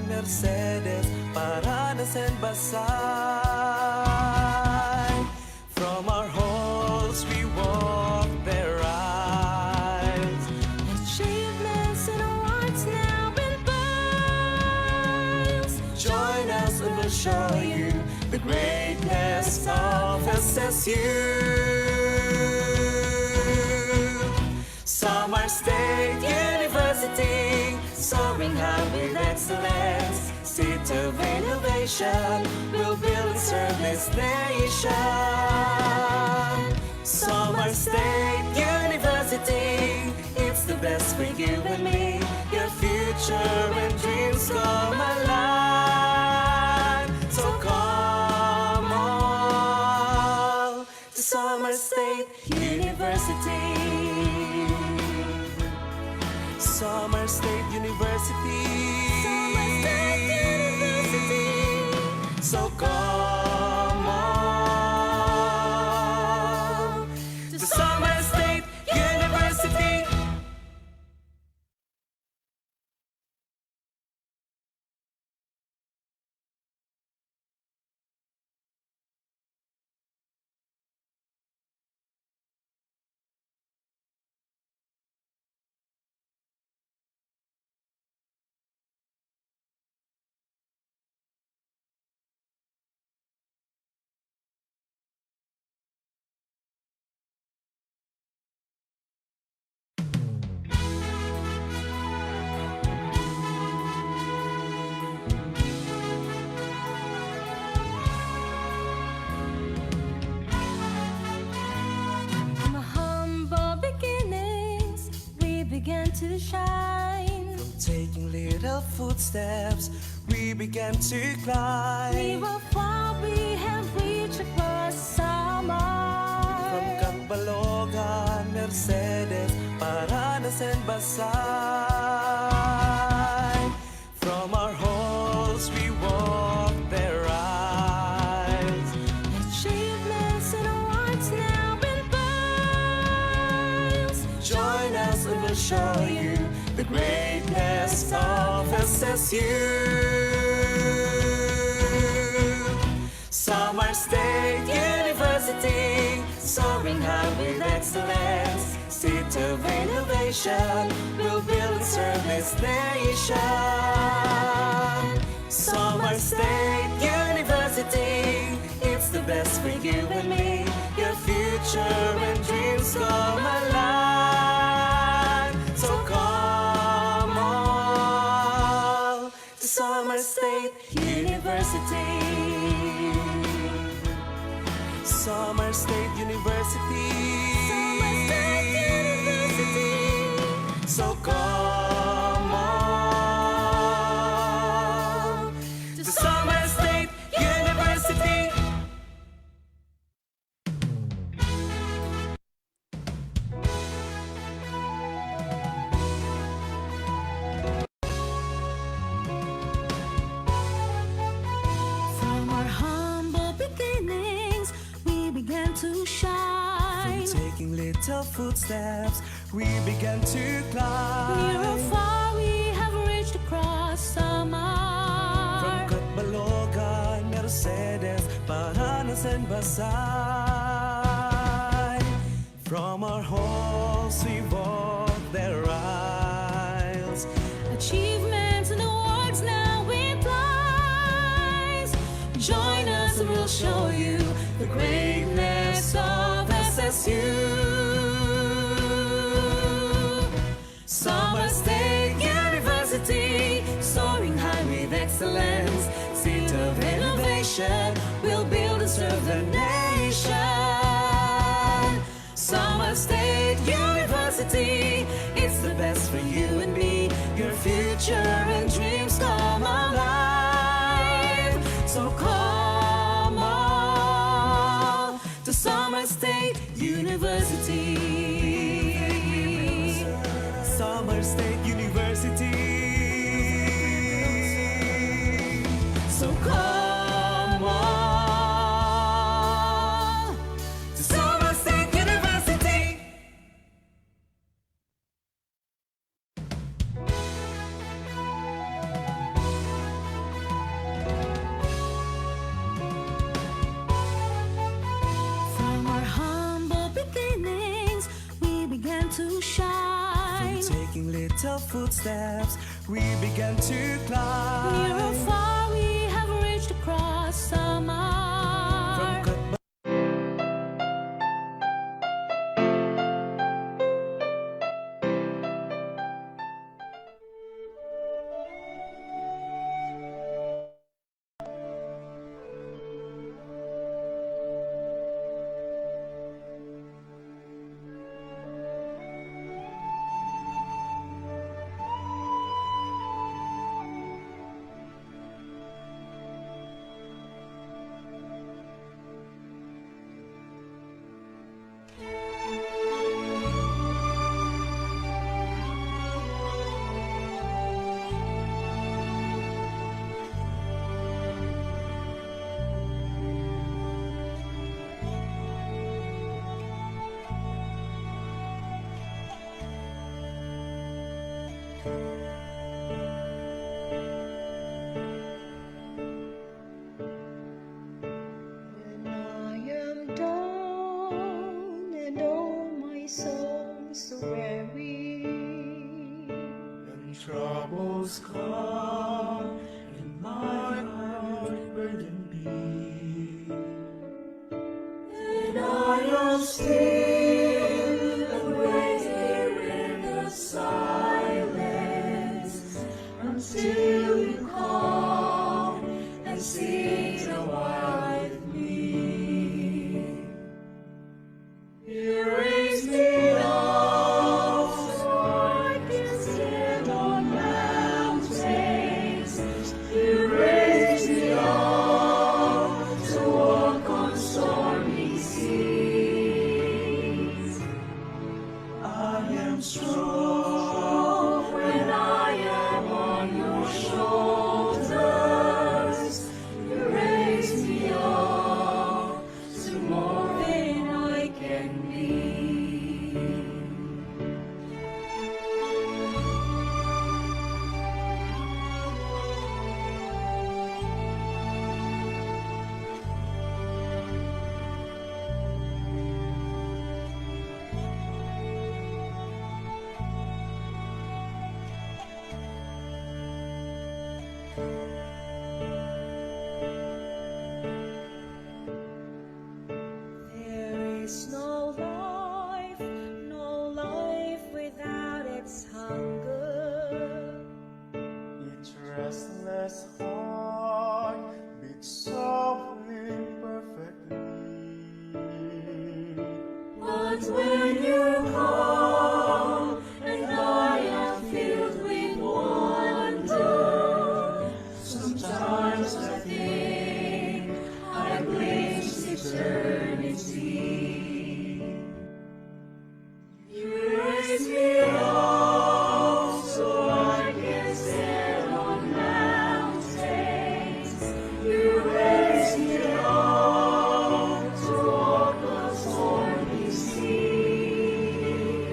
Mercedes para nasan basay. From our halls we walk their rise. Achievements and awards now in piles. Join us and we'll show you the greatness of SSU. Summer State University, soaring high with excellence. Seat of innovation, we'll build and serve this nation. Summer State University, it's the best for you and me. Your future and dreams come alive. So come on to Summer State University. Summer State University. Summer State University. So come on to Summer State University. From our humble beginnings, we began to shine. From taking little footsteps, we began to We climb. were far, we have reached across summer. From Catbalogan, Mercedes para nasan basay. From our halls we walk their rise. Achievements and awards now in piles. Join us and we'll show you the greatness of SSU. Summer State University, soaring high with excellence. Seat of innovation, we'll build and serve this nation. Summer State University, it's the best for you and me. Your future and dreams come alive. So come on to Summer State University. Summer State University. Summer State University. So come on to Summer State University. From our humble beginnings, we began to shine. From taking little footsteps, we began to Near climb. or far, we have reached across summer. From Catbalogan, Mercedes para nasan basay. From our halls we walk their aisles. Achievements and awards now in place. Join us and we'll show you the greatness of SSU. Summer State University, soaring high with excellence. Seat of innovation, we'll build and serve the nation. Summer State University, it's the best for you and me. Your future and dreams come alive. So come on to Summer State University. Summer State University. So come on To Summer State University. little footsteps, we began to climb. Near or far, we have reached across summer. From goodbye. When I am down and all my soul so weary, When troubles come and my heart burden be, and I am still and wait here in the silence until you come and sit a while with me. You raise me up so I can stand on mountains. You raise me up to walk on stormy seas. I am strong When I am on your shoulders, you raise me up to more than I can be. There is no life without its hunger. Each restless heart beats softly, perfectly. But when you come and I am filled with wonder, sometimes I think I glimpse eternity. You raise me up so I can stand on mountains. You raise me up to walk on stormy seas.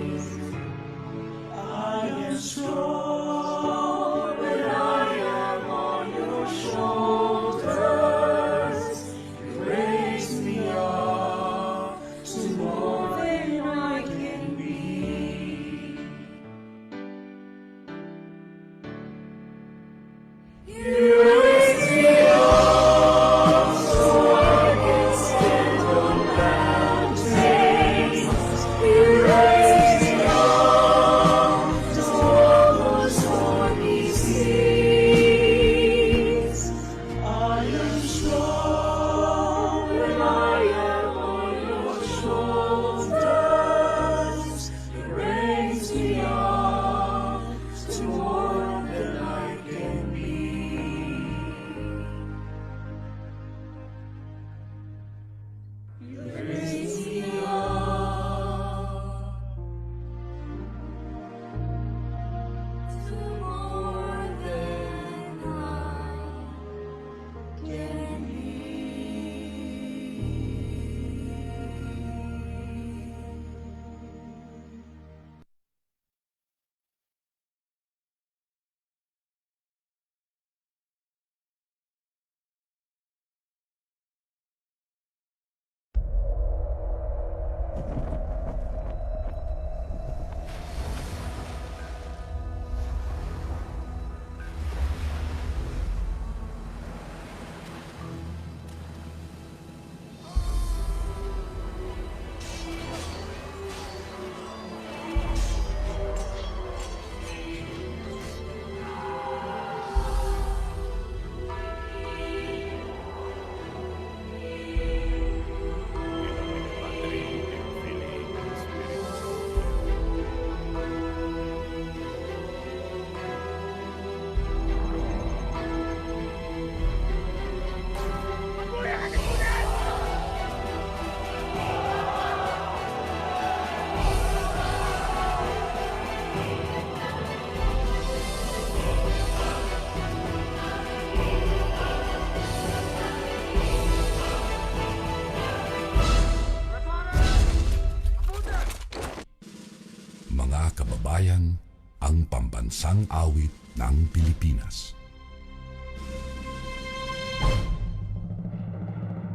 kababayan, ang pambansang awit ng Pilipinas.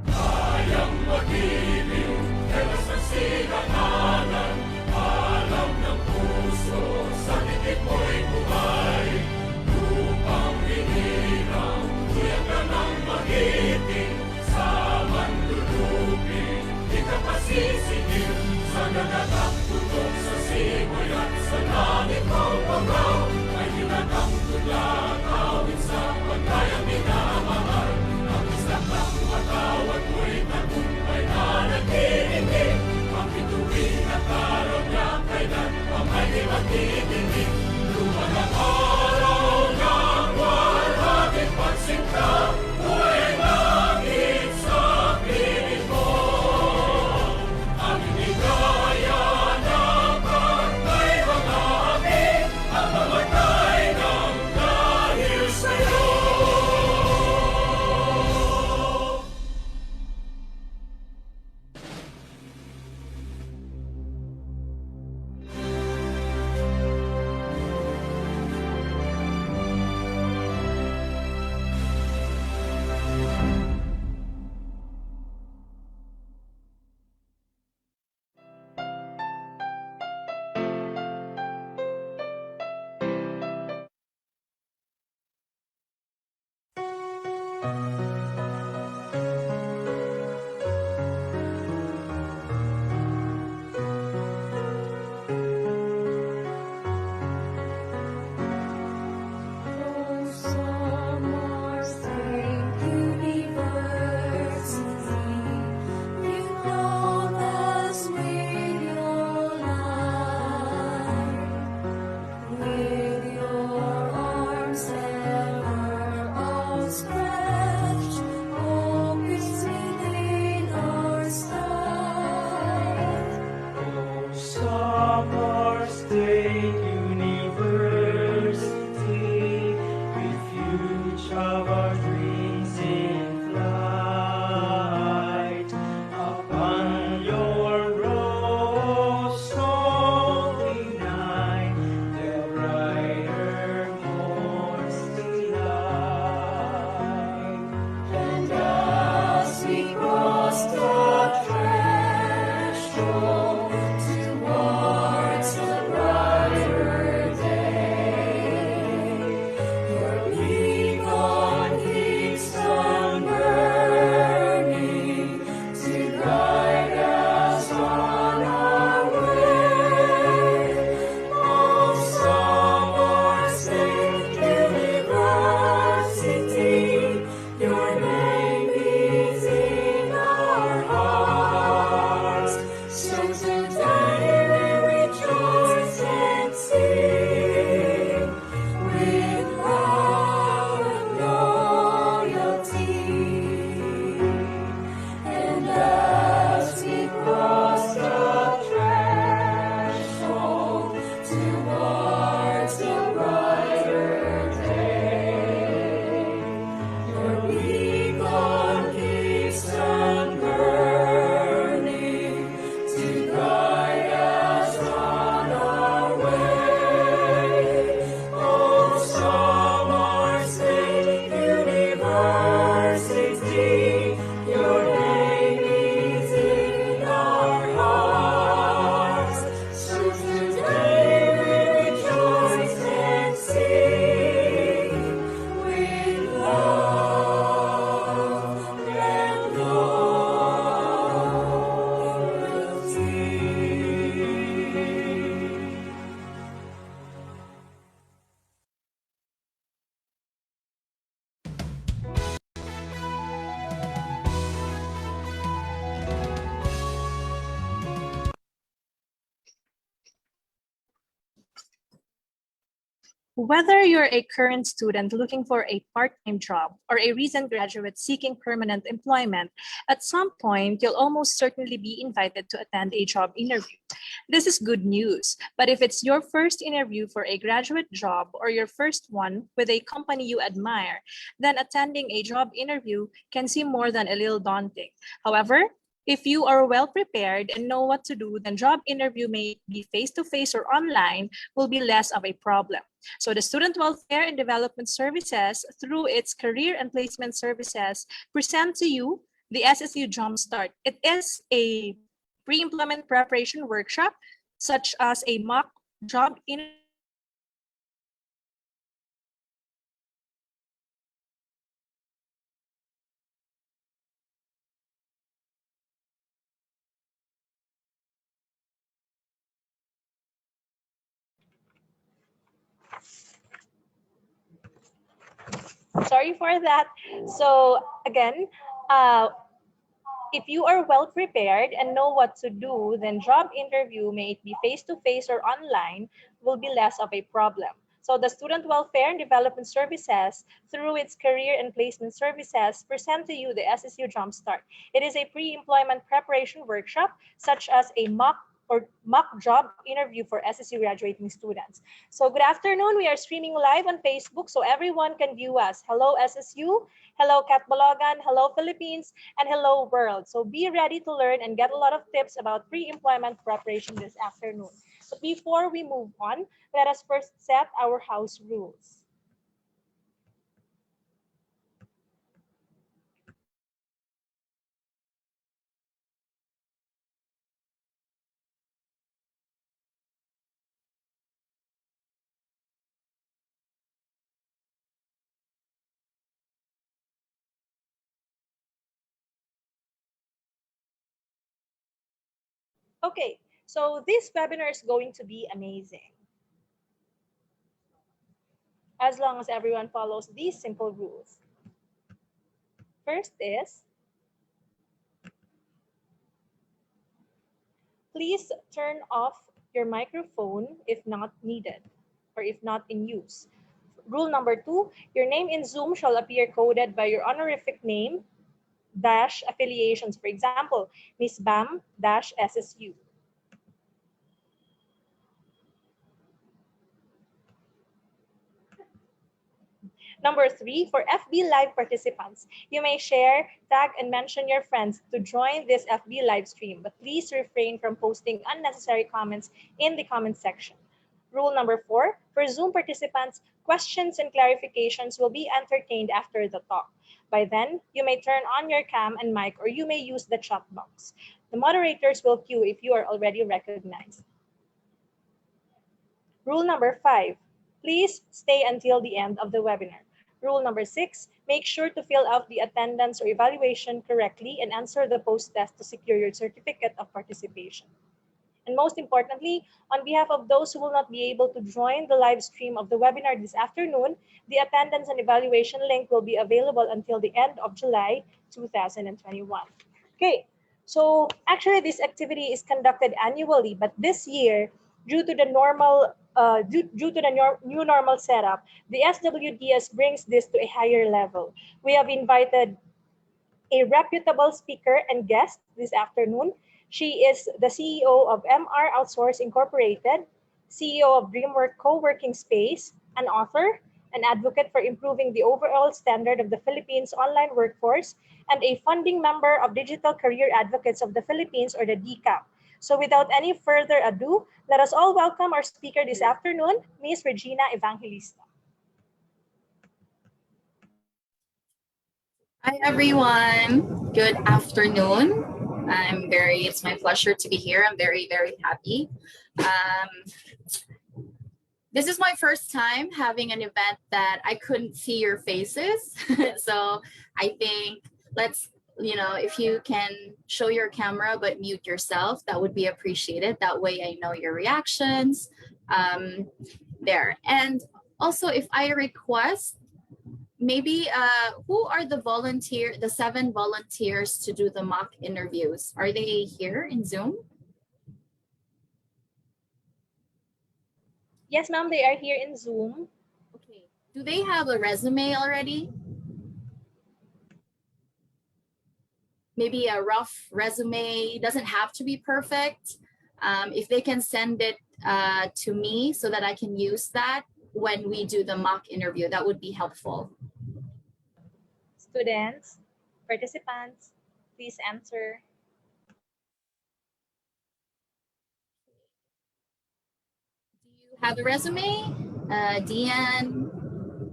Kayang mag-ibig, telas ng sinakanan, alam ng puso, sa titik mo'y buhay. Lupang hinirang, tuyak ka ng magiting, sa manlulupin, di ka pasisigil, sa nagatak tutok sa simoy at sa langit mong pagaw, ay hinatang tulad, awit sa pagkayang minamahal. Ang isang ng matawad mo'y tagumpay na nag-iingin, ang bituin at araw niya kailan ang may magtitingin. Luman ang araw ng walhating pagsinta, buhay langit sa piling mo. Ang inigaya ng pagkay mga api, at mamatay ng dahil sa'yo. Whether you're a current student looking for a part-time job or a recent graduate seeking permanent employment, at some point, you'll almost certainly be invited to attend a job interview. This is good news, but if it's your first interview for a graduate job or your first one with a company you admire, then attending a job interview can seem more than a little daunting. However, If you are well prepared and know what to do, then job interview, may be face-to-face or online, will be less of a problem. So the Student Welfare and Development Services, through its Career and Placement Services, present to you the SSU Jumpstart. It is a pre-employment preparation workshop, such as a mock job interview. Sorry for that. So again, if you are well prepared and know what to do, then job interview, may it be face-to-face or online, will be less of a problem. So the Student Welfare and Development Services, through its Career and Placement Services, present to you the SSU Jumpstart. It is a pre-employment preparation workshop, such as a mock job interview for SSU graduating students. So good afternoon. We are streaming live on Facebook, so everyone can view us. Hello SSU, hello Catbalogan, hello Philippines, and hello world. So be ready to learn and get a lot of tips about pre-employment preparation this afternoon. But before we move on, let us first set our house rules. Okay, so this webinar is going to be amazing, as long as everyone follows these simple rules. First is, please turn off your microphone if not needed or if not in use. Rule number 2, your name in Zoom shall appear coded by your honorific name dash affiliations. For example, Miss Bam dash SSU. Number 3, for FB Live participants, you may share, tag, and mention your friends to join this FB live stream, but please refrain from posting unnecessary comments in the comment section. Rule number 4, for Zoom participants, questions and clarifications will be entertained after the talk. By then, you may turn on your cam and mic, or you may use the chat box. The moderators will queue if you are already recognized. Rule number 5, please stay until the end of the webinar. Rule number 6, make sure to fill out the attendance or evaluation correctly and answer the post-test to secure your certificate of participation. And most importantly, on behalf of those who will not be able to join the live stream of the webinar this afternoon, the attendance and evaluation link will be available until the end of July 2021. Okay, so actually this activity is conducted annually, but this year, due to the new normal setup, the SWDS brings this to a higher level. We have invited a reputable speaker and guest this afternoon. She is the CEO of MR Outsource Incorporated, CEO of Dreamwork Coworking Space, an author, an advocate for improving the overall standard of the Philippines online workforce, and a founding member of Digital Career Advocates of the Philippines, or the DCAP. So without any further ado, let us all welcome our speaker this afternoon, Ms. Regina Evangelista. Hi everyone, good afternoon. It's my pleasure to be here. I'm very happy. This is my first time having an event that I couldn't see your faces. So I think if you can show your camera but mute yourself, that would be appreciated. That way I know your reactions there. And also, if I request, maybe who are the 7 volunteers to do the mock interviews? Are they here in Zoom? Yes, ma'am, they are here in Zoom. Okay. Do they have a resume already? Maybe a rough resume, doesn't have to be perfect. If they can send it to me so that I can use that when we do the mock interview, that would be helpful. Students, participants, please answer. have a resume? Deanne,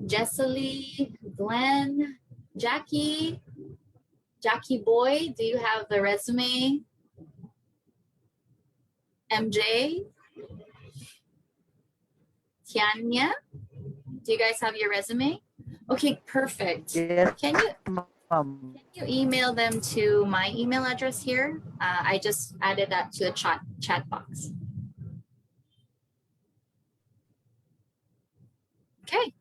Jessalee, Glenn, Jackie Boy, do you have the resume? MJ, Tianya, do you guys have your resume? Okay, perfect. Yes, Can ma'am. you email them to my email address here? I just added that to the chat box. Okay,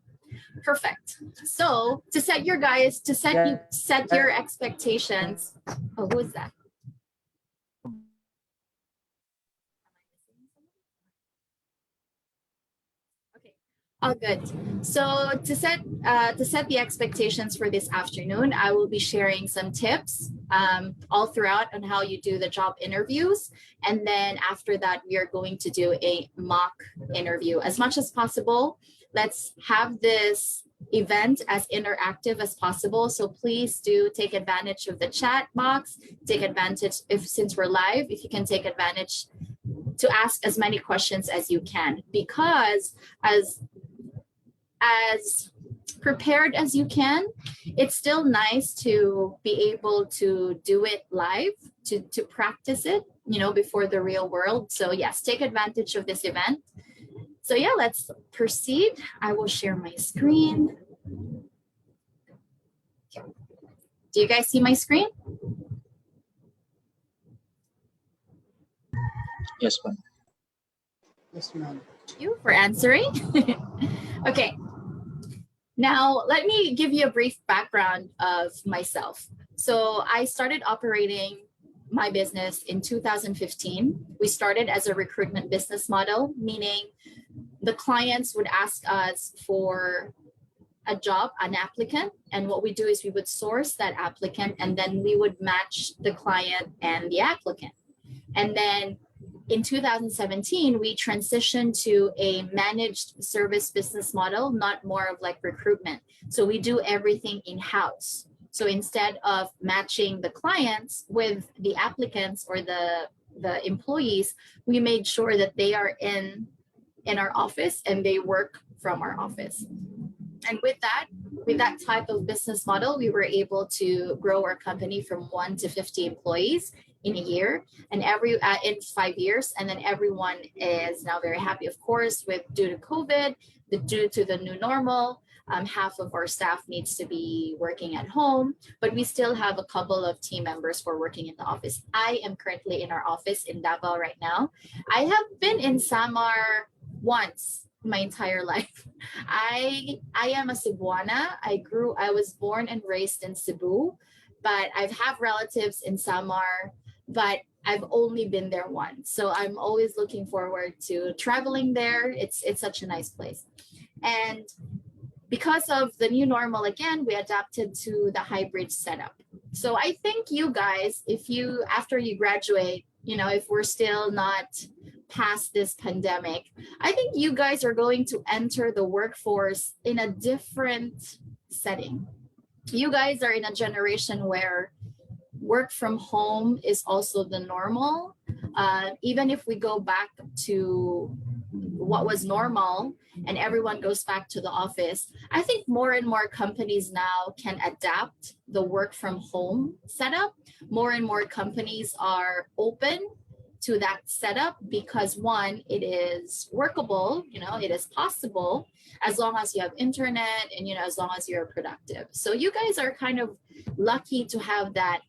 perfect. So to set your expectations. Oh, who is that? All good. So to set the expectations for this afternoon, I will be sharing some tips all throughout on how you do the job interviews. And then after that, we are going to do a mock interview. As much as possible, let's have this event as interactive as possible. So please do take advantage of the chat box, take advantage, since we're live, if you can take advantage to ask as many questions as you can, because as prepared as you can, it's still nice to be able to do it live, to practice it, before the real world. So yes, take advantage of this event. So yeah, let's proceed. I will share my screen. Okay. Do you guys see my screen? Yes, ma'am. Yes, ma'am. Thank you for answering. Okay. Now, let me give you a brief background of myself. So I started operating my business in 2015. We started as a recruitment business model, meaning the clients would ask us for a job, an applicant, and what we do is we would source that applicant, and then we would match the client and the applicant. And then in 2017, we transitioned to a managed service business model, not more of like recruitment. So we do everything in-house. So instead of matching the clients with the applicants or the employees, we made sure that they are in our office and they work from our office. And with that type of business model, we were able to grow our company from 1 to 50 employees in a year, and in 5 years, and then everyone is now very happy. Of course, due to COVID, due to the new normal, half of our staff needs to be working at home, but we still have a couple of team members who are working in the office. I am currently in our office in Davao right now. I have been in Samar once my entire life. I am a Cebuana. I was born and raised in Cebu, but I have relatives in Samar, but I've only been there once. So I'm always looking forward to traveling there. It's such a nice place. And because of the new normal, again, we adapted to the hybrid setup. So I think you guys, after you graduate, if we're still not past this pandemic, I think you guys are going to enter the workforce in a different setting. You guys are in a generation where work from home is also the normal. Even if we go back to what was normal and everyone goes back to the office, I think more and more companies now can adapt the work from home setup. More and more companies are open to that setup because, one, it is workable, it is possible as long as you have internet and, as long as you're productive. So you guys are kind of lucky to have that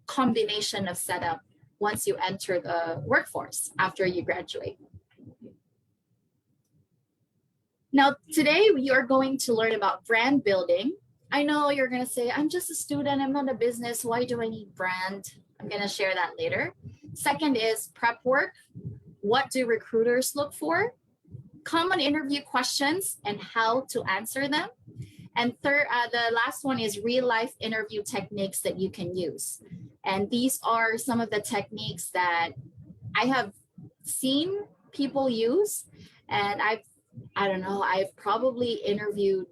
combination of setup once you enter the workforce after you graduate. Now, today we are going to learn about brand building. I know you're going to say, I'm just a student, I'm not a business, why do I need brand? I'm going to share that later. Second is prep work. What do recruiters look for? Common interview questions and how to answer them. And third, the last one is real life interview techniques that you can use. And these are some of the techniques that I have seen people use. And I've probably interviewed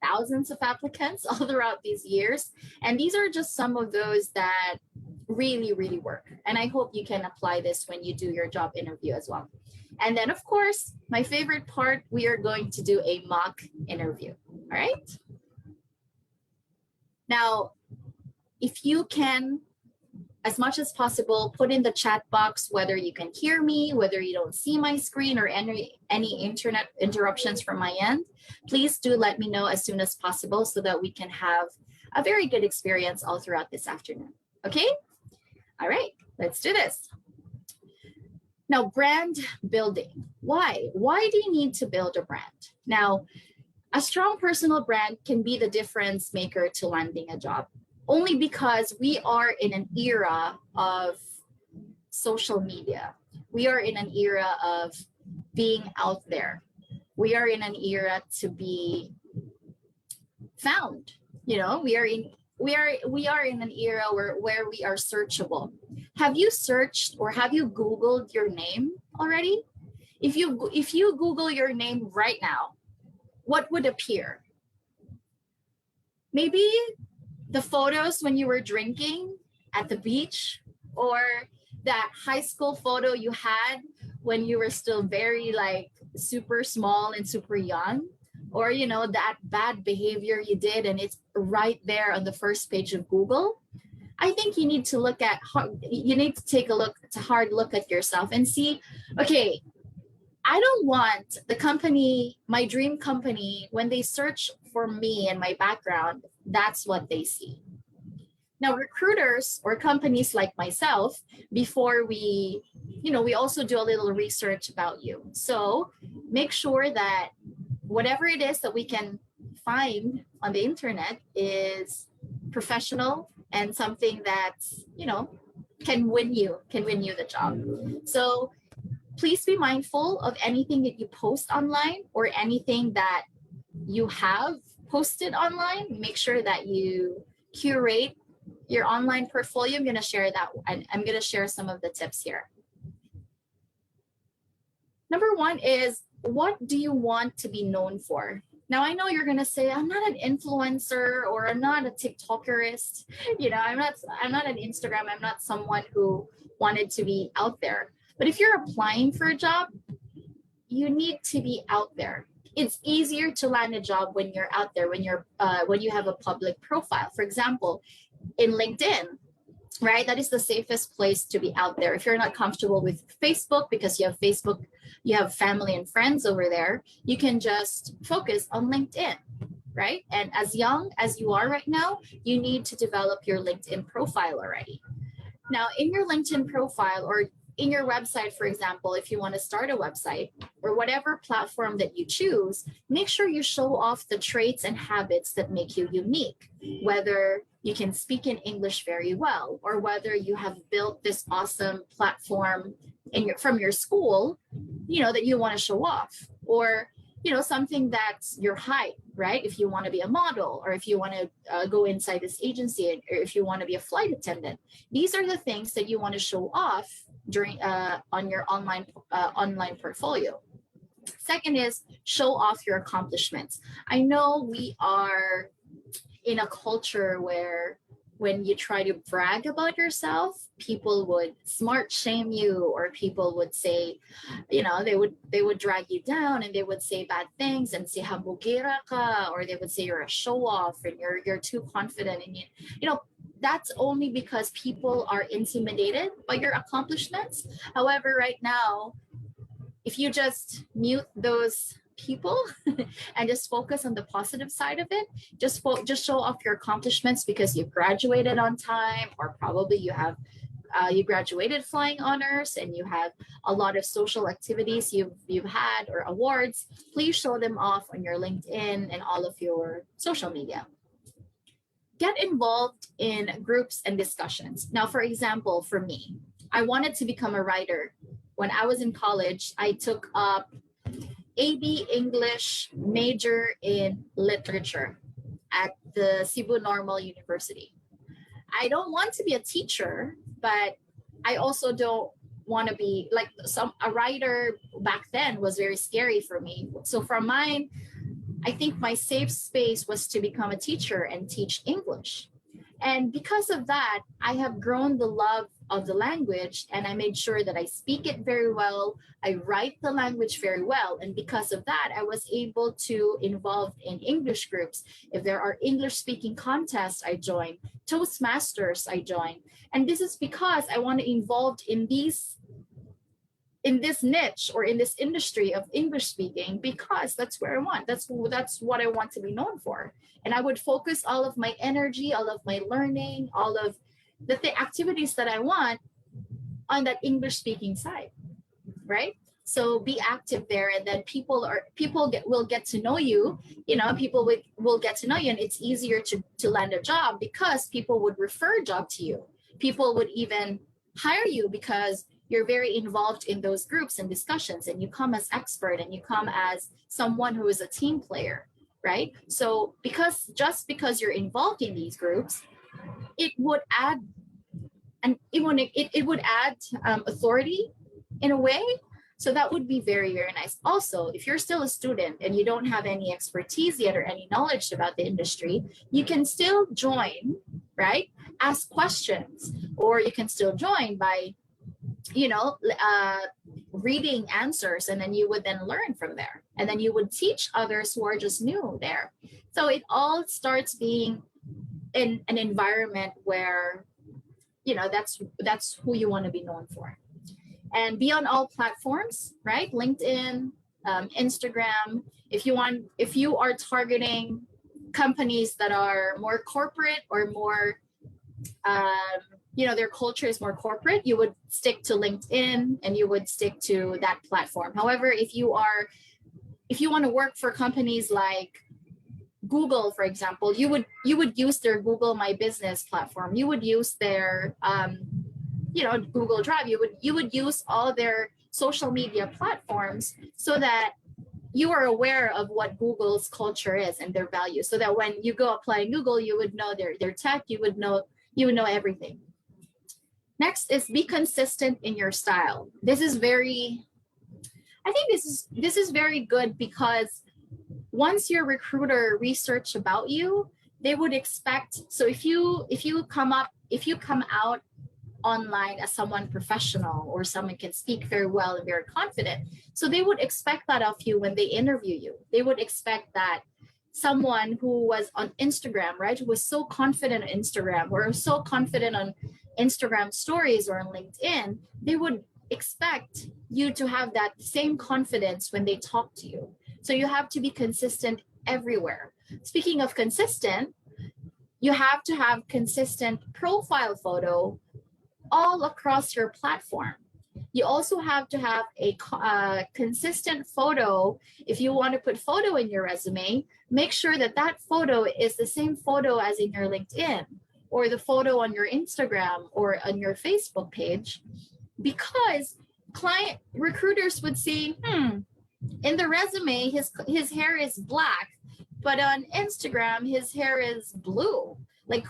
thousands of applicants all throughout these years. And these are just some of those that really, really work. And I hope you can apply this when you do your job interview as well. And then, of course, my favorite part, we are going to do a mock interview. All right. Now, if you can, as much as possible, put in the chat box whether you can hear me, whether you don't see my screen, or any internet interruptions from my end. Please do let me know as soon as possible so that we can have a very good experience all throughout this afternoon. Okay? All right, let's do this. Now, brand building. Why? Why do you need to build a brand? Now, a strong personal brand can be the difference maker to landing a job, only because we are in an era of social media. We are in an era of being out there. We are in an era to be found. You know, we are in an era where we are searchable. Have you searched or have you Googled your name already? If you Google your name right now, what would appear? Maybe the photos when you were drinking at the beach, or that high school photo you had when you were still very like super small and super young, or you know, that bad behavior you did and it's right there on the first page of Google. I think you need to take a hard look at yourself and see, okay, I don't want the company, my dream company, when they search for me and my background, that's what they see. Now, recruiters or companies like myself, before we also do a little research about you. So make sure that whatever it is that we can find on the internet is professional and something that, you know, can win you the job. So please be mindful of anything that you post online or anything that you have posted online. Make sure that you curate your online portfolio. I'm going to share that. I'm going to share some of the tips here. Number one is, what do you want to be known for? Now, I know you're going to say, I'm not an influencer or I'm not a TikTokerist. You know, I'm not an Instagram. I'm not someone who wanted to be out there. But if you're applying for a job, you need to be out there. It's easier to land a job when you're out there, when you have a public profile. For example, in LinkedIn, right? That is the safest place to be out there. If you're not comfortable with Facebook, because you have Facebook, you have family and friends over there, you can just focus on LinkedIn, right? And as young as you are right now, you need to develop your LinkedIn profile already. Now, in your LinkedIn profile or in your website, for example, if you want to start a website or whatever platform that you choose, make sure you show off the traits and habits that make you unique, whether you can speak in English very well, or whether you have built this awesome platform from your school, you know, that you want to show off, or, you know, something that's your height, right? If you want to be a model, or if you want to go inside this agency, or if you want to be a flight attendant, these are the things that you want to show off during on your online portfolio. Second is, show off your accomplishments. I know we are in a culture where when you try to brag about yourself, people would smart shame you, or people would say, you know, they would drag you down and they would say bad things and say hamburguera ka, or they would say you're a show off and you're too confident, and you know, that's only because people are intimidated by your accomplishments. However, right now, if you just mute those people and just focus on the positive side of it, just show off your accomplishments because you graduated on time, or probably you have you graduated flying honors and you have a lot of social activities you've had, or awards. Please show them off on your LinkedIn and all of your social media. Get involved in groups and discussions. Now, for example, for me, I wanted to become a writer. When I was in college, I took up AB English major in literature at the Cebu Normal University. I don't want to be a teacher, but I also don't want to be like a writer. Back then was very scary for me. So for mine, I think my safe space was to become a teacher and teach English. And because of that, I have grown the love of the language, and I made sure that I speak it very well. I write the language very well. And because of that, I was able to involve in English groups. If there are English speaking contests, I join. Toastmasters, I join. And this is because I want to involve in this niche or in this industry of English speaking, because that's where I want. That's what I want to be known for. And I would focus all of my energy, all of my learning, all of the activities that I want on that English speaking side, right? So be active there, and then people will get to know you. You know, people will get to know you, and it's easier to land a job because people would refer a job to you. People would even hire you because you're very involved in those groups and discussions, and you come as expert, and you come as someone who is a team player, right? So because you're involved in these groups, it would add authority in a way. So that would be very, very nice. Also, if you're still a student and you don't have any expertise yet or any knowledge about the industry, you can still join, right? Ask questions, or you can still join by, reading answers, and then you would then learn from there, and then you would teach others who are just new there. So it all starts being in an environment where, that's who you want to be known for. And be on all platforms, right? LinkedIn, Instagram. If you are targeting companies that are more corporate or more, their culture is more corporate, you would stick to LinkedIn and you would stick to that platform. However, if you want to work for companies like Google, for example, you would use their Google My Business platform. You would use their Google Drive. You would use all their social media platforms so that you are aware of what Google's culture is and their values, so that when you go apply Google, you would know their tech, you would know everything. Next is be consistent in your style. This is very good, because once your recruiter research about you, they would expect, so if you come out online as someone professional, or someone can speak very well and very confident, so they would expect that of you when they interview you. They would expect that someone who was on Instagram, right, who was so confident on Instagram, or so confident on Instagram stories or on LinkedIn, they would expect you to have that same confidence when they talk to you. So you have to be consistent everywhere. Speaking of consistent, you have to have consistent profile photo all across your platform. You also have to have a consistent photo. If you want to put photo in your resume, make sure that photo is the same photo as in your LinkedIn, or the photo on your Instagram or on your Facebook page, because client recruiters would see, in the resume, his hair is black, but on Instagram, his hair is blue. Like,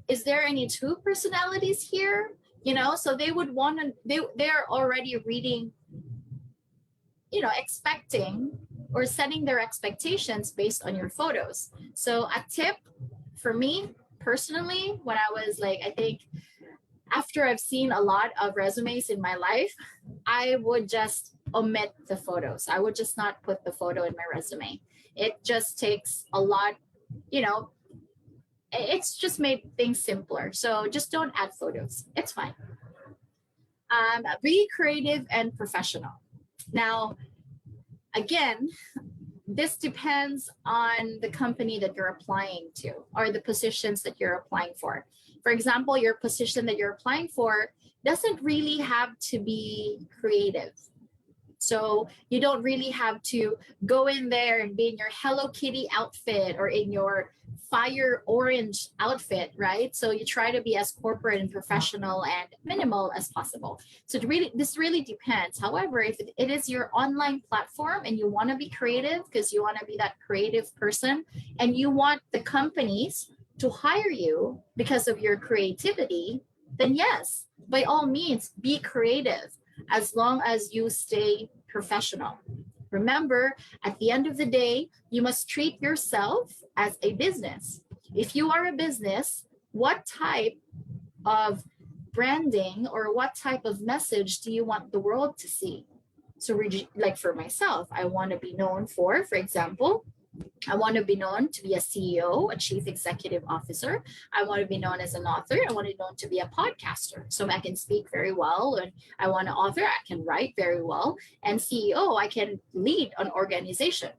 is there any two personalities here? So they would want to, they're already reading, expecting or setting their expectations based on your photos. So a tip for me personally, when I was I think after I've seen a lot of resumes in my life, I would just omit the photos. I would just not put the photo in my resume. It just takes a lot, it's just made things simpler. So just don't add photos. It's fine. Be creative and professional. Now, again, this depends on the company that you're applying to, or the positions that you're applying for. For example, your position that you're applying for doesn't really have to be creative. So you don't really have to go in there and be in your Hello Kitty outfit or in your fire orange outfit, right? So you try to be as corporate and professional and minimal as possible. So this really depends. However, if it is your online platform and you want to be creative, because you want to be that creative person, and you want the companies to hire you because of your creativity, then yes, by all means, be creative, as long as you stay professional. Remember, at the end of the day, you must treat yourself as a business. If you are a business, what type of branding or what type of message do you want the world to see? So like for myself, I want to be known for example, I want to be known to be a CEO, a chief executive officer. I want to be known as an author. I want to be known to be a podcaster. So I can speak very well. And I want to author, I can write very well. And CEO, I can lead an organization,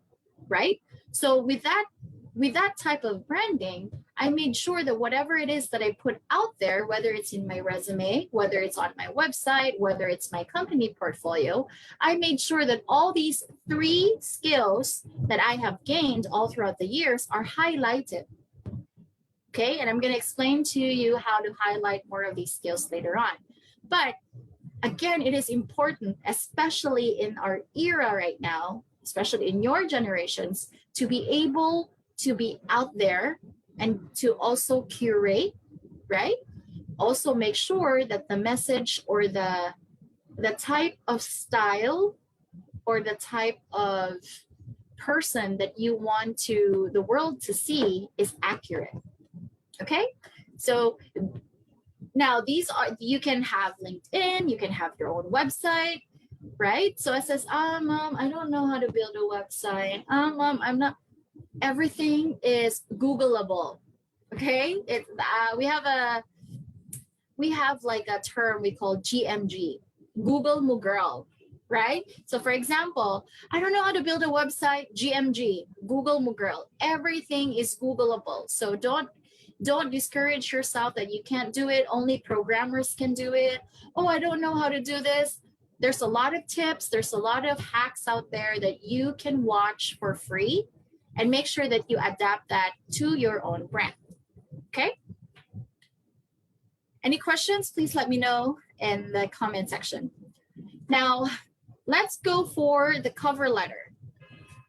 right? So with that type of branding, I made sure that whatever it is that I put out there, whether it's in my resume, whether it's on my website, whether it's my company portfolio, I made sure that all these 3 skills that I have gained all throughout the years are highlighted. Okay, and I'm going to explain to you how to highlight more of these skills later on. But again, it is important, especially in our era right now, especially in your generations, to be able to be out there and to also curate, right? Also make sure that the message or the type of style or the type of person that you want the world to see is accurate. Okay, so now you can have LinkedIn, you can have your own website, right? So it says, Mom, I don't know how to build a website. Mom, I'm not. Everything is Googleable. Okay, we have like a term we call GMG, Google Mo Girl, right? So for example, I don't know how to build a website, GMG, Google Mo Girl. Everything is Googleable. So don't discourage yourself that you can't do it. Only programmers can do it. Oh, I don't know how to do this. There's a lot of tips. There's a lot of hacks out there that you can watch for free, and make sure that you adapt that to your own brand. Okay? Any questions? Please let me know in the comment section. Now, let's go for the cover letter.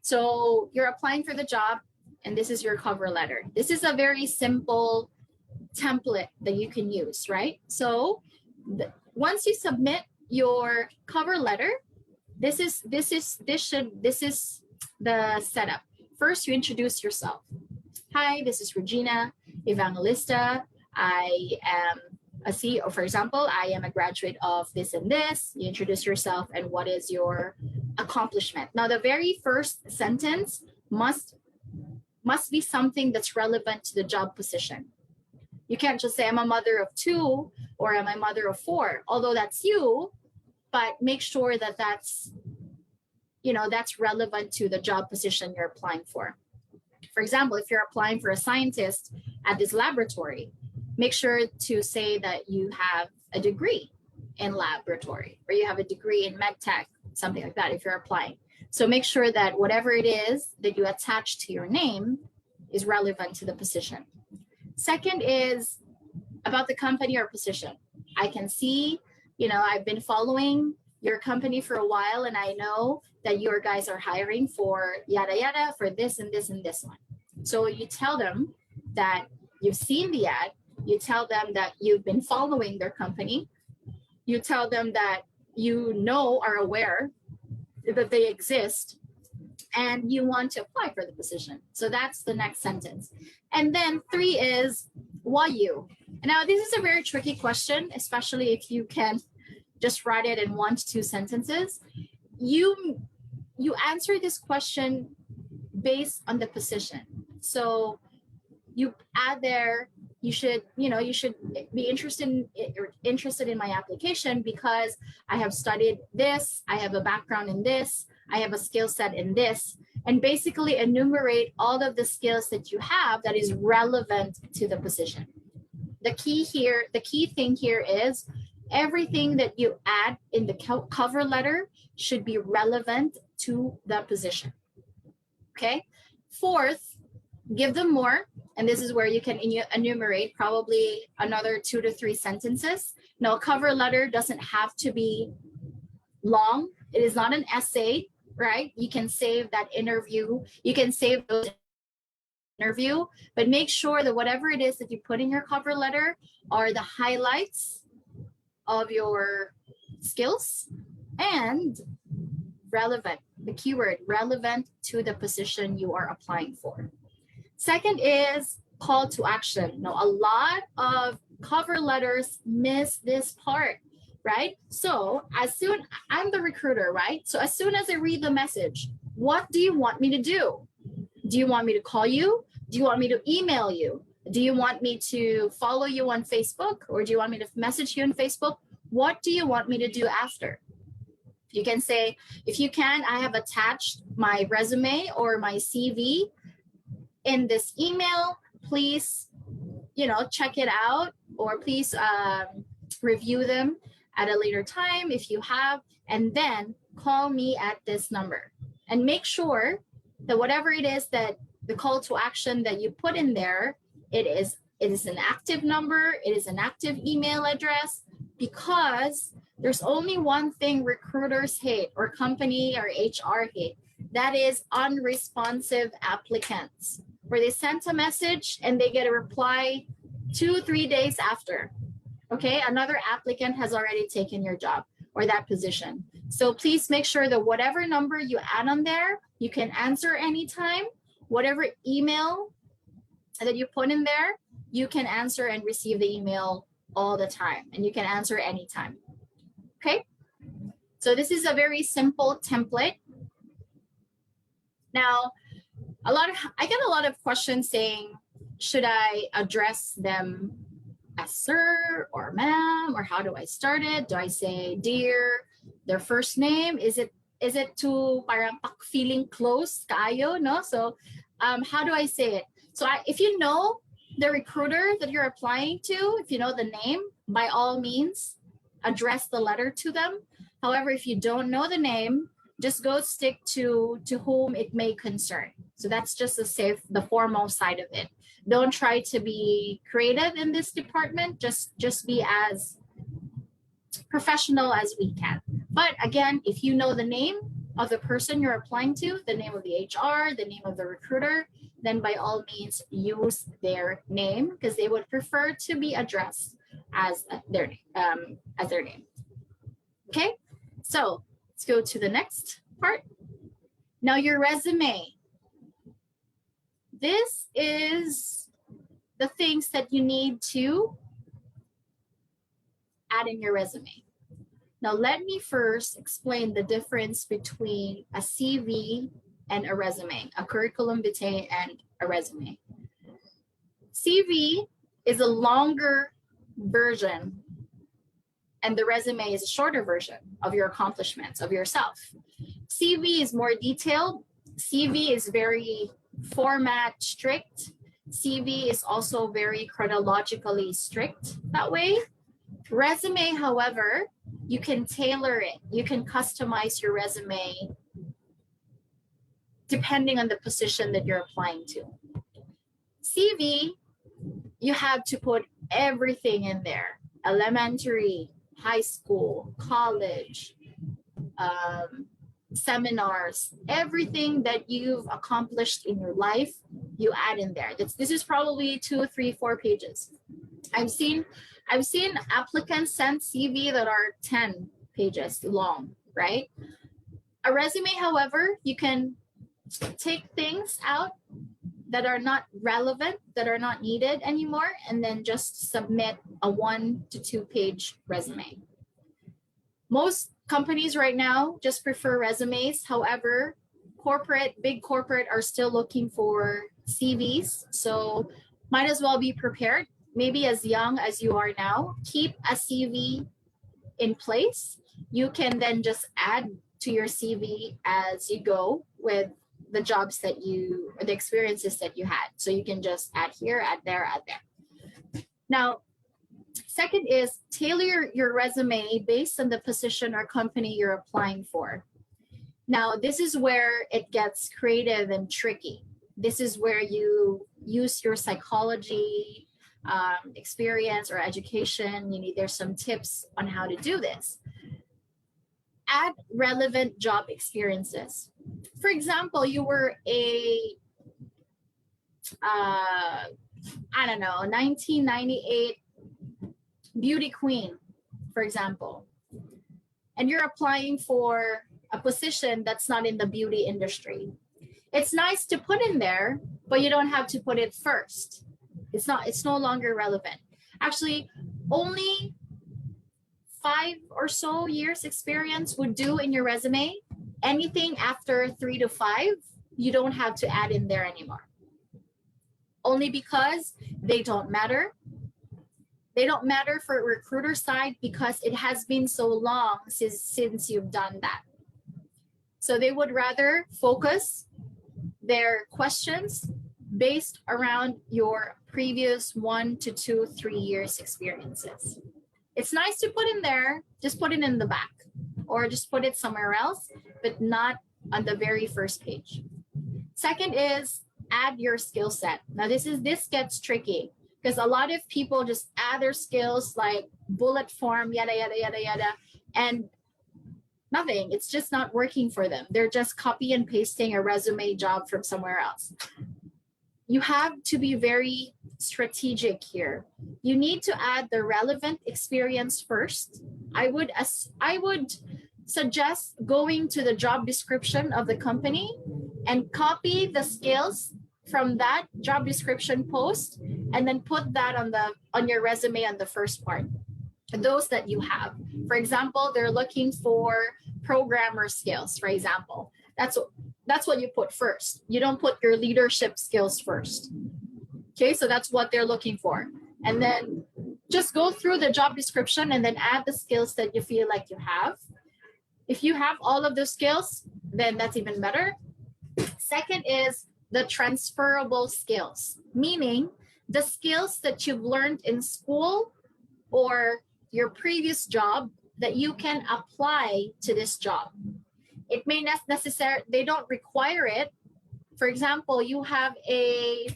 So you're applying for the job, and this is your cover letter. This is a very simple template that you can use, right? So once you submit your cover letter, this is the setup. First, you introduce yourself. Hi, this is Regina Evangelista. I am a CEO, for example, I am a graduate of this and this. You introduce yourself and what is your accomplishment. Now, the very first sentence must be something that's relevant to the job position. You can't just say, I'm a mother of 2 or I'm a mother of 4, although that's you, but make sure that that's relevant to the job position you're applying for. For example, if you're applying for a scientist at this laboratory, make sure to say that you have a degree in laboratory or you have a degree in med tech, something like that if you're applying. So make sure that whatever it is that you attach to your name is relevant to the position. Second is about the company or position. I can see, I've been following your company for a while, and I know that your guys are hiring for yada yada for this and this and this one. So you tell them that you've seen the ad, you tell them that you've been following their company, you tell them that are aware that they exist, and you want to apply for the position. So that's the next sentence. And then 3 is why you. Now, this is a very tricky question, especially if you can just write it in 1 to 2 sentences. You answer this question based on the position. So you add there, you should be interested in my application because I have studied this, I have a background in this, I have a skill set in this, and basically enumerate all of the skills that you have that is relevant to the position. The key thing here is everything that you add in the cover letter should be relevant to the position. Okay. 4th, give them more. And this is where you can enumerate probably another 2 to 3 sentences. Now, a cover letter doesn't have to be long. It is not an essay, right? You can save that interview. You can save those interview, but make sure that whatever it is that you put in your cover letter are the highlights of your skills and relevant, the keyword relevant to the position you are applying for. Second is call to action. Now, a lot of cover letters miss this part, right? So I'm the recruiter, right? So as soon as I read the message, what do you want me to do? Do you want me to call you? Do you want me to email you? Do you want me to follow you on Facebook, or do you want me to message you on Facebook? What do you want me to do after? You can say, if you can, I have attached my resume or my CV in this email. Please, check it out, or please review them at a later time if you have, and then call me at this number. And make sure that whatever it is that the call to action that you put in there, it is an active number, it is an active email address, because there's only one thing recruiters hate, or company or HR hate. That is unresponsive applicants, where they sent a message and they get a reply 2-3 days after. Okay, another applicant has already taken your job or that position. So please make sure that whatever number you add on there, you can answer anytime. Whatever email that you put in there, you can answer and receive the email all the time, and you can answer anytime. Okay, so this is a very simple template. Now, I get a lot of questions saying, should I address them as sir or ma'am, or how do I start it? Do I say dear, their first name? Is it too parang feeling close kayo, no? So how do I say it? So if you know the recruiter that you're applying to, if you know the name, by all means, address the letter to them. However, if you don't know the name, just go stick to whom it may concern. So that's just the formal side of it. Don't try to be creative in this department. Just be as professional as we can. But again, if you know the name of the person you're applying to, the name of the HR, the name of the recruiter, then by all means use their name, because they would prefer to be addressed as their name. Okay, so let's go to the next part. Now, your resume. This is the things that you need to add in your resume. Now, let me first explain the difference between a CV and a resume, a curriculum vitae and a resume. CV is a longer version, and the resume is a shorter version of your accomplishments, of yourself. CV is more detailed. CV is very format strict. CV is also very chronologically strict that way. Resume, however, you can tailor it. You can customize your resume depending on the position that you're applying to. CV, you have to put everything in there. Elementary, high school, college, seminars, everything that you've accomplished in your life, you add in there. This is probably 2, 3, 4 pages. I've seen applicants send CV that are 10 pages long, right? A resume, however, you can take things out that are not relevant, that are not needed anymore, and then just submit a 1 to 2 page resume. Most companies right now just prefer resumes. However, big corporate are still looking for CVs. So might as well be prepared. Maybe as young as you are now, keep a CV in place. You can then just add to your CV as you go with the jobs or the experiences that you had. So you can just add here, add there, add there. Now, second is tailor your resume based on the position or company you're applying for. Now, this is where it gets creative and tricky. This is where you use your psychology, experience or education. There's some tips on how to do this. Add relevant job experiences. For example, you were a 1998 beauty queen, for example, and you're applying for a position that's not in the beauty industry. It's nice to put in there, but you don't have to put it first. It's no longer relevant. Actually, only 5 or so years experience would do in your resume. Anything after 3 to 5, you don't have to add in there anymore. Only because they don't matter. They don't matter for recruiter side because it has been so long since you've done that. So they would rather focus their questions based around your previous 1 to 2, 3 years experiences. It's nice to put in there, just put it in the back or just put it somewhere else, but not on the very first page. Second is add your skill set. Now this gets tricky because a lot of people just add their skills like bullet form, yada, yada, yada, yada, and nothing. It's just not working for them. They're just copy and pasting a resume job from somewhere else. You have to be very strategic here. You need to add the relevant experience first. I would suggest going to the job description of the company and copy the skills from that job description post and then put that on your resume on the first part. Those that you have. For example, they're looking for programmer skills, for example. That's what you put first. You don't put your leadership skills first. Okay, so that's what they're looking for. And then just go through the job description and then add the skills that you feel like you have. If you have all of those skills, then that's even better. Second is the transferable skills, meaning the skills that you've learned in school or your previous job that you can apply to this job. It may not necessarily, they don't require it. For example, you have a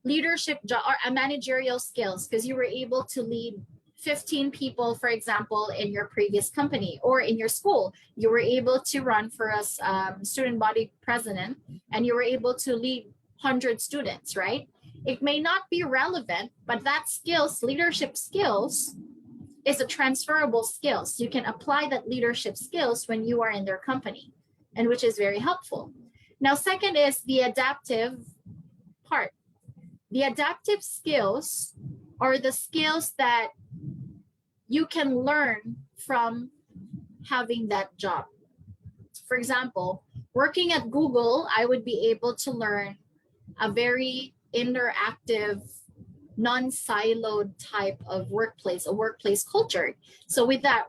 leadership job or a managerial skills because you were able to lead 15 people, for example, in your previous company or in your school. You were able to run for a student body president and you were able to lead 100 students, right? It may not be relevant, but that skills, leadership skills, is a transferable skills. You can apply that leadership skills when you are in their company, and which is very helpful. Now, second is the adaptive part. The adaptive skills are the skills that you can learn from having that job. For example, working at Google, I would be able to learn a very interactive, non-siloed type of workplace, a workplace culture. So with that,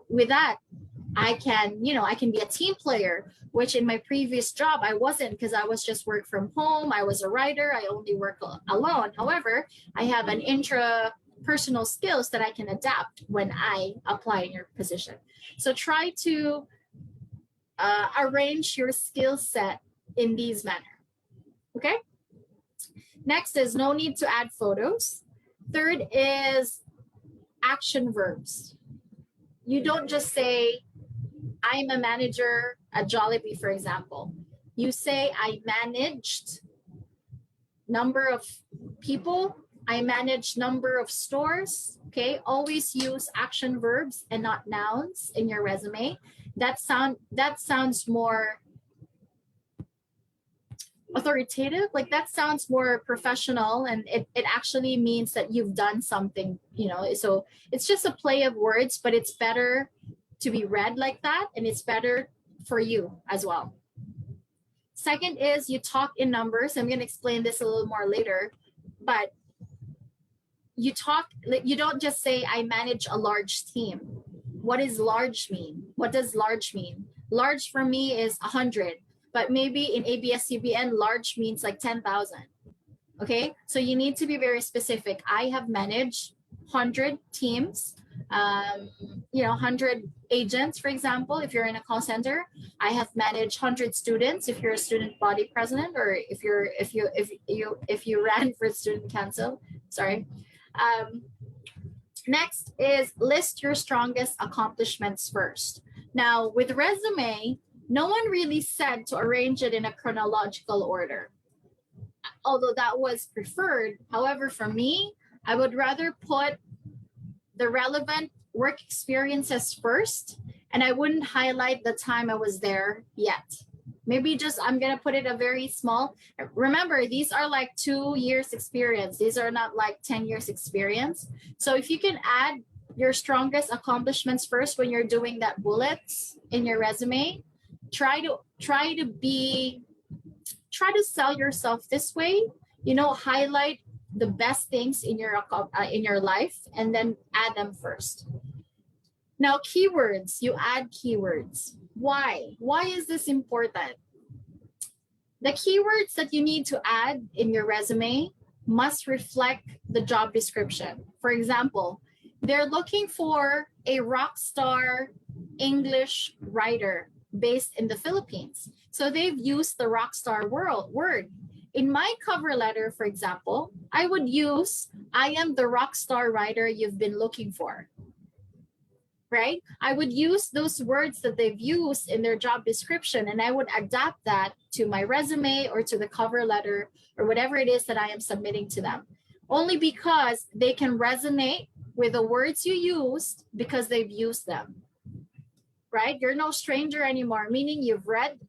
I can be a team player, which in my previous job I wasn't because I was just work from home. I was a writer. I only work alone. However, I have an intrapersonal skills that I can adapt when I apply in your position. So try to arrange your skill set in these manner. Okay. Next is no need to add photos. Third is action verbs. You don't just say, I'm a manager at Jollibee, for example. You say, I managed number of people. I managed number of stores. Okay, always use action verbs and not nouns in your resume. That sounds more authoritative, like that sounds more professional, and it actually means that you've done something, so it's just a play of words, but it's better to be read like that, and it's better for you as well. Second is you talk in numbers. I'm going to explain this a little more later, but you don't just say I manage a large team. What does large mean? What does large mean? Large for me is 100. But maybe in ABS-CBN, large means like 10,000. Okay, so you need to be very specific. I have managed 100 teams, 100 agents, for example, if you're in a call center. I have managed 100 students if you're a student body president, or if you ran for student council. Sorry. Next is list your strongest accomplishments first. Now, with resume, no one really said to arrange it in a chronological order, although that was preferred. However, for me, I would rather put the relevant work experiences first, and I wouldn't highlight the time I was there yet. Maybe just, I'm gonna put it a very small, remember, these are like 2 years experience. These are not like 10 years experience. So if you can add your strongest accomplishments first when you're doing that bullets in your resume, try to sell yourself this way, you know, highlight the best things in your life and then add them first. Now, keywords, you add keywords. Why is this important? The keywords that you need to add in your resume must reflect the job description. For example, they're looking for a rock star English writer based in the Philippines. So they've used the rock star word. In my cover letter, for example, I would use, I am the rock star writer you've been looking for, right? I would use those words that they've used in their job description, and I would adapt that to my resume or to the cover letter or whatever it is that I am submitting to them. Only because they can resonate with the words you used because they've used them, right? You're no stranger anymore, meaning you've read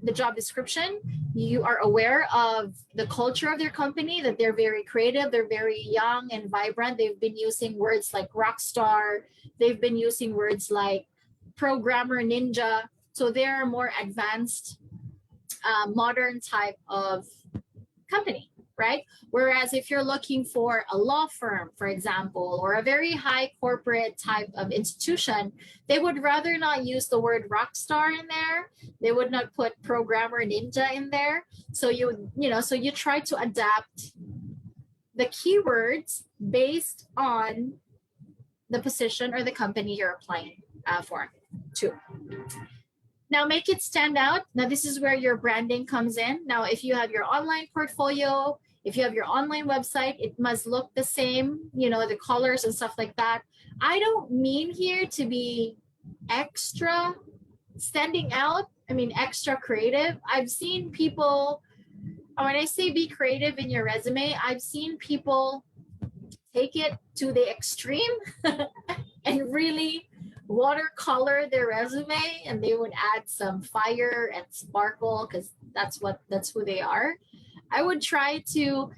the job description, you are aware of the culture of their company, that they're very creative, they're very young and vibrant. They've been using words like rock star, they've been using words like programmer ninja. So they're a more advanced, modern type of company, right? Whereas if you're looking for a law firm, for example, or a very high corporate type of institution, they would rather not use the word rock star in there. They would not put programmer ninja in there. So you try to adapt the keywords based on the position or the company you're applying for too. Now make it stand out. Now this is where your branding comes in. Now, if you have your online portfolio, if you have your online website, it must look the same, you know, the colors and stuff like that. I don't mean here to be extra standing out. I mean, extra creative. I've seen people, when I say be creative in your resume, I've seen people take it to the extreme and really watercolor their resume, and they would add some fire and sparkle because that's who they are. I would try to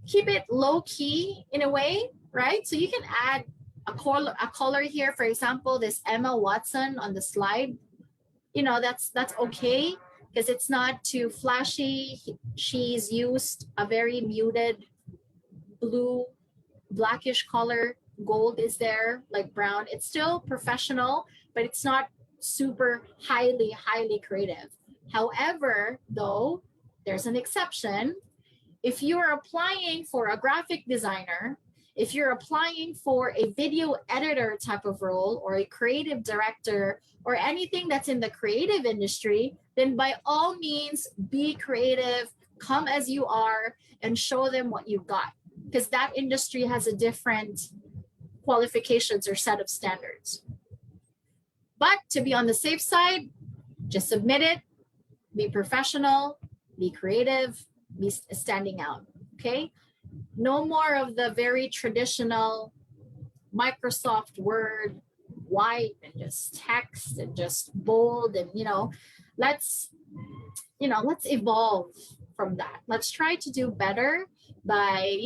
keep it low key in a way, right? So you can add a color here. For example, this Emma Watson on the slide, you know, that's okay because it's not too flashy. She's used a very muted blue, blackish color. Gold is there, like brown. It's still professional, but it's not super highly creative. However, though, there's an exception. If you're applying for a graphic designer, if you're applying for a video editor type of role or a creative director or anything that's in the creative industry, then by all means, be creative, come as you are, and show them what you've got. Because that industry has a different qualifications or set of standards. But to be on the safe side, just submit it, be professional, be creative, be standing out, okay? No more of the very traditional Microsoft Word, white and just text and just bold, and let's evolve from that. Let's try to do better by,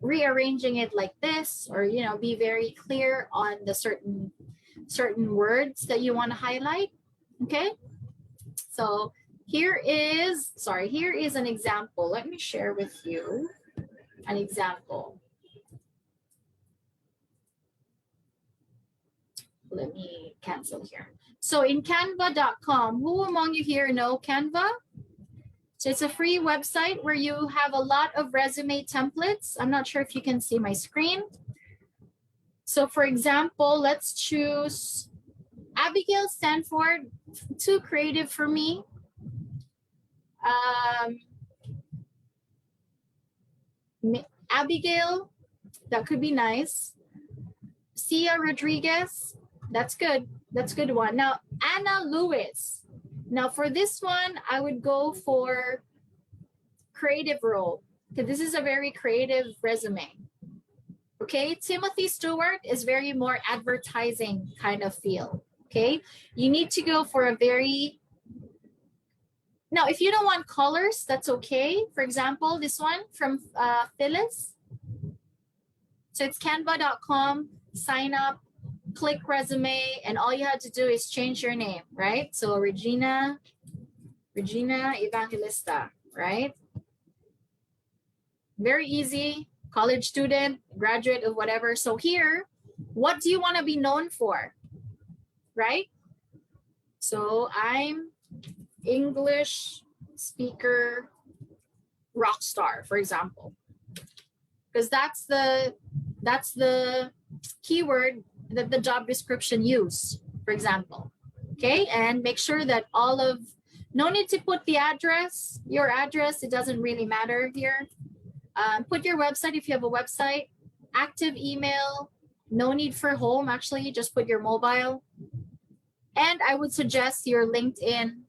rearranging it like this, or, be very clear on the certain words that you want to highlight, okay? So here is an example. Let me share with you an example. Let me cancel here. So in canva.com, who among you here know Canva? So it's a free website where you have a lot of resume templates. I'm not sure if you can see my screen. So for example, let's choose Abigail Stanford, too creative for me. Abigail, that could be nice. Cia Rodriguez, that's good. That's a good one. Now, Anna Lewis. Now for this one, I would go for creative role, because this is a very creative resume. Okay, Timothy Stewart is very more advertising kind of feel. Okay, you need to go for a very Now, if you don't want colors, that's okay. For example, this one from Phyllis. So it's canva.com, sign up, click resume, and all you have to do is change your name, right? So Regina Evangelista, right? Very easy, college student, graduate of whatever. So here, what do you want to be known for, right? So I'm English speaker rock star, for example, because that's the keyword that the job description use, for example. Okay, and make sure that no need to put the address, your address, it doesn't really matter here. Put your website if you have a website, active email, no need for home, actually, just put your mobile. And I would suggest your LinkedIn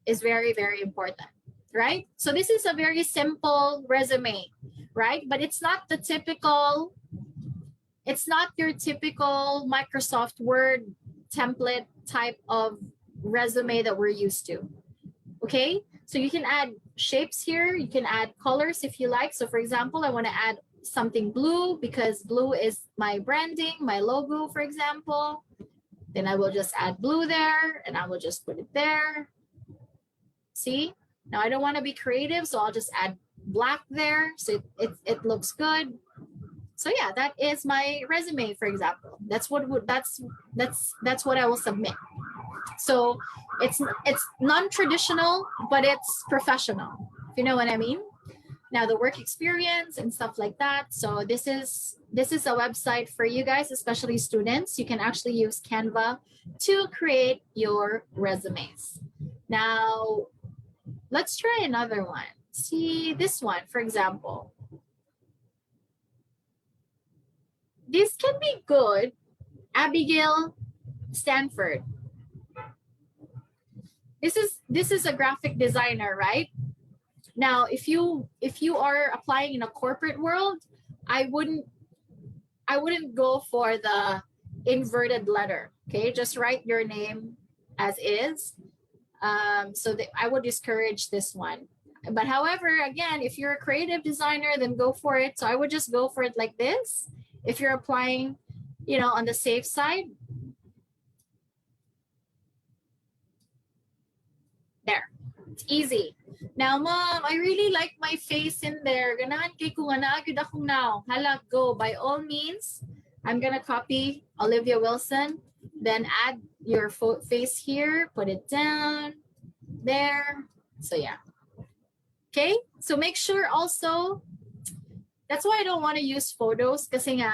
is very, very important, right? So this is a very simple resume, right? But it's not your typical Microsoft Word template type of resume that we're used to, okay? So you can add shapes here, you can add colors if you like. So for example, I want to add something blue because blue is my branding, my logo, for example. Then I will just add blue there and I will just put it there. See, now I don't want to be creative, so I'll just add black there so it looks good. So yeah, that is my resume, for example. That's what I will submit. So it's non-traditional, but it's professional, if you know what I mean. Now the work experience and stuff like that. So this is a website for you guys, especially students. You can actually use Canva to create your resumes. Now let's try another one. See this one, for example. This can be good. Abigail Stanford. This is a graphic designer, right? Now, if you are applying in a corporate world, I wouldn't go for the inverted letter. Okay, just write your name as is. I would discourage this one. But however, again, if you're a creative designer, then go for it. So I would just go for it like this. If you're applying, on the safe side. There, it's easy. Now, mom, I really like my face in there. Ganahan kay ko nga naagid akong now. Hala, go. By all means, I'm gonna copy Olivia Wilson, then add your face here, put it down, there. So yeah. Okay, so make sure also, that's why I don't want to use photos kasi nga,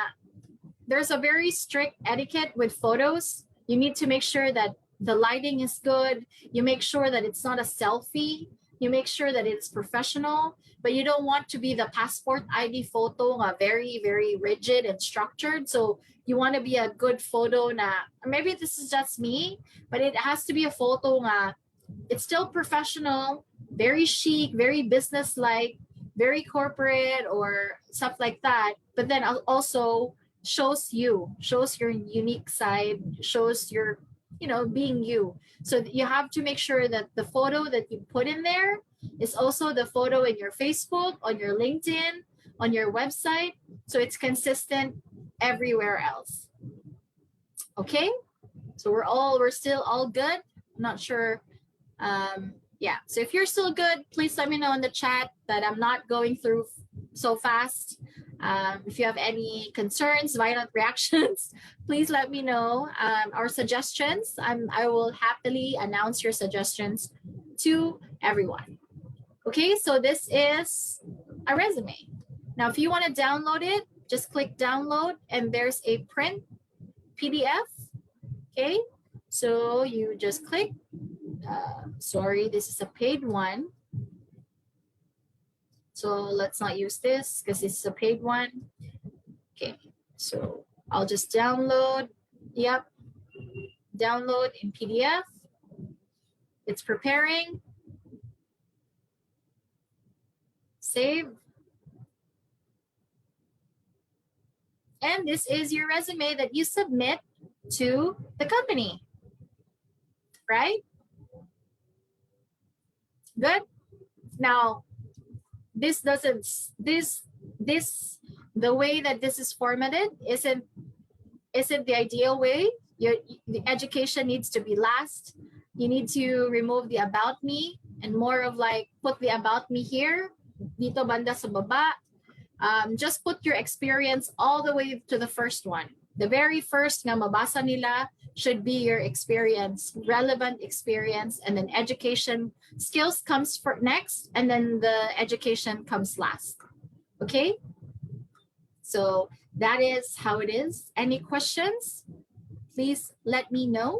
there's a very strict etiquette with photos. You need to make sure that the lighting is good. You make sure that it's not a selfie. You make sure that it's professional, but you don't want to be the passport ID photo, very, very rigid and structured. So you want to be a good photo na, maybe this is just me, but it has to be a photo na, it's still professional, very chic, very business-like, very corporate or stuff like that. But then also shows your unique side, shows your, being you. So you have to make sure that the photo that you put in there is also the photo in your Facebook, on your LinkedIn, on your website. So it's consistent everywhere else. Okay. So we're still all good. I'm not sure. Yeah. So if you're still good, please let me know in the chat that I'm not going through so fast. If you have any concerns, violent reactions, please let me know. Our suggestions, I will happily announce your suggestions to everyone. Okay, so this is a resume. Now, if you want to download it, just click download and there's a print PDF. Okay, so you just click. Sorry, this is a paid one. So let's not use this because this is a paid one. Okay, so I'll just download. Yep, download in PDF. It's preparing. Save. And this is your resume that you submit to the company, right? Good. Now, this doesn't, the way that this is formatted isn't the ideal way. The education needs to be last. You need to remove the about me and more of like put the about me here, dito banda sa baba. Just put your experience all the way to the first one. The very first nga mabasa nila should be your experience, relevant experience, and then education skills comes for next, and then the education comes last. Okay? So that is how it is. Any questions? Please let me know.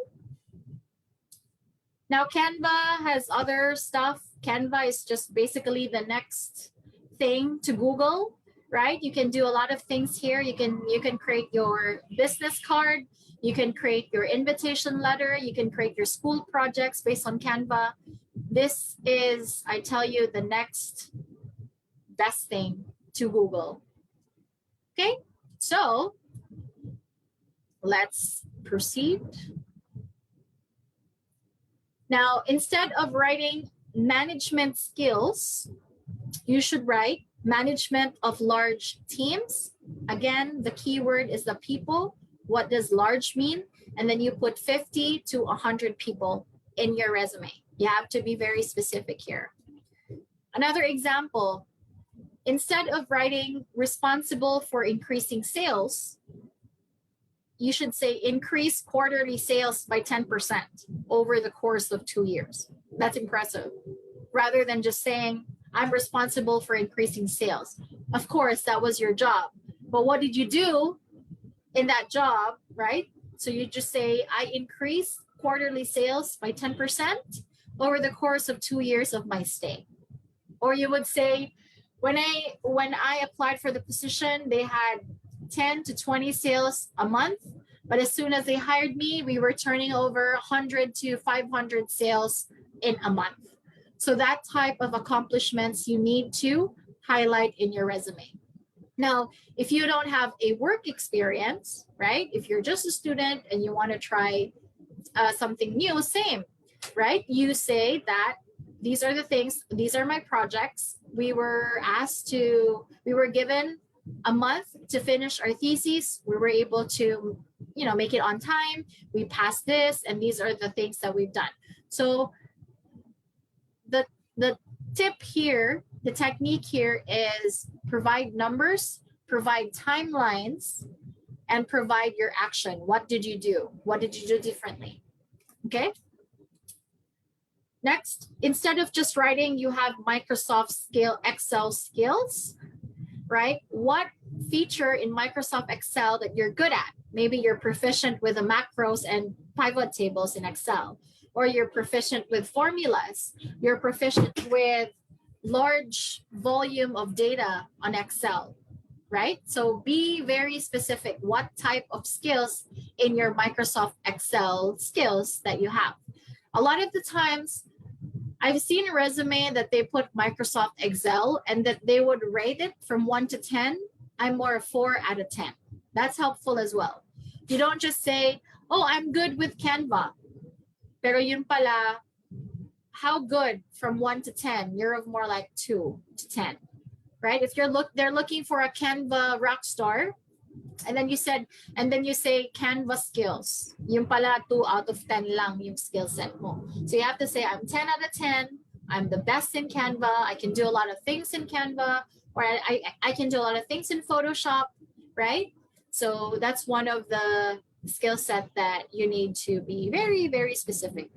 Now Canva has other stuff. Canva is just basically the next thing to Google, right? You can do a lot of things here. You can create your business card. You can create your invitation letter. You can create your school projects based on Canva. This is, I tell you, the next best thing to Google. Okay, so let's proceed. Now, instead of writing management skills, you should write management of large teams. Again, the keyword is the people. What does large mean? And then you put 50 to 100 people in your resume. You have to be very specific here. Another example, instead of writing responsible for increasing sales, you should say increase quarterly sales by 10% over the course of 2 years. That's impressive. Rather than just saying, I'm responsible for increasing sales. Of course, that was your job. But what did you do in that job, right? So you just say, I increased quarterly sales by 10% over the course of 2 years of my stay. Or you would say, when I applied for the position, they had 10 to 20 sales a month. But as soon as they hired me, we were turning over 100 to 500 sales in a month. So that type of accomplishments you need to highlight in your resume. Now, if you don't have a work experience, right? If you're just a student and you want to try something new, same, right? You say that these are the things, these are my projects. We were given a month to finish our thesis. We were able to, make it on time. We passed this, and these are the things that we've done. So the tip here, the technique here is provide numbers, provide timelines, and provide your action. What did you do? What did you do differently? Okay. Next, instead of just writing, you have Microsoft Excel skills, right? What feature in Microsoft Excel that you're good at? Maybe you're proficient with the macros and pivot tables in Excel, or you're proficient with formulas. You're proficient with large volume of data on Excel, right? So be very specific. What type of skills in your Microsoft Excel skills that you have? A lot of the times, I've seen a resume that they put Microsoft Excel and that they would rate it from 1 to 10. I'm more a 4 out of 10. That's helpful as well. You don't just say, oh, I'm good with Canva. Pero yun pala, how good from 1 to 10? You're of more like 2 to 10, right? If they're looking for a Canva rock star, and then you say Canva skills. Yung pala 2 out of 10 lang yung skill set mo. So you have to say, I'm 10 out of 10. I'm the best in Canva. I can do a lot of things in Canva, or I can do a lot of things in Photoshop, right? So that's one of the skill set that you need to be very, very specific.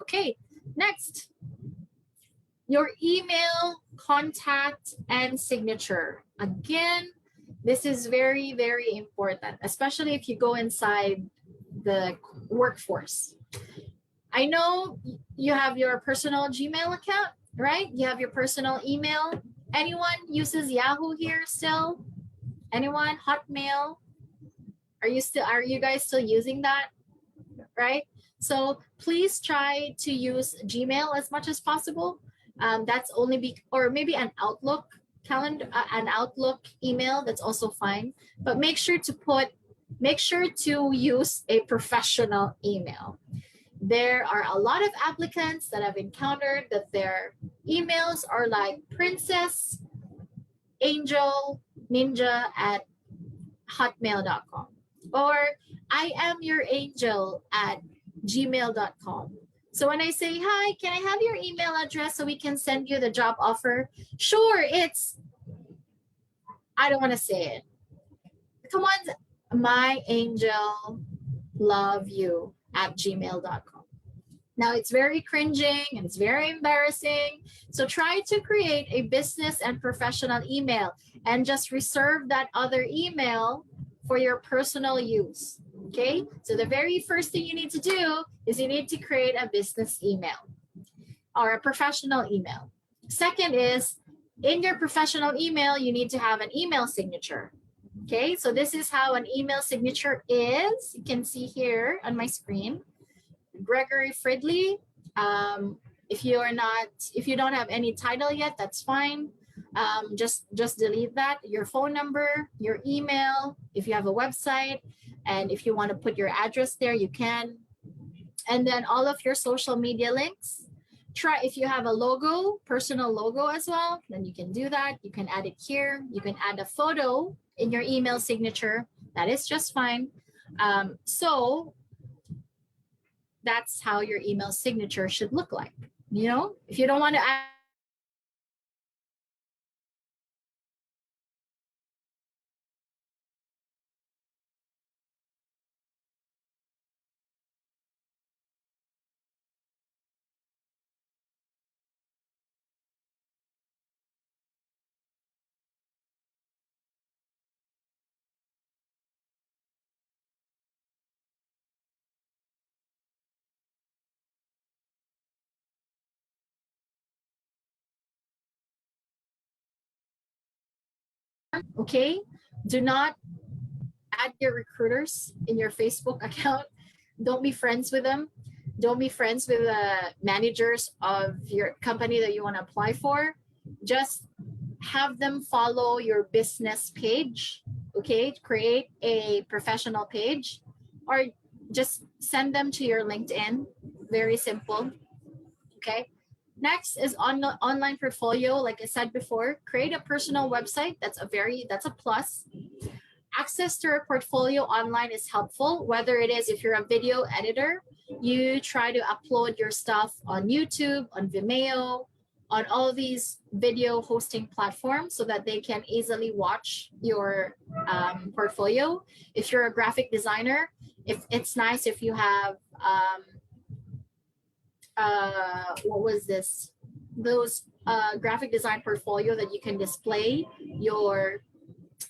Okay, next. Your email, contact, and signature. Again, this is very, very important, especially if you go inside the workforce. I know you have your personal Gmail account, right? You have your personal email. Anyone uses Yahoo here still? Anyone? Hotmail? Are you guys still using that? Right? So please try to use Gmail as much as possible. That's only or maybe an Outlook calendar, an Outlook email, that's also fine. But make sure to use a professional email. There are a lot of applicants that I've encountered that their emails are like princess angel ninja at hotmail.com, or I am your angel at gmail.com. So when I say, hi, can I have your email address so we can send you the job offer? Sure, it's, I don't want to say it. Come on, my angel, love you at gmail.com. Now it's very cringing and it's very embarrassing. So try to create a business and professional email and just reserve that other email for your personal use. Okay, so the very first thing you need to do is you need to create a business email or a professional email. Second is, in your professional email, you need to have an email signature. Okay, so this is how an email signature is. You can see here on my screen. Gregory Fridley. If you don't have any title yet, that's fine. Just delete that. Your phone number, your email, if you have a website, and if you want to put your address there, you can. And then all of your social media links. Try, if you have a logo, personal logo as well, then you can do that. You can add it here. You can add a photo in your email signature. That is just fine. So that's how your email signature should look like. You know, if you don't want to add okay, do not add your recruiters in your Facebook account. Don't be friends with them. Don't be friends with the managers of your company that you want to apply for. Just have them follow your business page. Okay, create a professional page, or just send them to your LinkedIn. Very simple. Okay. Next is online portfolio. Like I said before, create a personal website. That's a plus. Access to a portfolio online is helpful, whether it is if you're a video editor, you try to upload your stuff on YouTube, on Vimeo, on all these video hosting platforms so that they can easily watch your portfolio. If you're a graphic designer, if it's nice if you have those graphic design portfolio that you can display your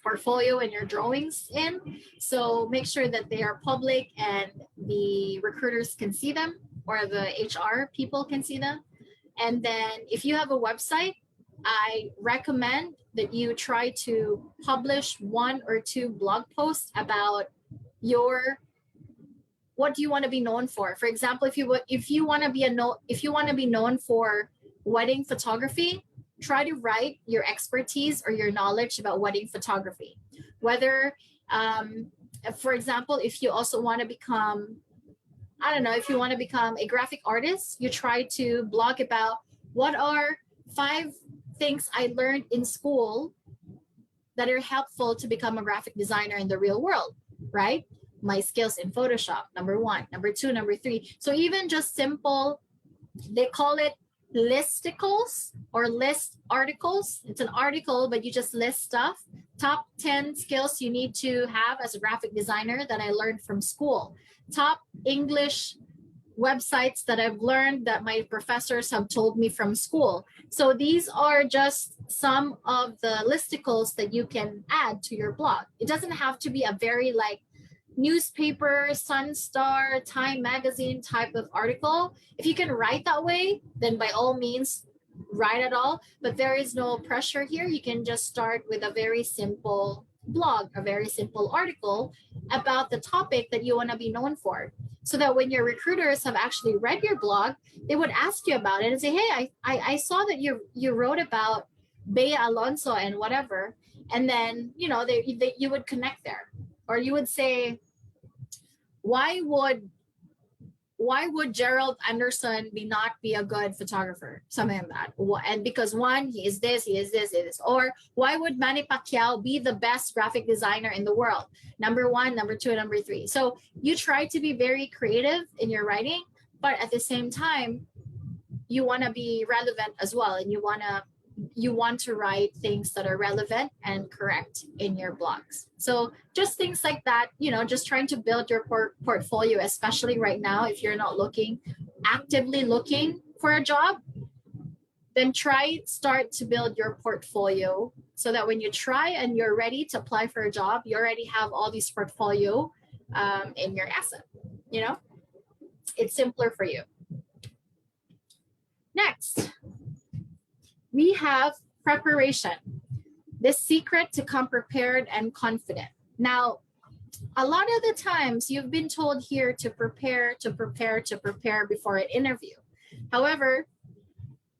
portfolio and your drawings in. So make sure that they are public and the recruiters can see them, or the HR people can see them. And then if you have a website, I recommend that you try to publish 1 or 2 blog posts about what do you want to be known for. For example, if you want to be known for wedding photography, try to write your expertise or your knowledge about wedding photography. Whether, for example, if you also want to become, I don't know, if you want to become a graphic artist, you try to blog about what are 5 things I learned in school that are helpful to become a graphic designer in the real world, right? My skills in Photoshop, number 1, number 2, number 3. So even just simple, they call it listicles or list articles. It's an article, but you just list stuff. Top 10 skills you need to have as a graphic designer that I learned from school. Top English websites that I've learned that my professors have told me from school. So these are just some of the listicles that you can add to your blog. It doesn't have to be a very like newspaper, Sunstar, Time magazine type of article. If you can write that way, then by all means write it all, but there is no pressure here. You can just start with a very simple blog, a very simple article about the topic that you want to be known for, so that when your recruiters have actually read your blog, they would ask you about it and say, hey, I saw that you wrote about Bea Alonso and whatever, and then you would connect there. Or you would say, why would why would Gerald Anderson not be a good photographer? Something like that. And because one, he is this, he is this, he is. Or why would Manny Pacquiao be the best graphic designer in the world? Number one, number two, number three. So you try to be very creative in your writing, but at the same time, you want to be relevant as well, and you want to write things that are relevant and correct in your blogs. So just things like that, just trying to build your portfolio, especially right now. If you're not actively looking for a job, then start to build your portfolio so that when you try and you're ready to apply for a job, you already have all these portfolio in your asset. It's simpler for you. Next, we have preparation, the secret to come prepared and confident. Now, a lot of the times you've been told here to prepare before an interview. However,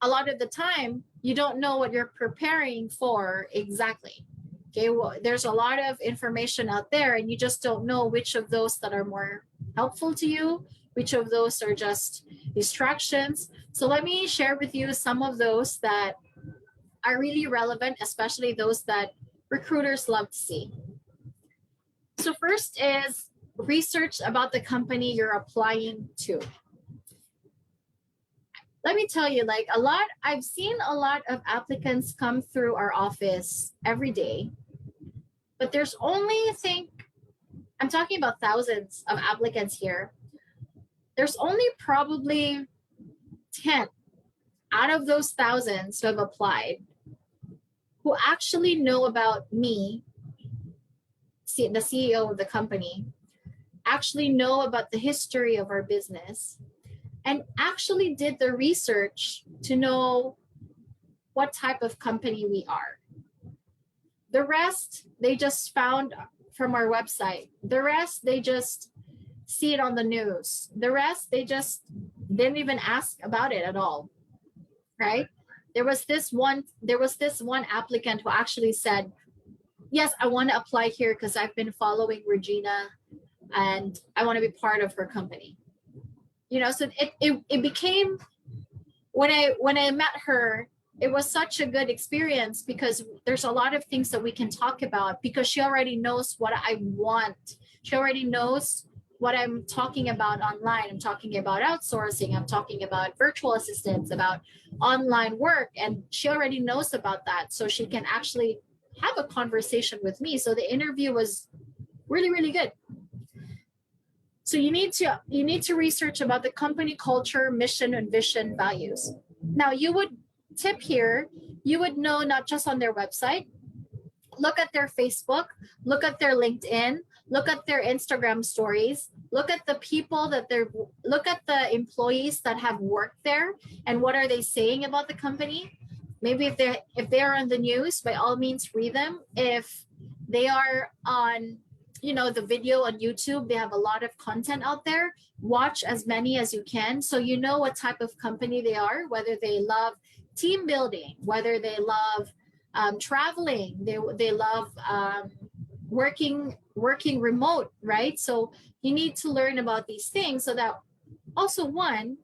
a lot of the time you don't know what you're preparing for exactly. Okay, well, there's a lot of information out there and you just don't know which of those that are more helpful to you, which of those are just distractions. So let me share with you some of those that are really relevant, especially those that recruiters love to see. So first is research about the company you're applying to. Let me tell you, I've seen a lot of applicants come through our office every day, but there's only, I'm talking about thousands of applicants here. There's only probably 10 out of those thousands who have applied who actually know about me, the CEO of the company, actually know about the history of our business, and actually did the research to know what type of company we are. The rest, they just found from our website. The rest, they just see it on the news. The rest, they just didn't even ask about it at all, right? There was this one applicant who actually said, yes, I want to apply here because I've been following Regina and I want to be part of her company. So it became, when I met her, it was such a good experience because there's a lot of things that we can talk about because she already knows what I want. She already knows what I'm talking about online. I'm talking about outsourcing. I'm talking about virtual assistants, about online work. And she already knows about that. So she can actually have a conversation with me. So the interview was really, really good. So you need to research about the company culture, mission, and vision, values. Now you would know not just on their website, look at their Facebook, look at their LinkedIn, look at their Instagram stories, look at the people look at the employees that have worked there and what are they saying about the company. Maybe if they are on the news, by all means read them. If they are on the video on YouTube, they have a lot of content out there. Watch as many as you can so you know what type of company they are, whether they love team building, whether they love traveling, they love working remote, right? So you need to learn about these things so that also one,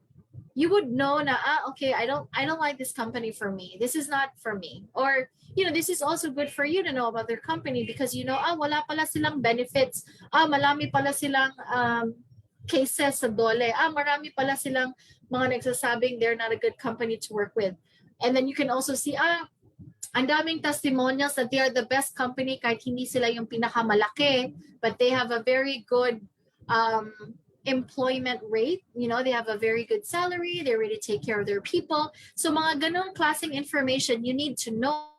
you would know na, okay, I don't like this company for me. This is not for me. Or, this is also good for you to know about their company because wala pala silang benefits. Malami pala silang cases sa dole. Marami pala silang mga nagsasabing they're not a good company to work with. And then you can also see, ang daming testimonials that they are the best company kahit hindi sila yung pinakamalaki, but they have a very good employment rate. They have a very good salary. They really take care of their people. So mga ganong klaseng information you need to know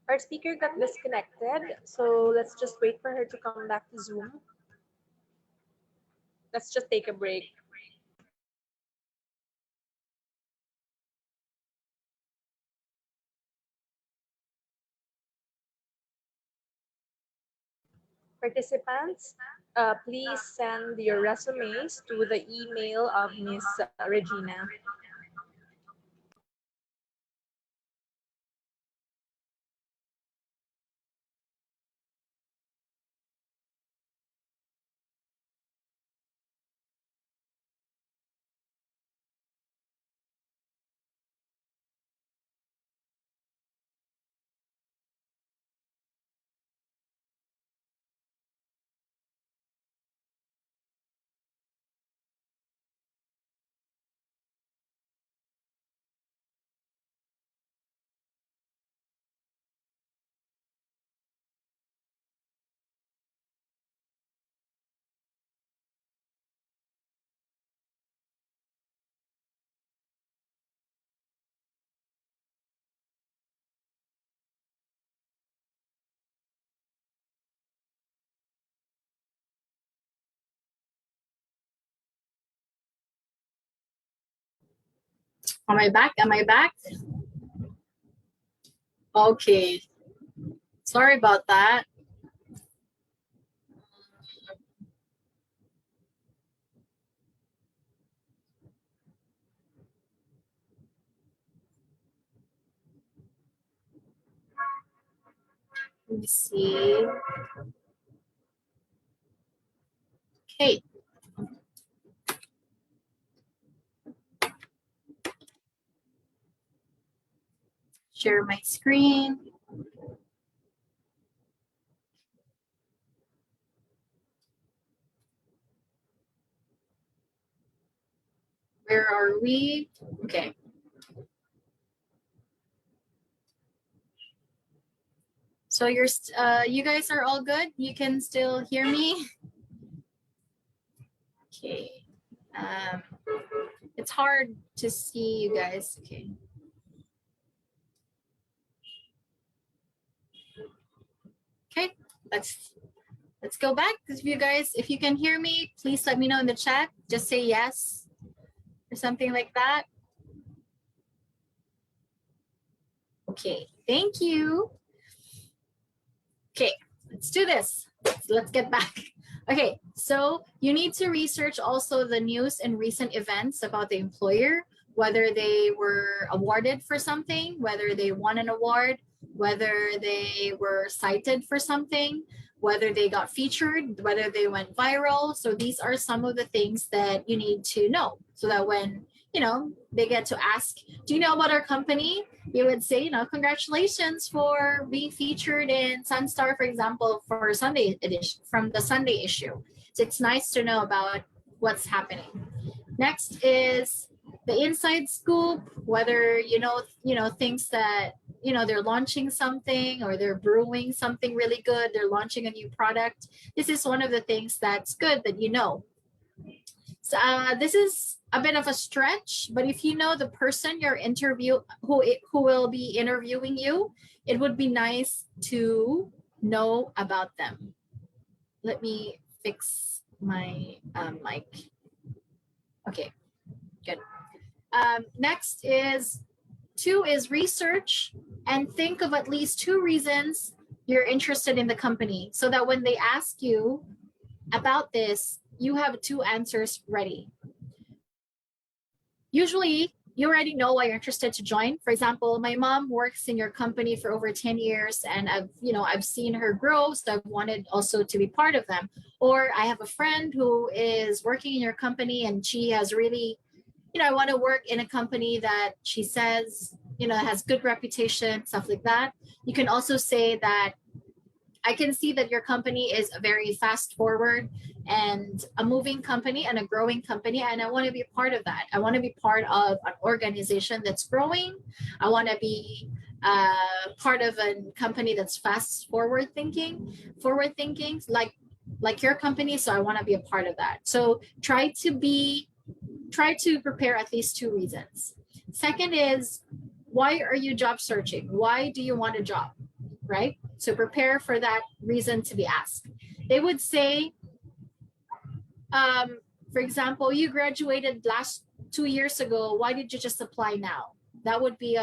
Our speaker got disconnected, so let's just wait for her to come back to Zoom. Let's just take a break. Participants, please send your resumes to the email of Miss Regina. Am I back? Am I back? Okay. Sorry about that. Let me see. Okay. Share my screen. Where are we? Okay. So you guys are all good? You can still hear me? Okay. It's hard to see you guys. Okay. Okay, let's go back. If you can hear me, please let me know in the chat. Just say yes or something like that. Okay, thank you. Okay, let's do this. Let's get back. Okay, so you need to research also the news and recent events about the employer, whether they were awarded for something, whether they won an award, whether they were cited for something, whether they got featured, whether they went viral. So these are some of the things that you need to know so that when, they get to ask, do you know about our company? You would say, congratulations for being featured in Sunstar, for example, for Sunday edition, from the Sunday issue. So it's nice to know about what's happening. Next is the inside scoop, whether things that they're launching something or they're brewing something really good, they're launching a new product. This is one of the things that's good that So this is a bit of a stretch, but if you know the person who will be interviewing you, it would be nice to know about them. Let me fix my mic. Okay, good. Next is 2 is research and think of at least 2 reasons you're interested in the company so that when they ask you about this, you have 2 answers ready. Usually, you already know why you're interested to join. For example, my mom works in your company for over 10 years and I've seen her grow, so I've wanted also to be part of them. Or I have a friend who is working in your company and she has really, I want to work in a company that she says, has good reputation, stuff like that. You can also say that I can see that your company is a very fast forward and a moving company and a growing company. And I want to be a part of that. I want to be part of an organization that's growing. I want to be part of a company that's fast forward thinking, like your company. So I want to be a part of that. So try to prepare at least 2 reasons. Second is, why are you job searching? Why do you want a job? right? So prepare for that reason to be asked. They would say, for example, you graduated last 2 years ago. Why did you just apply now? That would be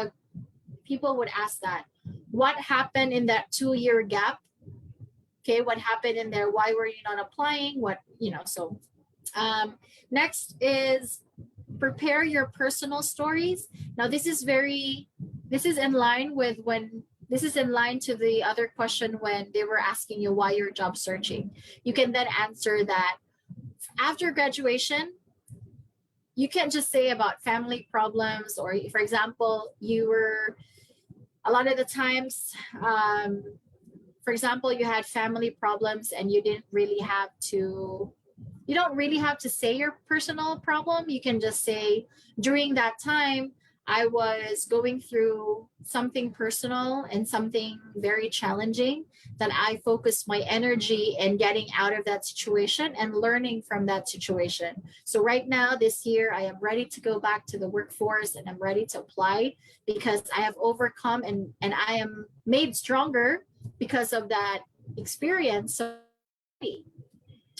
people would ask that. What happened in that 2-year gap? Okay, what happened in there? Why were you not applying? So next is prepare your personal stories. Now this is in line to the other question when they were asking you why you're job searching. You can then answer that after graduation, you can't just say about family problems, or for example, a lot of the times, for example, you had family problems and you don't really have to say your personal problem. You can just say, during that time, I was going through something personal and something very challenging that I focused my energy in getting out of that situation and learning from that situation. So right now, this year, I am ready to go back to the workforce and I'm ready to apply because I have overcome and I am made stronger because of that experience.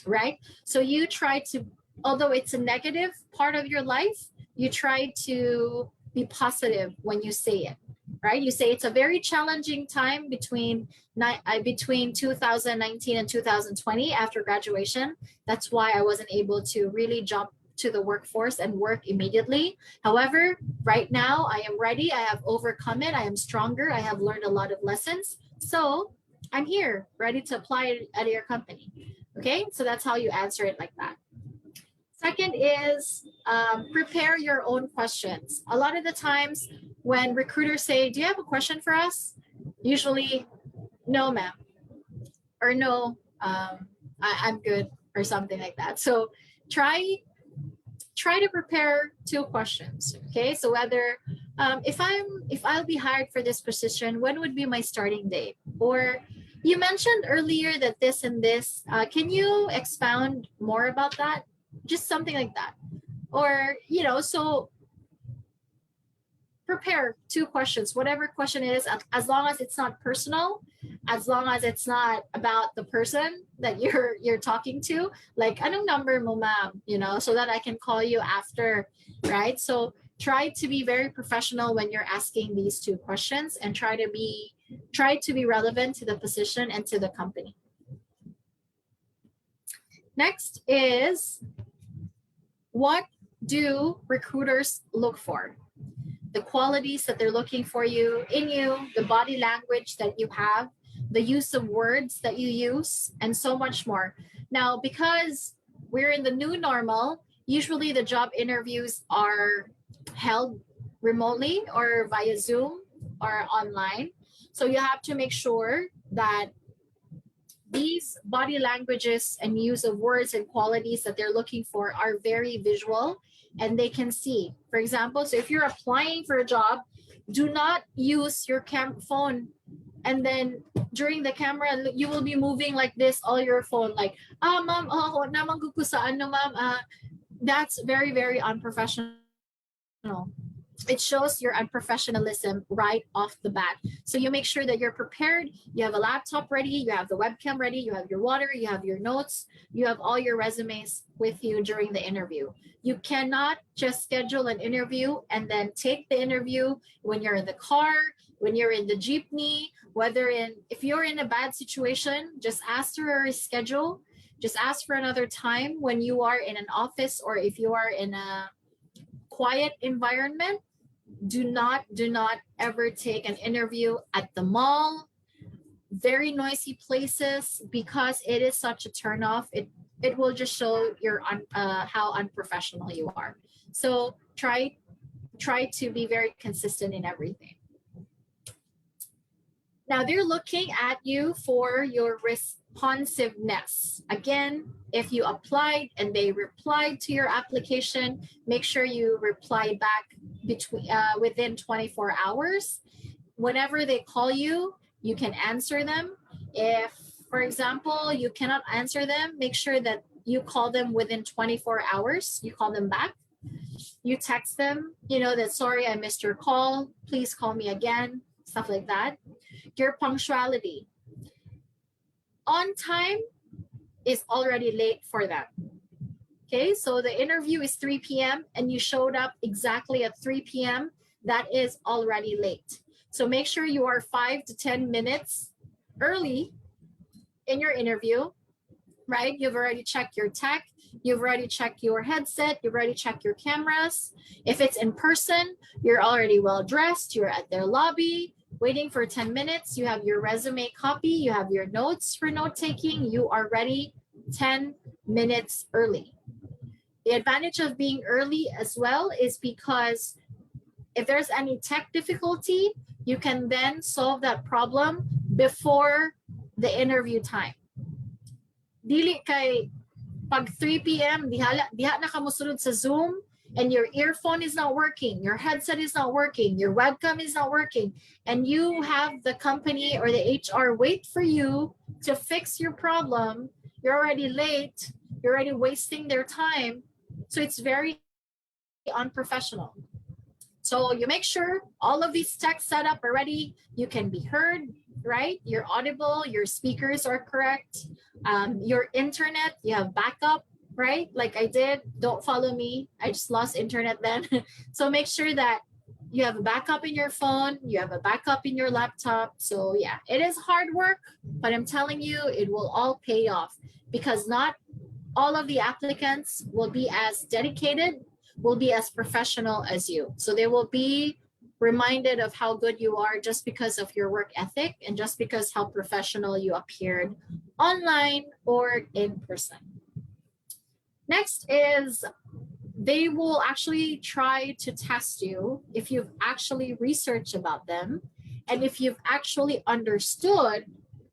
Right? So you try to, although it's a negative part of your life, you try to be positive when you say it, right? You say it's a very challenging time between 2019 and 2020 after graduation. That's why I wasn't able to really jump to the workforce and work immediately. However, right now I am ready. I have overcome it. I am stronger. I have learned a lot of lessons. So I'm here, ready to apply at your company. Okay, so that's how you answer it like that. Second is prepare your own questions. A lot of the times when recruiters say, do you have a question for us? Usually, no, ma'am, or no, I'm good, or something like that. So try to prepare 2 questions. Okay, so whether if I'll be hired for this position, when would be my starting date? Or you mentioned earlier that this and this, can you expound more about that? Just something like that. Or, so prepare 2 questions, whatever question it is, as long as it's not personal, as long as it's not about the person that you're talking to, like, anong number mo, ma'am, so that I can call you after, right? So try to be very professional when you're asking these 2 questions and try to be relevant to the position and to the company. Next is, what do recruiters look for? The qualities that they're looking for in you, the body language that you have, the use of words that you use, and so much more. Now, because we're in the new normal, usually the job interviews are held remotely or via Zoom or online. So you have to make sure that these body languages and use of words and qualities that they're looking for are very visual and they can see. For example, so if you're applying for a job, do not use your phone and then during the camera, you will be moving like this, all your phone, like, ma'am, naman kukusaan no, ma'am. That's very, very unprofessional. It shows your unprofessionalism right off the bat. So you make sure that you're prepared. You have a laptop ready. You have the webcam ready. You have your water. You have your notes. You have all your resumes with you during the interview. You cannot just schedule an interview and then take the interview when you're in the car, when you're in the jeepney, if you're in a bad situation, just ask to reschedule. Just ask for another time when you are in an office or if you are in a quiet environment. Do not ever take an interview at the mall, very noisy places, because it is such a turnoff. It will just show how unprofessional you are. So try to be very consistent in everything. Now they're looking at you for your responsiveness. Again, if you applied and they replied to your application, make sure you reply back within 24 hours. Whenever they call you, you can answer them. If, for example, you cannot answer them, make sure that you call them within 24 hours. You call them back. You text them, that, sorry, I missed your call. Please call me again. Stuff like that. your punctuality. On time is already late for them. Okay, so the interview is 3 p.m. and you showed up exactly at 3 p.m. That is already late. So make sure you are 5 to 10 minutes early in your interview, right? You've already checked your tech, you've already checked your headset, you've already checked your cameras. If it's in person, you're already well dressed, you're at their lobby, waiting for 10 minutes, you have your resume copy, you have your notes for note taking, you are ready 10 minutes early. The advantage of being early as well is because if there's any tech difficulty, you can then solve that problem before the interview time. Dili kay pag 3 p.m. diha na ka mosunod sa Zoom and your earphone is not working, your headset is not working, your webcam is not working, and you have the company or the HR wait for you to fix your problem. You're already late, you're already wasting their time. So it's very unprofessional. So you make sure all of these tech setup are ready. You can be heard, right? You're audible, your speakers are correct. Your internet, you have backup, right? Like I did, don't follow me. I just lost internet then. So make sure that you have a backup in your phone, you have a backup in your laptop. So yeah, it is hard work, but I'm telling you, it will all pay off because not all of the applicants will be as dedicated, will be as professional as you. So they will be reminded of how good you are just because of your work ethic and just because how professional you appeared online or in person. Next is they will actually try to test you if you've actually researched about them and if you've actually understood,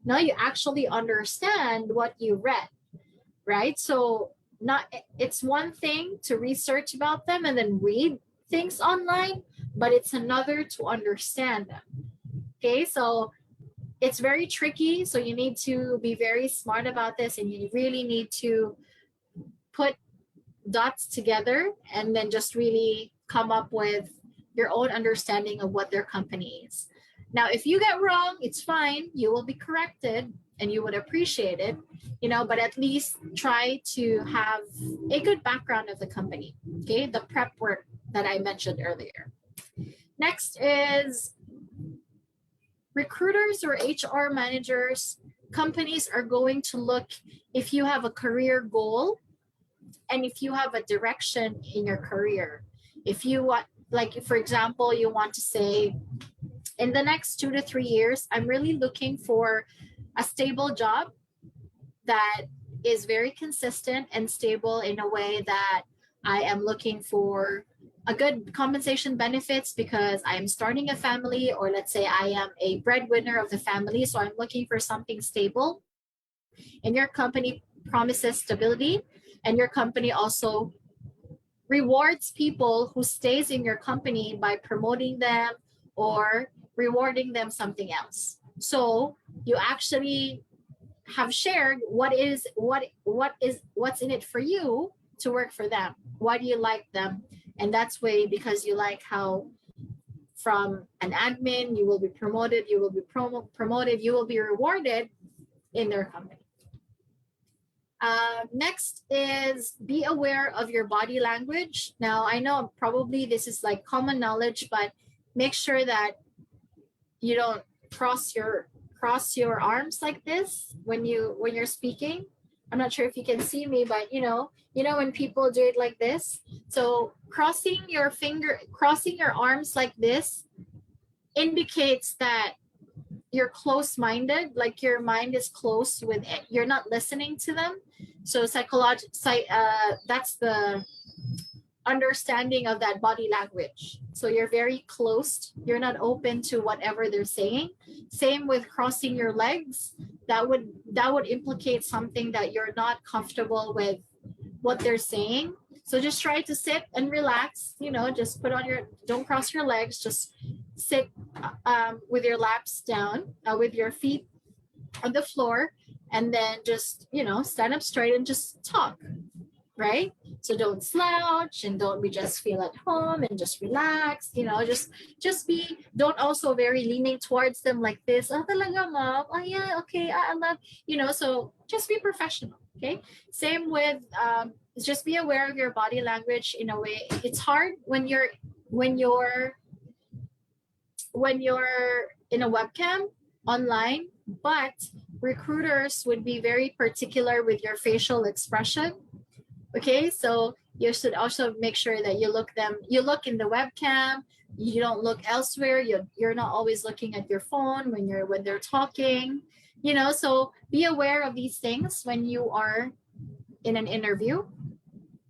now you actually understand what you read. Right? So it's one thing to research about them and then read things online, but it's another to understand them. Okay, so it's very tricky. So you need to be very smart about this and you really need to put dots together and then just really come up with your own understanding of what their company is. Now, if you get wrong, it's fine. You will be corrected and you would appreciate it, but at least try to have a good background of the company, okay? The prep work that I mentioned earlier. Next is recruiters or HR managers. Companies are going to look if you have a career goal and if you have a direction in your career. If you want, like, for example, you want to say, in the next 2 to 3 years, I'm really looking for a stable job that is very consistent and stable in a way that I am looking for a good compensation benefits because I am starting a family, or let's say I am a breadwinner of the family. So I'm looking for something stable. And your company promises stability, and your company also rewards people who stays in your company by promoting them or rewarding them something else. So you actually have shared what's in it for you to work for them. Why do you like them? And that's way because you like how from an admin you will be promoted, you will be promoted, you will be rewarded in their company. Next is be aware of your body language. Now I know probably this is like common knowledge, but make sure that you don't cross your arms like this when you're speaking. I'm not sure if you can see me, but when people do it like this. So crossing your arms like this indicates that you're close-minded, like your mind is close with it. You're not listening to them. So that's the understanding of that body language. So you're very close. You're not open to whatever they're saying. Same with crossing your legs. That would implicate something that you're not comfortable with what they're saying. So just try to sit and relax. Just don't cross your legs. Just sit with your laps down, with your feet on the floor, and then just stand up straight and just talk. right? So don't slouch and don't be just feel at home and just relax, you know, just be, don't also very leaning towards them like this. Oh, talaga mom. Oh yeah, okay, I love, you know, so just be professional, okay? Same with, just be aware of your body language in a way. It's hard when you're in a webcam online, but recruiters would be very particular with your facial expression. Okay, so you should also make sure that you look in the webcam, you don't look elsewhere, you're not always looking at your phone when they're talking, you know, so be aware of these things when you are in an interview.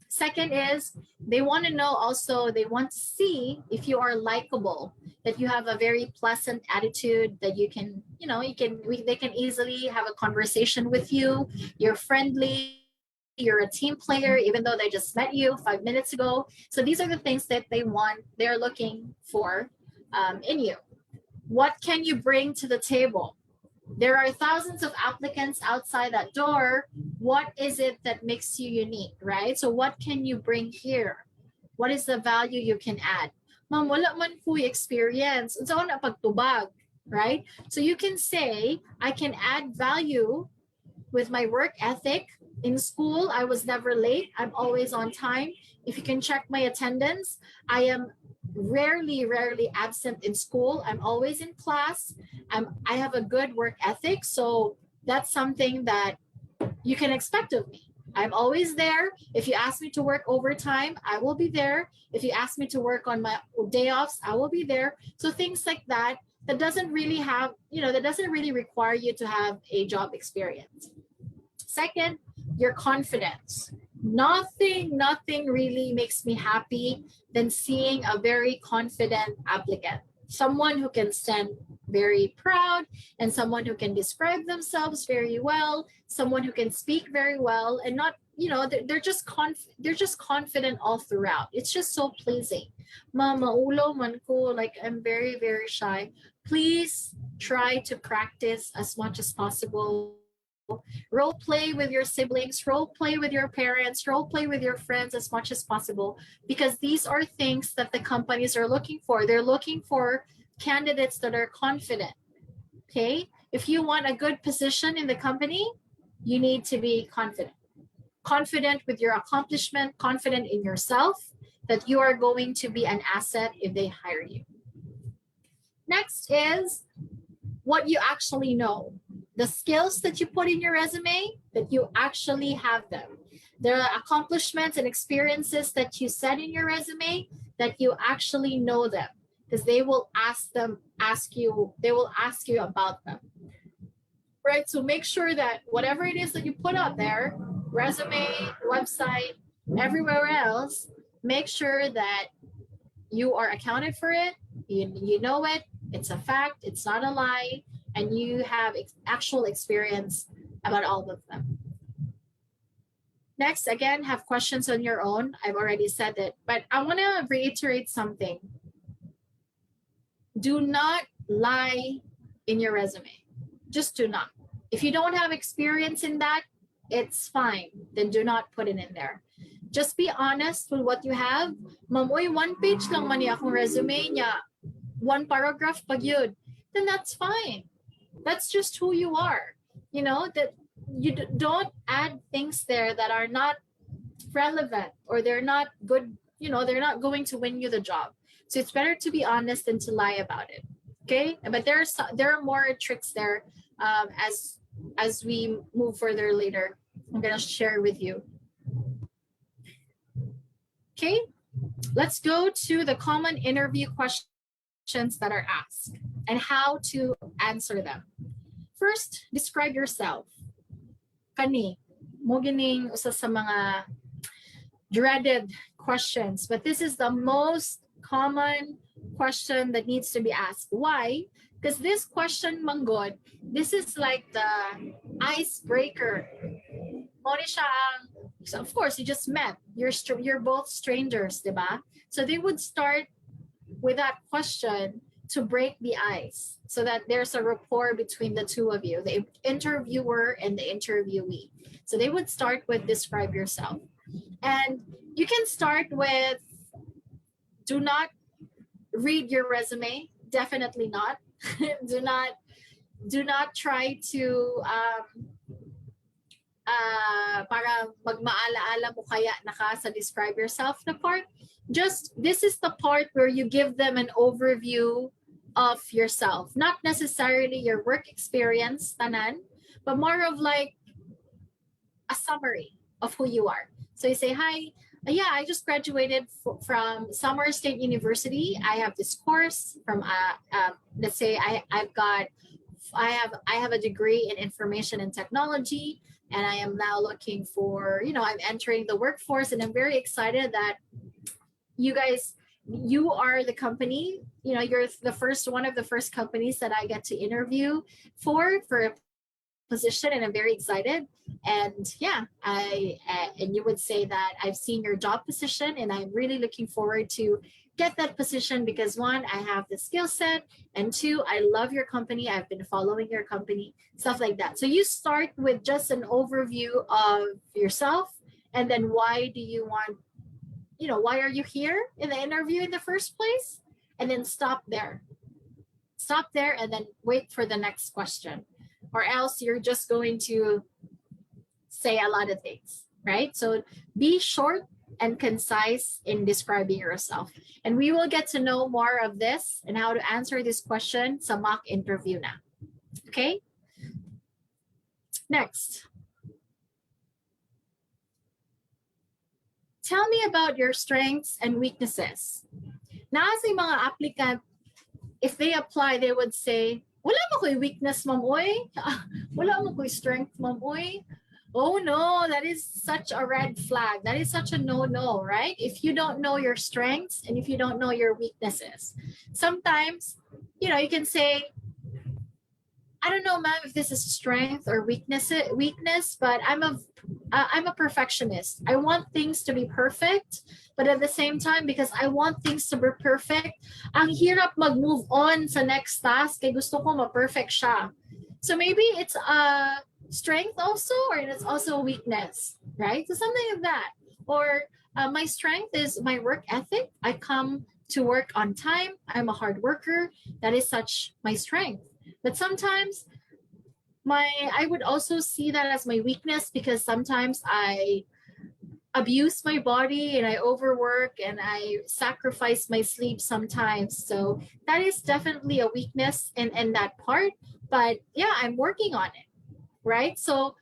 Second is they want to know also, they want to see if you are likable, that you have a very pleasant attitude, that you can, you know, they can easily have a conversation with you, you're friendly, you're a team player, even though they just met you 5 minutes ago. So these are the things that they're looking for in you. What can you bring to the table? There are thousands of applicants outside that door. What is it that makes you unique, right? So what can you bring here? What is the value you can add? Ma'am, wala man po experience. Unsa na pagtubag, right? So you can say, I can add value with my work ethic. In school, I was never late. I'm always on time. If you can check my attendance, I am rarely absent in school. I'm always in class. I have a good work ethic. So that's something that you can expect of me. I'm always there. If you ask me to work overtime, I will be there. If you ask me to work on my day offs, I will be there. So things like that, that doesn't really have, you know, that doesn't really require you to have a job experience. Second, your confidence. Nothing really makes me happy than seeing a very confident applicant. Someone who can stand very proud and someone who can describe themselves very well, someone who can speak very well, and not, you know, they're just confident all throughout. It's just so pleasing. Mama ulo man ko, like I'm very shy. Please try to practice as much as possible. Role play with your siblings, role play with your parents, role play with your friends as much as possible, because these are things that the companies are looking for. They're looking for candidates that are confident. Okay, if you want a good position in the company, you need to be confident with your accomplishment, confident in yourself, that you are going to be an asset if they hire you. Next is what you actually know. The skills that you put in your resume, that you actually have them. There are accomplishments and experiences that you said in your resume, that you actually know them, because they will ask you about them. Right? So make sure that whatever it is that you put out there, resume, website, everywhere else, make sure that you are accounted for it, you know it, it's a fact, it's not a lie, and you have actual experience about all of them. Next, again, have questions on your own. I've already said it, but I want to reiterate something. Do not lie in your resume. Just do not. If you don't have experience in that, it's fine. Then do not put it in there. Just be honest with what you have. Mamoy, 1 page lang man akong resume niya. 1 paragraph pag yun. Then that's fine. That's just who you are. You know, that you don't add things there that are not relevant, or they're not good, you know, they're not going to win you the job. So it's better to be honest than to lie about it. Okay, but there are more tricks there as we move further later. I'm gonna share with you. Okay, let's go to the common interview questions that are asked and how to answer them. First, describe yourself. Kani, mo gining usa sa mga dreaded questions, but this is the most common question that needs to be asked. Why? Because this question, manggod, this is like the icebreaker. So of course, you just met. You're both strangers, diba? So they would start with that question to break the ice, so that there's a rapport between the two of you, the interviewer and the interviewee. So they would start with describe yourself. And you can start with, do not read your resume. Definitely not. do not try to para magmaala-ala mo kaya naka sa describe yourself na part. Just, this is the part where you give them an overview of yourself. Not necessarily your work experience, tanan, but more of like a summary of who you are. So you say, hi, yeah, I just graduated from Summer State University. I have this course from, let's say I have a degree in information and technology, and I am now looking for, I'm entering the workforce, and I'm very excited that you are the company, you're one of the first companies that I get to interview for a position, and I'm very excited. And yeah, and you would say that I've seen your job position, and I'm really looking forward to get that position because one, I have the skill set, and two, I love your company. I've been following your company, stuff like that. So you start with just an overview of yourself, and then why do you want, why are you here in the interview in the first place? And then stop there, and then wait for the next question, or else you're just going to say a lot of things, right? So be short and concise in describing yourself. And we will get to know more of this and how to answer this question sa mock interview na. Okay? Next. Tell me about your strengths and weaknesses. Na sa mga applicant, if they apply, they would say, wala mo ko'y weakness, ma'am, oy. Wala mo ko'y strength, ma'am, oy. Oh no, that is such a red flag. That is such a no-no, right? If you don't know your strengths and if you don't know your weaknesses. Sometimes, you can say, I don't know, ma'am, if this is strength or weakness, but I'm a perfectionist. I want things to be perfect, but at the same time, because I want things to be perfect, ang hirap mag-move on sa next task, kaya gusto ko ma-perfect siya. So maybe it's a strength also, or it's also a weakness, right? So something like that. Or my strength is my work ethic. I come to work on time. I'm a hard worker. That is such my strength. But sometimes I would also see that as my weakness because sometimes I abuse my body and I overwork and I sacrifice my sleep sometimes. So that is definitely a weakness in that part. But yeah, I'm working on it, right? So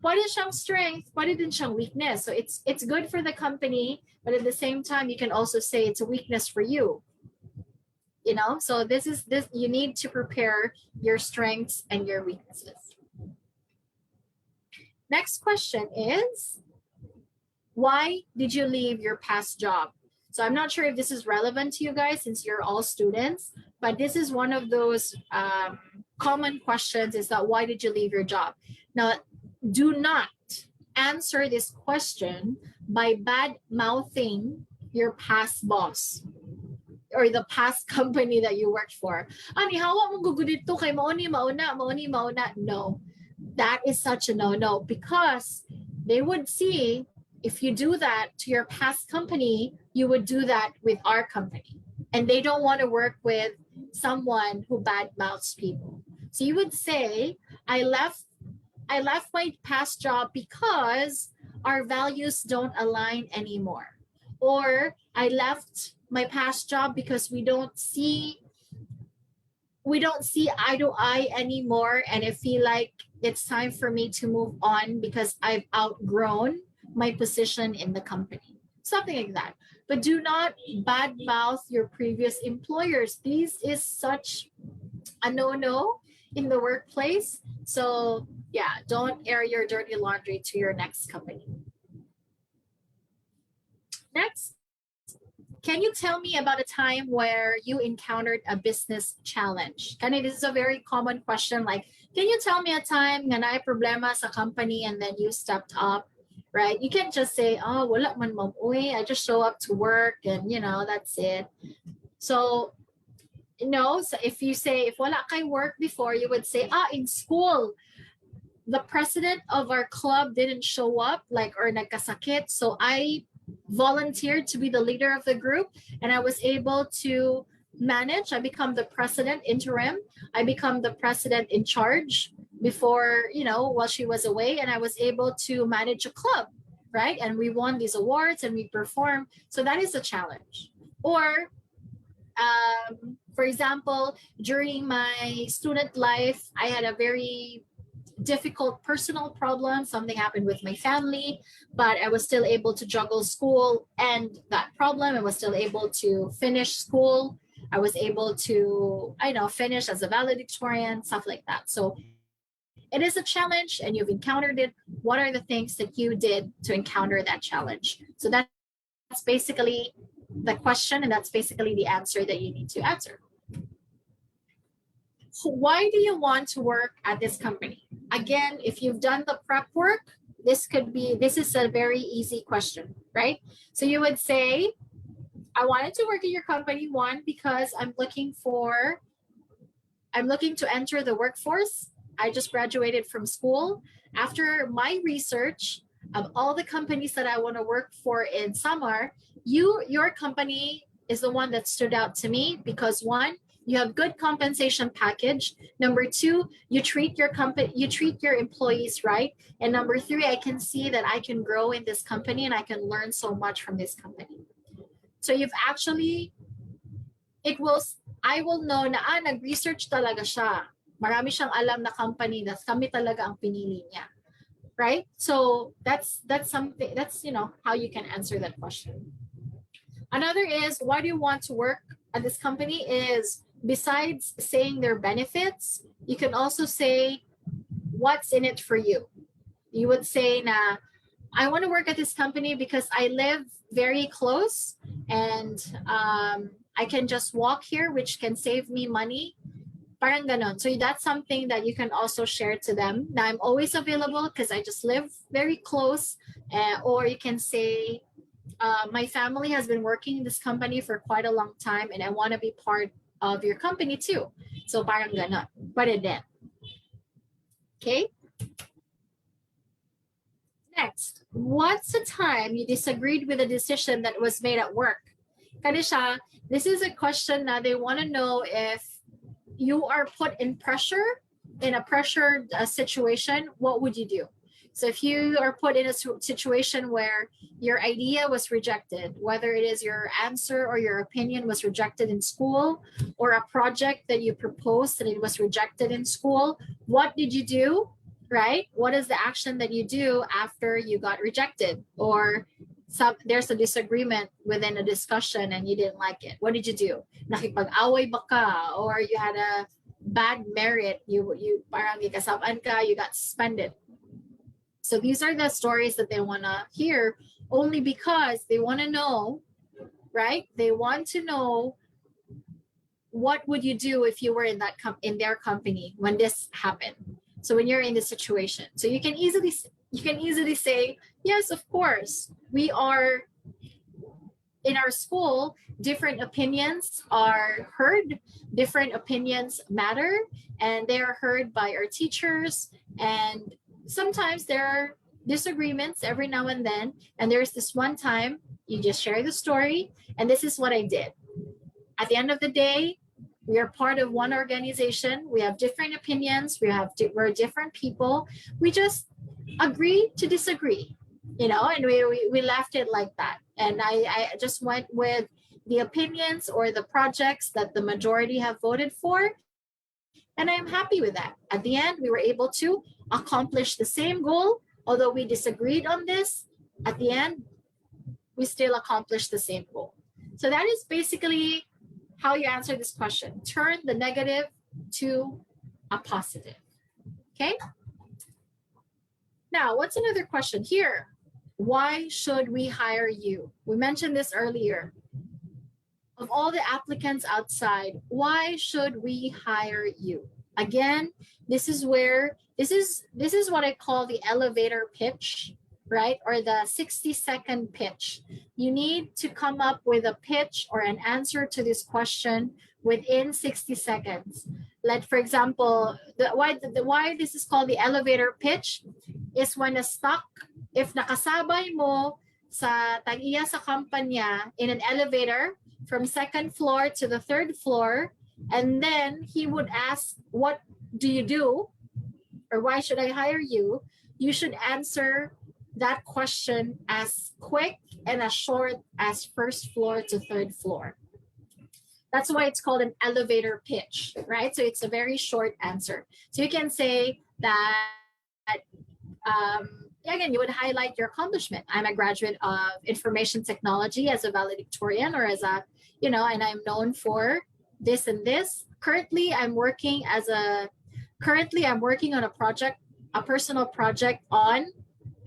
pwede siyang strength, pwede din siyang weakness. So it's good for the company, but at the same time, you can also say it's a weakness for you. So this you need to prepare your strengths and your weaknesses. Next question is, why did you leave your past job? So I'm not sure if this is relevant to you guys since you're all students, but this is one of those common questions is that why did you leave your job? Now, do not answer this question by bad mouthing your past boss or the past company that you worked for. Ani, hawa mo gugudito kay mauni mauna. No, that is such a no-no because they would see if you do that to your past company, you would do that with our company. And they don't want to work with someone who badmouths people. So you would say, I left my past job because our values don't align anymore. Or I left my past job because we don't see eye to eye anymore, and I feel like it's time for me to move on because I've outgrown my position in the company. Something like that. But do not badmouth your previous employers. This is such a no-no in the workplace. So yeah, don't air your dirty laundry to your next company. Next, can you tell me about a time where you encountered a business challenge? This is a very common question. Like, can you tell me a time nga naay problema sa company and then you stepped up, right? You can't just say, oh, wala man ma'am, uy, I just show up to work and, that's it. So, so if you say, if wala kay work before, you would say, in school, the president of our club didn't show up, like, or nagkasakit. So I volunteered to be the leader of the group, and I was able to manage. I become the president interim. I become the president in charge before, you know, while she was away, and I was able to manage a club, right? And we won these awards and we performed. So that is a challenge. Or for example, during my student life, I had a very difficult personal problem. Something happened with my family, but I was still able to juggle school and that problem. I was still able to finish school. I was able to, I know, finish as a valedictorian, stuff like that. So it is a challenge and you've encountered it. What are the things that you did to encounter that challenge? So that's basically the question, and that's basically the answer that you need to answer. So why do you want to work at this company? Again, if you've done the prep work, this is a very easy question, right? So you would say, I wanted to work at your company, one, because I'm looking to enter the workforce. I just graduated from school. After my research of all the companies that I want to work for in Samar, your company is the one that stood out to me because, one, you have good compensation package. Number two, you treat your employees right. And number three, I can see that I can grow in this company and I can learn so much from this company. So you've actually, I will know na nag-research talaga siya. Marami siyang alam na company na kami talaga ang pinili niya. Right? So that's something, that's, you know, how you can answer that question. Another is, why do you want to work at this company? Is besides saying their benefits, you can also say what's in it for you. You would say, na, I want to work at this company because I live very close and I can just walk here, which can save me money. Parang ganon. So that's something that you can also share to them. Now, I'm always available because I just live very close. Or you can say, my family has been working in this company for quite a long time and I want to be part of your company too. So parang ganon. Pwede din. Okay? Next, what's the time you disagreed with a decision that was made at work? Kanisha, this is a question that they want to know if you are put in a pressured situation, what would you do? So if you are put in a situation where your idea was rejected, whether it is your answer or your opinion was rejected in school, or a project that you proposed and it was rejected in school, what did you do, right? What is the action that you do after you got rejected? Or there's a disagreement within a discussion and you didn't like it. What did you do? Nakipag-away ba ka? Or you had a bad merit, you parang ikasaban ka, you got suspended. So these are the stories that they want to hear, only because they want to know, right? They want to know, what would you do if you were in their company when this happened? So when you're in this situation, so you can easily say, yes, of course, we are in our school, different opinions are heard, different opinions matter, and they are heard by our teachers. And sometimes there are disagreements every now and then. And there's this one time you just share the story, and this is what I did. At the end of the day, we are part of one organization. We have different opinions. We're different people. We just agree to disagree, you know, and we left it like that. And I just went with the opinions or the projects that the majority have voted for. And I'm happy with that. At the end, we were able to accomplish the same goal. Although we disagreed on this, at the end, we still accomplished the same goal. So that is basically how you answer this question. Turn the negative to a positive. Okay? Now, what's another question here? Why should we hire you? We mentioned this earlier. Of all the applicants outside, why should we hire you? Again, this is what I call the elevator pitch, right? Or the 60-second pitch. You need to come up with a pitch or an answer to this question within 60 seconds. Like for example, why this is called the elevator pitch is when a stock, if nakasabay mo sa tag-iya sa kampanya in an elevator from second floor to the third floor, and then he would ask, what do you do? Or why should I hire you? You should answer that question as quick and as short as first floor to third floor. That's why it's called an elevator pitch, right? So it's a very short answer. So you can say that, again, you would highlight your accomplishment. I'm a graduate of information technology as a valedictorian, or as a, and I'm known for this and this. Currently, I'm working on a project, a personal project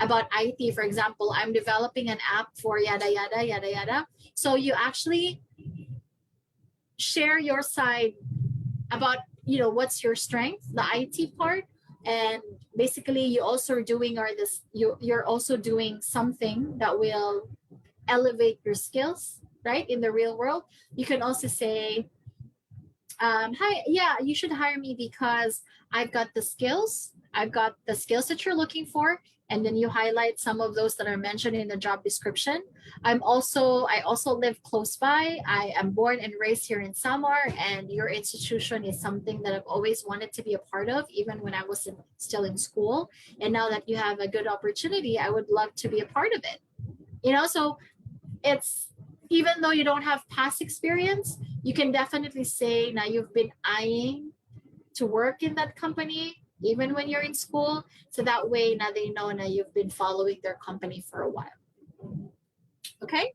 about IT. For example, I'm developing an app for yada, yada, yada, yada. So you actually share your side about, what's your strength, the IT part. And basically you're also doing something that will elevate your skills, right? In the real world. You can also say, hi, yeah, you should hire me because I've got the skills that you're looking for. And then you highlight some of those that are mentioned in the job description. I also live close by. I am born and raised here in Samar, and your institution is something that I've always wanted to be a part of, even when I was still in school. And now that you have a good opportunity, I would love to be a part of it. So it's, even though you don't have past experience, you can definitely say now you've been eyeing to work in that company, even when you're in school. So that way now they know now you've been following their company for a while. Okay.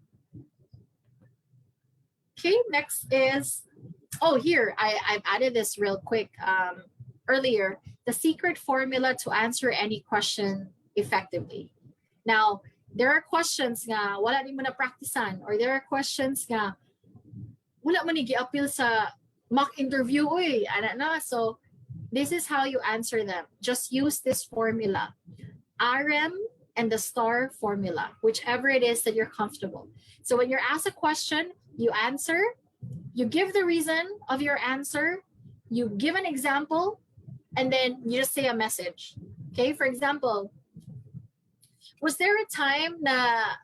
Okay, next is, here, I've added this real quick earlier, the secret formula to answer any question effectively. Now, there are questions nga wala din mo na practicean, or there are questions nga wala mo ni gi-appeal sa mock interview, so this is how you answer them. Just use this formula, RM and the star formula, whichever it is that you're comfortable. So when you're asked a question, you answer, you give the reason of your answer, you give an example, and then you just say a message. Okay, for example, was there a time that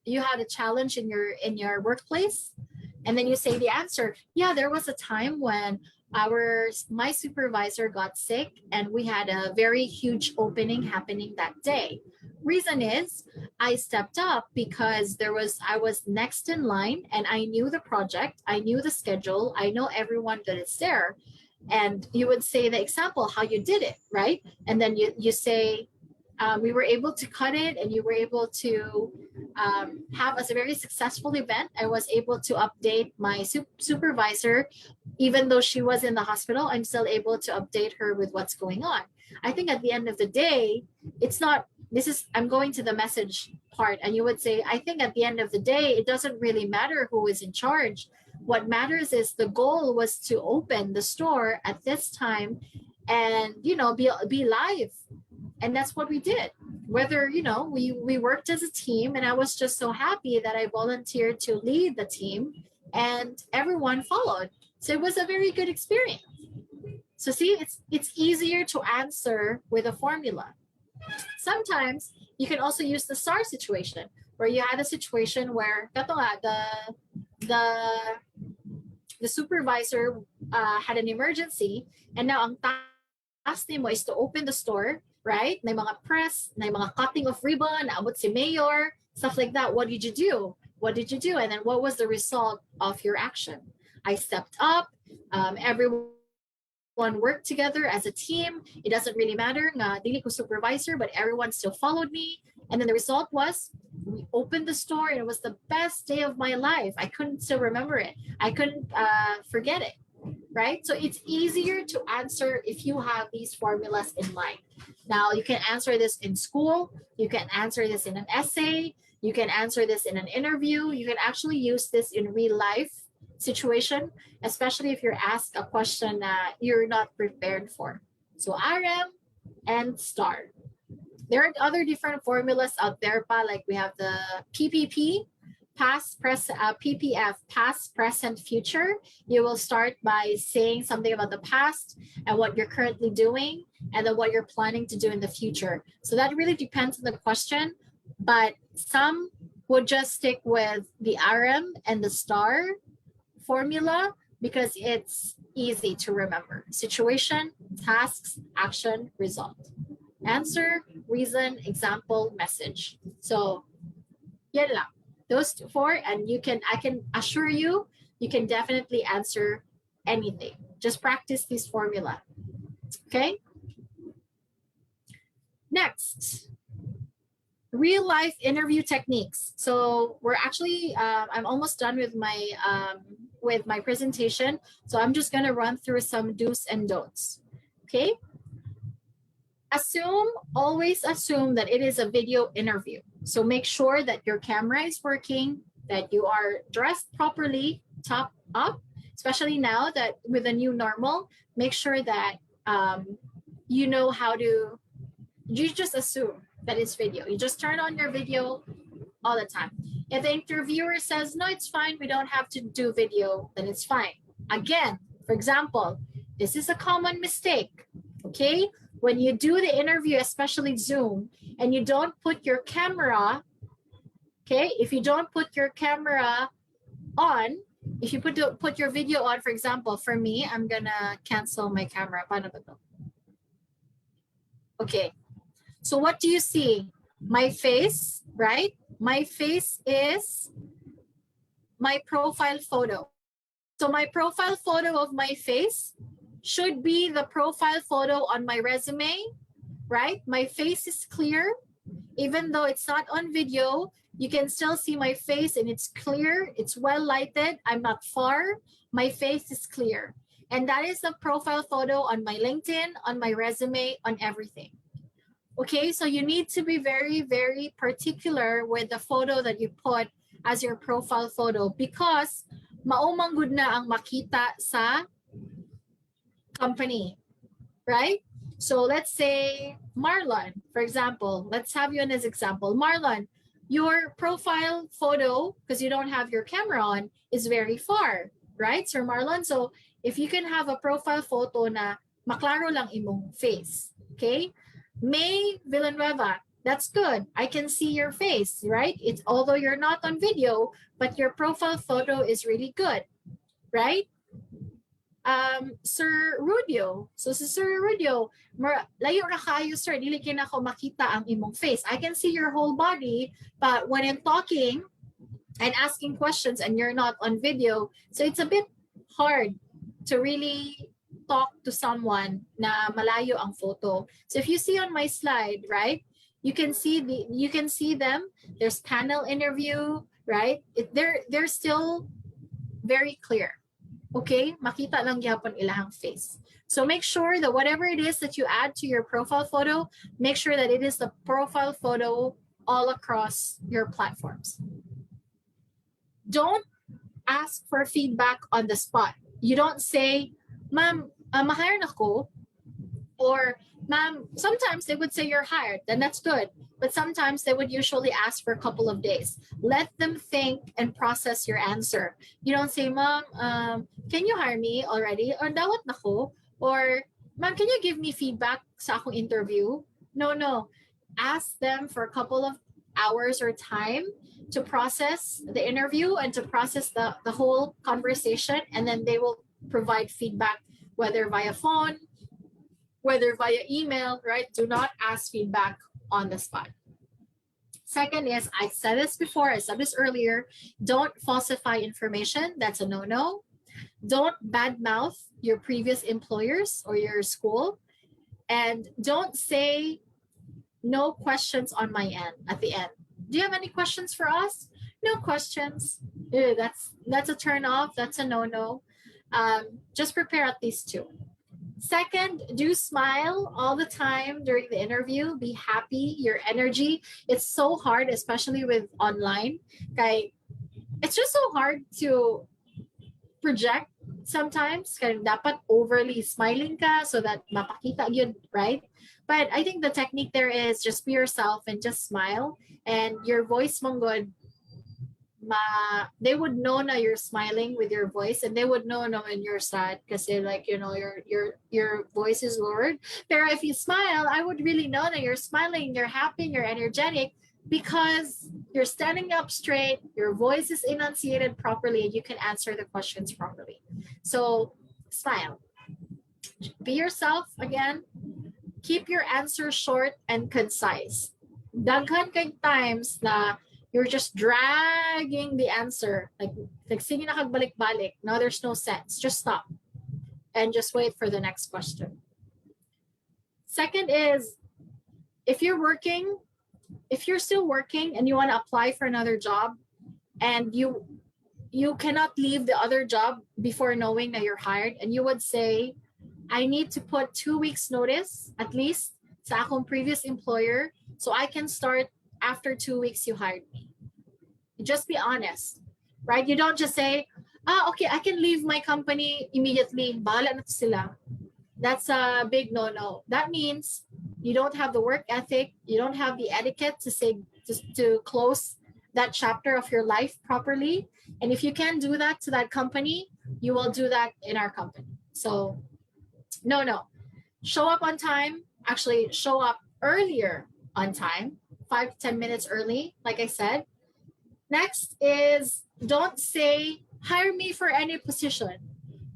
you had a challenge in your workplace? And then you say the answer, yeah, there was a time when my supervisor got sick and we had a very huge opening happening that day. Reason is I stepped up because I was next in line, and I knew the project, I knew the schedule, I know everyone that is there. And you would say the example, how you did it, right? And then you say, we were able to cut it, and you were able to have a very successful event. I was able to update my supervisor, even though she was in the hospital. I'm still able to update her with what's going on. I think at the end of the day, I'm going to the message part, and you would say, I think at the end of the day, it doesn't really matter who is in charge. What matters is the goal was to open the store at this time and, be live. And that's what we did. Whether, we worked as a team, and I was just so happy that I volunteered to lead the team, and everyone followed. So it was a very good experience. So see, it's easier to answer with a formula. Sometimes you can also use the STAR situation, where you had a situation where the supervisor had an emergency, and now ang task mo is to open the store, right? Na mga press, na mga cutting of ribbon, naabot si mayor, stuff like that. What did you do? What did you do? And then what was the result of your action? I stepped up. Everyone worked together as a team. It doesn't really matter nga dili ko supervisor, but everyone still followed me. And then the result was we opened the store, and it was the best day of my life. I couldn't still remember it. I couldn't forget it, right? So it's easier to answer if you have these formulas in mind. Now, you can answer this in school. You can answer this in an essay. You can answer this in an interview. You can actually use this in real life situation, especially if you're asked a question that you're not prepared for. So RM and STAR. There are other different formulas out there, like we have the PPP, PPF, past, present, future, you will start by saying something about the past and what you're currently doing, and then what you're planning to do in the future. So that really depends on the question, but some would just stick with the RM and the STAR formula because it's easy to remember. Situation, tasks, action, result. Answer, reason, example, message. So, yan lang. Those four, and I can assure you, you can definitely answer anything. Just practice this formula. Okay? Next, real life interview techniques. So we're actually, I'm almost done with my presentation. So I'm just gonna run through some do's and don'ts. Okay? Always assume that it is a video interview. So make sure that your camera is working, that you are dressed properly, top up, especially now that with the new normal, make sure that you know how to, you just assume that it's video. You just turn on your video all the time. If the interviewer says, no, it's fine, we don't have to do video, then it's fine. Again, for example, this is a common mistake, okay? When you do the interview, especially Zoom, and you don't put your camera, okay? If you don't put your camera on, if you put your video on, for example, for me, I'm gonna cancel my camera. Paano ba to? Okay, so what do you see? My face, right? My face is my profile photo. So my profile photo of my face should be the profile photo on my resume, right? My face is clear. Even though it's not on video, you can still see my face and it's clear. It's well lighted. I'm not far. My face is clear. And that is the profile photo on my LinkedIn, on my resume, on everything. Okay, so you need to be very, very particular with the photo that you put as your profile photo because maumang good na ang makita sa company, right? So let's say Marlon, for example, let's have you in as example. Marlon, your profile photo, because you don't have your camera on, is very far, right, Sir Marlon? So if you can have a profile photo na maklaro lang imong face, okay? May Villanueva, that's good. I can see your face, right? It's although you're not on video, but your profile photo is really good, right? Sir Rudio. So si Sir Rudio, layo na kayo, sir, dili kina ko makita ang imong face. I can see your whole body, but when I'm talking and asking questions and you're not on video, so it's a bit hard to really talk to someone na malayo ang photo. So if you see on my slide, right, you can see them. There's panel interview, right? They're still very clear. Okay, makita lang gyapon ilahang face. So make sure that whatever it is that you add to your profile photo, make sure that it is the profile photo all across your platforms. Don't ask for feedback on the spot. You don't say, ma'am, ma-hire na ko, or ma'am, sometimes they would say you're hired, then that's good. But sometimes they would usually ask for a couple of days. Let them think and process your answer. You don't say, ma'am, can you hire me already? Or dawat na ko? Or, ma'am, can you give me feedback sa akong interview? No. Ask them for a couple of hours or time to process the interview and to process the whole conversation. And then they will provide feedback, whether via phone, whether via email, right? Do not ask feedback on the spot. Second is, I said this before, I said this earlier, don't falsify information. That's a no-no. Don't badmouth your previous employers or your school. And don't say no questions on my end at the end. Do you have any questions for us? No questions. Ew, that's a turn off. That's a no-no. Just prepare at least two. Second, do smile all the time during the interview. Be happy, your energy. It's so hard, especially with online. Okay, it's just so hard to project sometimes. Kaya dapat overly smiling ka so that mapakita yun, right? But I think the technique there is just be yourself and just smile. And your voice mong good, they would know na you're smiling with your voice, and they would know na when you're sad kasi like, you know, your voice is lowered. Pero if you smile, I would really know that you're smiling, you're happy, you're energetic, because you're standing up straight, your voice is enunciated properly, and you can answer the questions properly. So smile. Be yourself again. Keep your answers short and concise. Daghan kay times na you're just dragging the answer. Like sige na kagbalik-balik. No, there's no sense. Just stop and just wait for the next question. Second is, if you're still working and you want to apply for another job, and you cannot leave the other job before knowing that you're hired, and you would say, I need to put 2 weeks notice at least sa akong previous employer so I can start after 2 weeks you hired me. Just be honest, right? You don't just say, okay, I can leave my company immediately. Bahala na sila. That's a big no-no. That means you don't have the work ethic. You don't have the etiquette to say, to close that chapter of your life properly. And if you can't do that to that company, you will do that in our company. So no. Show up on time. Actually, show up earlier on time, 5 to 10 minutes early, like I said. Next is, don't say, hire me for any position.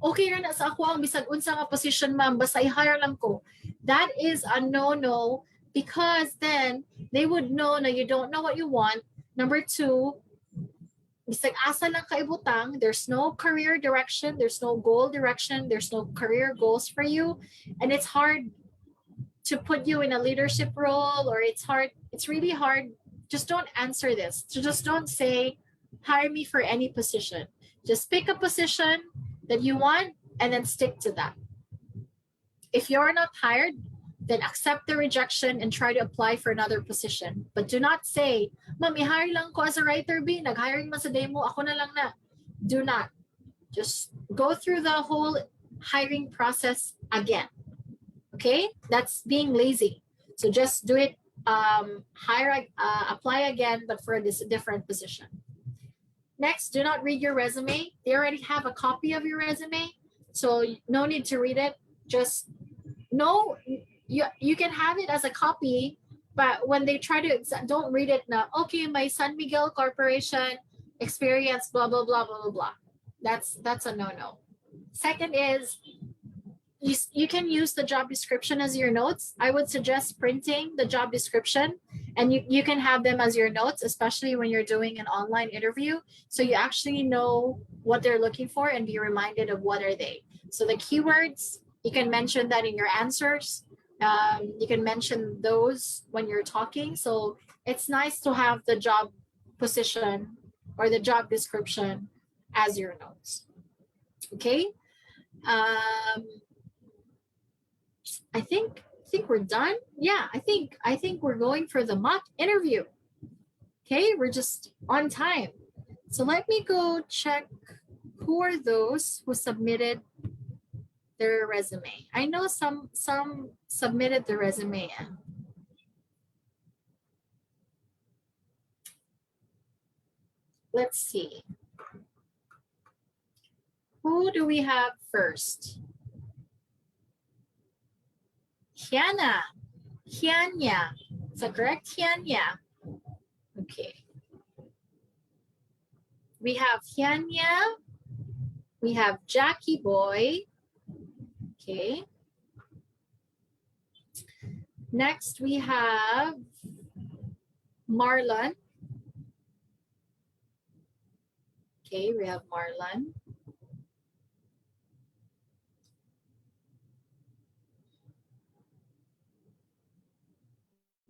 Okay na sa ako ang bisag unsa nga position, ma'am, basta i-hire lang ko. That is a no-no, because then they would know na you don't know what you want. Number 2, bisag asa lang ka ibutang, there's no career direction, there's no goal direction, there's no career goals for you, and it's hard to put you in a leadership role, or it's really hard. Just don't answer this. So just don't say, hire me for any position. Just pick a position that you want and then stick to that. If you're not hired, then accept the rejection and try to apply for another position. But do not say, ma'am, i-hire lang ko as a writer B, nag-hiring man sa demo, ako na lang na. Do not. Just go through the whole hiring process again. Okay? That's being lazy. So just do it, apply again, but for a different position. Next, do not read your resume. They already have a copy of your resume, so no need to read it. Just know you can have it as a copy, but when they try to, don't read it now. Okay, my San Miguel Corporation experience, blah, blah, blah, blah, blah, blah. That's a no-no. Second is, you can use the job description as your notes. I would suggest printing the job description, and you can have them as your notes, especially when you're doing an online interview. So you actually know what they're looking for and be reminded of what are they. So the keywords, you can mention that in your answers. You can mention those when you're talking. So it's nice to have the job position or the job description as your notes. Okay. I think we're done. Yeah, I think we're going for the mock interview. Okay, we're just on time. So let me go check who are those who submitted their resume. I know some submitted the resume. Let's see. Who do we have first? Hyanya. Is that correct? Hyanya. Okay. We have Hyanya. We have Jackie Boy. Okay. Next we have Marlon. Okay, we have Marlon.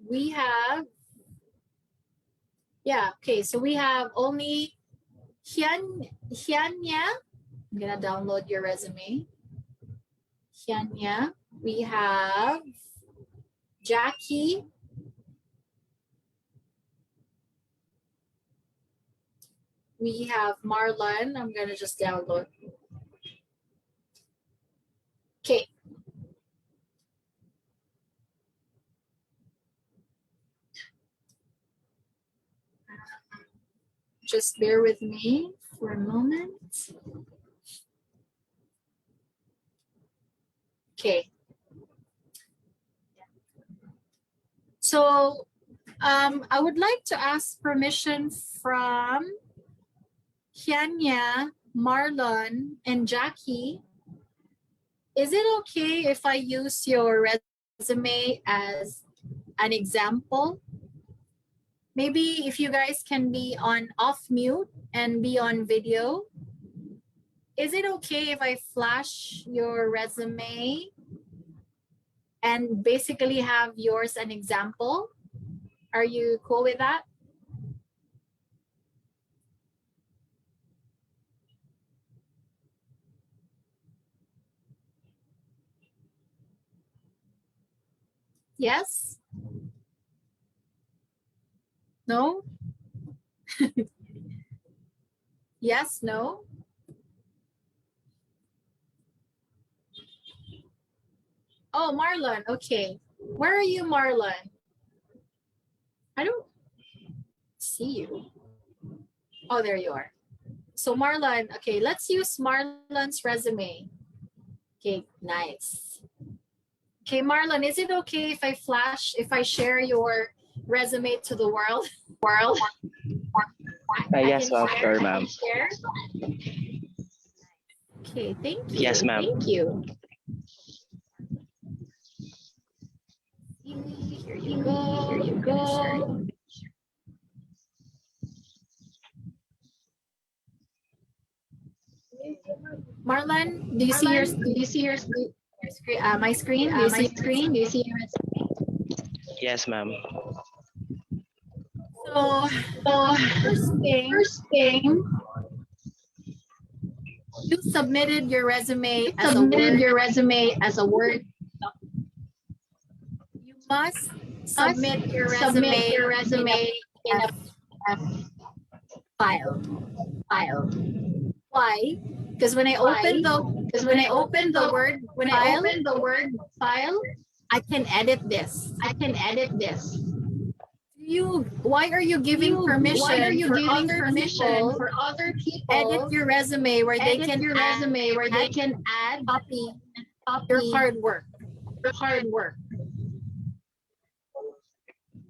We have, yeah, okay, so we have only Hyanya. I'm gonna download your resume. Hyanya. We have Jackie. We have Marlon. I'm gonna just download. Okay. Just bear with me for a moment. Okay. So I would like to ask permission from Hyanya, Marlon, and Jackie. Is it okay if I use your resume as an example? Maybe if you guys can be on off mute and be on video. Is it okay if I flash your resume and basically have yours an example? Are you cool with that? Yes? No? Yes, no? Oh, Marlon, okay. Where are you, Marlon? I don't see you. Oh, there you are. So Marlon, okay, let's use Marlon's resume. Okay, nice. Okay, Marlon, is it okay if I share your resume to the world? Yes, ma'am. Sure, ma'am. Okay, thank you. Yes, ma'am. Thank you. Here you go. Here you go. Marlon, do you see your screen? My screen? Do you see screen? Do you see your resume? Yes, ma'am. So first thing, you submitted your resume as a Word. You must submit your resume in a file. Why? Because when I open the Word file, I can edit this. Why are you giving permission for other people edit your resume where they can add copy your hard work?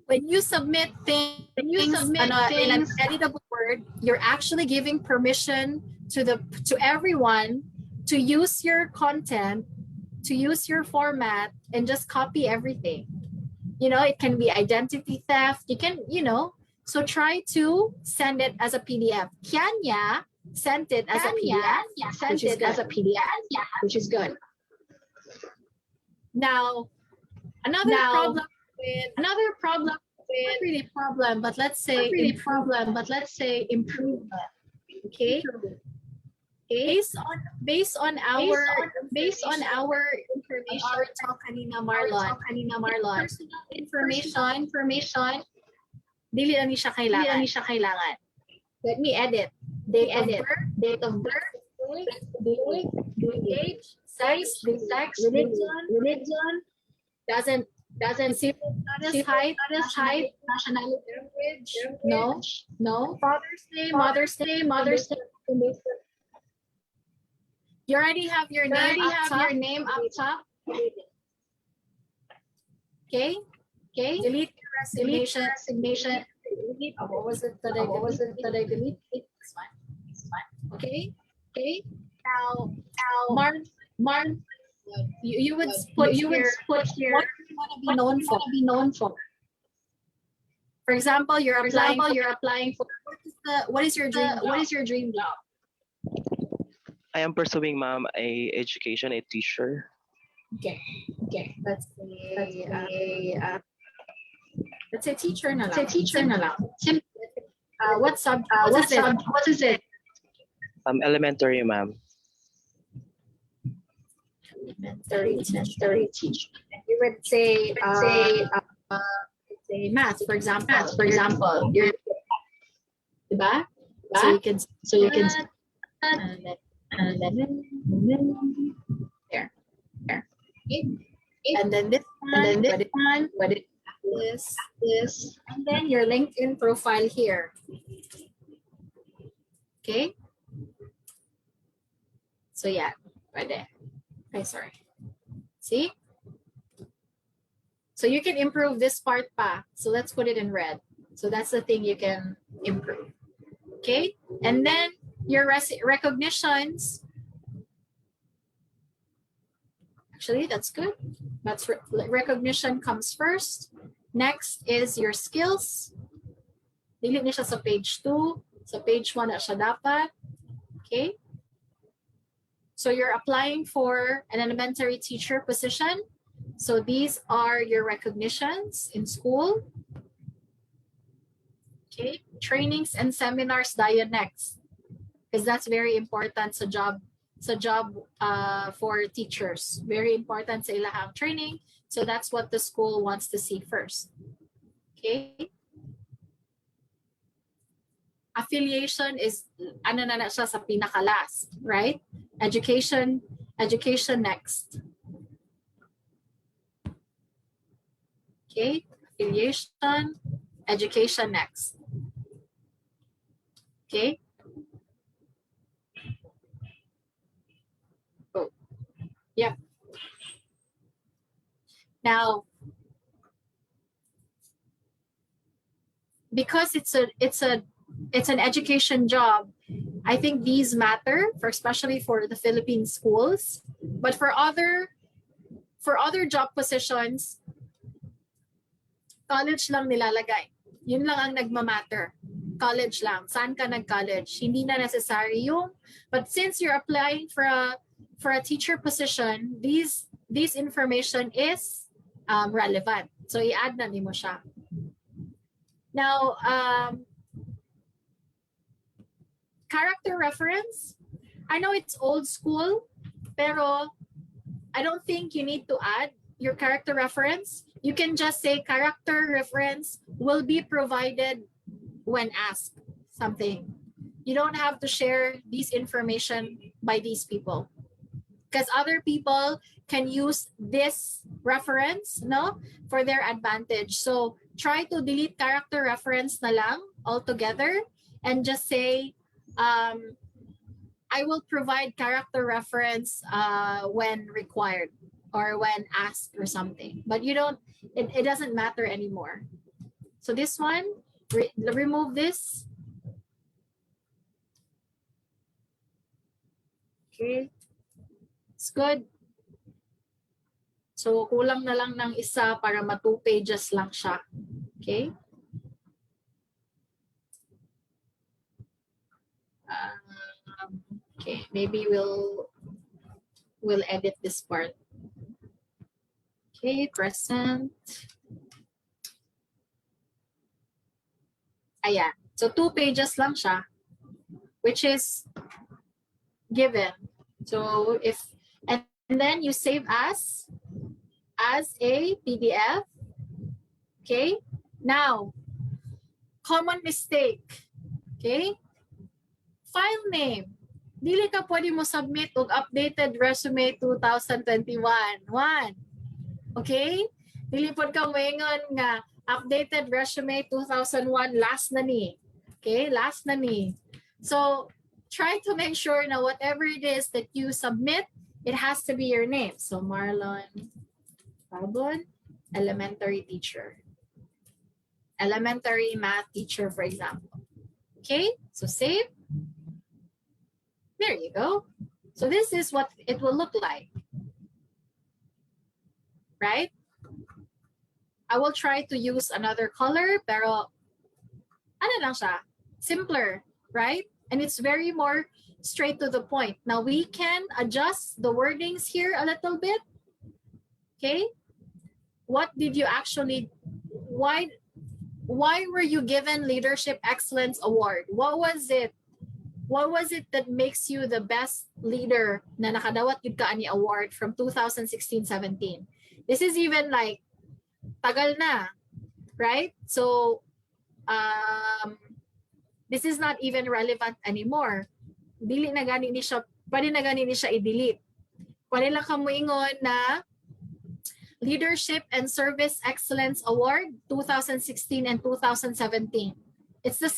When you submit things in an editable Word, you're actually giving permission to everyone to use your content, to use your format, and just copy everything. You know, it can be identity theft. You can, so try to send it as a PDF. Hyanya sent it as a PDF, which is good. Now, another problem not really problem, but let's say improvement. Okay. Based on our information, our talk kanina Marlon. Information. Dili na siya kailangan. Let me edit. Date of birth, age, sex, religion, doesn't status, height, nationality, language, no. Mother's name. You already have your name up top. Okay. Delete your resignation. What was it that I deleted? It's fine. Okay. Now, Mark, you would put here what you want to be known for. For example, you're applying for what is your dream job? I am pursuing, ma'am, a teacher. Okay. Let's say teacher na lang. What is it? Elementary, ma'am. Elementary teacher. You would say math, for example. You're, diba? So you can and then there. Okay. And then this one, this, and then your LinkedIn profile here. Okay? So yeah, pwede. Okay, sorry. See? So you can improve this part pa. So let's put it in red. So that's the thing you can improve. Okay? And then your recognitions. Actually, that's good. That's recognition comes first. Next is your skills. Dili ni siya sa page 2. Sa page 1 na siya dapat. Okay? So you're applying for an elementary teacher position. So these are your recognitions in school. Okay, trainings and seminars daya next, because that's very important sa job for teachers. Very important sa ilahang training. So that's what the school wants to see first. Okay. Affiliation is ano na siya sa pinaka-last, right? Education next. Okay, affiliation, education next. Okay. Oh, yeah. Now, because it's an education job, I think these matter for especially for the Philippine schools, but for other job positions, college lang nilalagay. Yun lang ang nagmamatter. College lang. Saan ka nag-college? Hindi na necessary yung, but since you're applying for a teacher position, these information is relevant. So i-add na mo siya. Now, character reference. I know it's old school, pero I don't think you need to add your character reference. You can just say character reference will be provided when asked something. You don't have to share this information by these people, because other people can use this reference, no, for their advantage. So try to delete character reference na lang altogether and just say, I will provide character reference when required or when asked or something. But you don't, it doesn't matter anymore. So this one, remove this. Okay, it's good. So kulang na lang ng isa para 2 pages lang siya. Okay. Okay, maybe we'll edit this part. Okay, present. Ayan. So 2 pages lang siya, which is given. So and then you save as a PDF. Okay. Now, common mistake. Okay. File name. Dili ka pwede mo submit og updated resume 2021. Okay? Dili pod ka moingon nga updated resume 2001 last na ni. Okay? Last na ni. So, try to make sure na whatever it is that you submit, it has to be your name. So, Marlon Pabon, elementary teacher. Elementary math teacher, for example. Okay? So, save. There you go. So this is what it will look like. Right? I will try to use another color, pero ano lang siya? Simpler, right? And it's very more straight to the point. Now we can adjust the wordings here a little bit. Okay? What did you actually, why were you given Leadership Excellence Award? What was it? What was it that makes you the best leader na nakadawat yun ka ani award from 2016-17? This is even like tagal na, right? So this is not even relevant anymore. Dili na gani ni siya, pwede na gani ni siya i-delete. Pwede lang ka moingon na Leadership and Service Excellence Award 2016 and 2017. It's the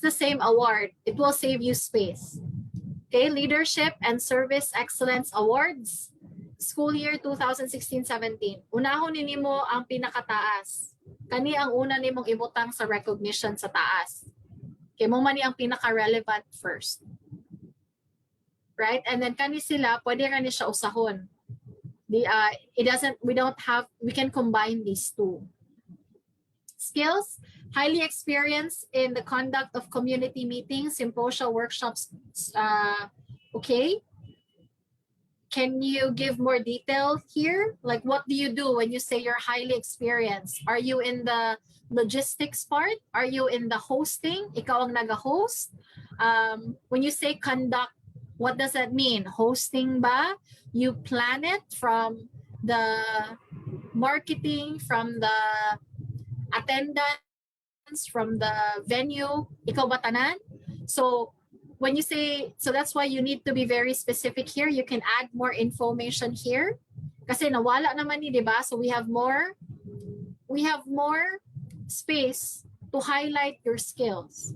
same award. It will save you space. Okay, Leadership and Service Excellence Awards, school year 2016-17. Unahon nimo ang pinakataas. Kani ang una nimong ibutang sa recognition sa taas. Okay, mo man ang pinaka-relevant first. Right? And then kani sila, pwede ra ni siya usahon. We can combine these two. Skills, highly experienced in the conduct of community meetings, symposia, workshops. Okay. Can you give more detail here? Like, what do you do when you say you're highly experienced? Are you in the logistics part? Are you in the hosting? Ikaw ang naga-host? When you say conduct, what does that mean? Hosting ba? You plan it from the marketing, from the attendance, from the venue. Ikaw ba tanan? So when you say, so that's why you need to be very specific here. You can add more information here. Kasi nawala naman ni, diba? So we have more space to highlight your skills.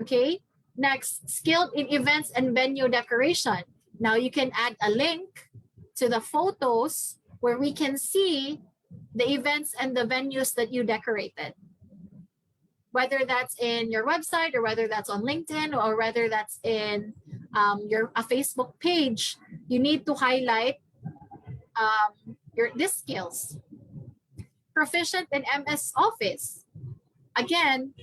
Okay? Next, skilled in events and venue decoration. Now you can add a link to the photos where we can see the events and the venues that you decorated. Whether that's in your website or whether that's on LinkedIn or whether that's in a Facebook page, you need to highlight these skills. Proficient in MS Office. Again,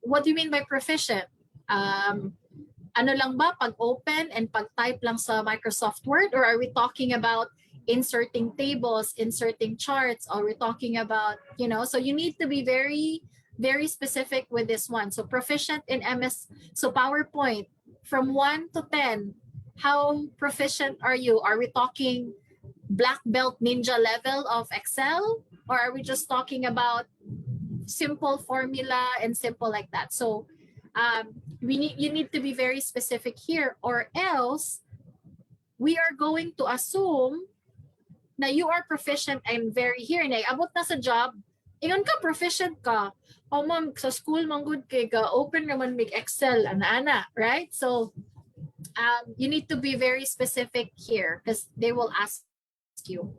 what do you mean by proficient? Ano lang ba, pag-open and pag-type lang sa Microsoft Word, or are we talking about inserting tables, inserting charts, or we're talking about, so you need to be very, very specific with this one. So proficient in MS, so PowerPoint, from 1 to 10, how proficient are you? Are we talking black belt ninja level of Excel? Or are we just talking about simple formula and simple like that? So you need to be very specific here, or else we are going to assume na you are proficient and very here. Na abot na sa job, ingon ka proficient ka. O ma'am, sa school man good kay ga open naman make Excel ana, right? So you need to be very specific here because they will ask you.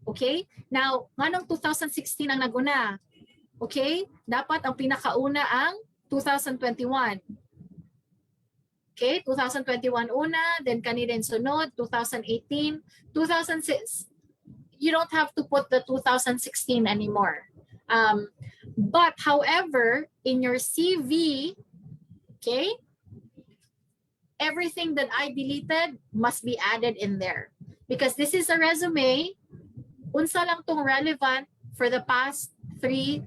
Okay? Now, nganong 2016 ang naguna? Okay? Dapat ang pinakauna ang 2021. Okay? 2021 una, then kanina sunod, 2018, 2006. You don't have to put the 2016 anymore. But however, in your CV, okay, everything that I deleted must be added in there. Because this is a resume, unsa lang tong relevant for the past 2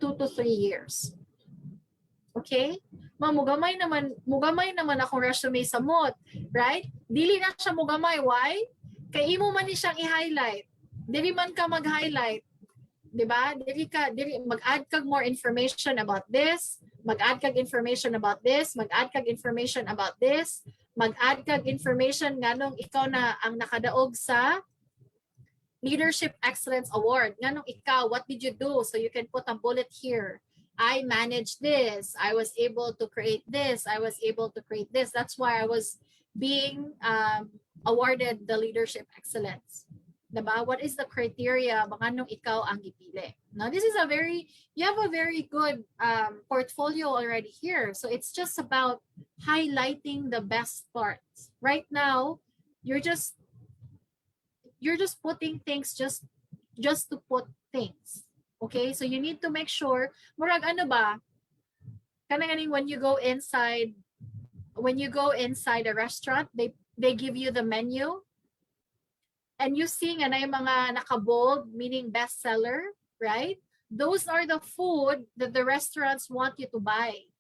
to 3 years. Okay? Mugamay naman akong resume sa MOT, right? Dili na siya mugamay. Why? Kay imo man ni siyang i-highlight. Dili man ka mag-highlight. Diba? Mag-add kag more information about this, mag-add kag information about this, mag-add kag information about this, mag-add kag information nganong ikaw na ang nakadaog sa Leadership Excellence Award. Nganong ikaw, what did you do? So you can put a bullet here. I managed this. I was able to create this. I was able to create this. That's why I was being awarded the Leadership Excellence. Diba? What is the criteria? Baka nung ikaw ang ipili. Now, you have a very good portfolio already here. So it's just about highlighting the best parts. Right now, you're just putting things just to put things. Okay? So you need to make sure, murag ano ba, kanang when you go inside a restaurant, they give you the menu. And you see nga na yung mga nakabold, meaning bestseller, right? Those are the food that the restaurants want you to buy.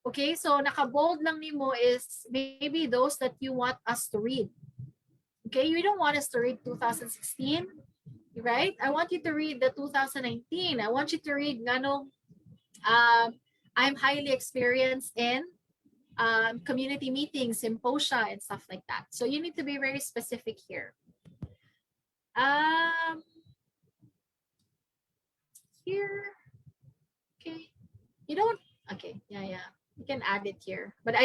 Okay, so nakabold lang nimo is maybe those that you want us to read. Okay, you don't want us to read 2016, right? I want you to read the 2019. I want you to read nganong I'm highly experienced in community meetings, symposia, and stuff like that. So you need to be very specific here. here. Okay. You don't, okay, yeah. You can add it here. But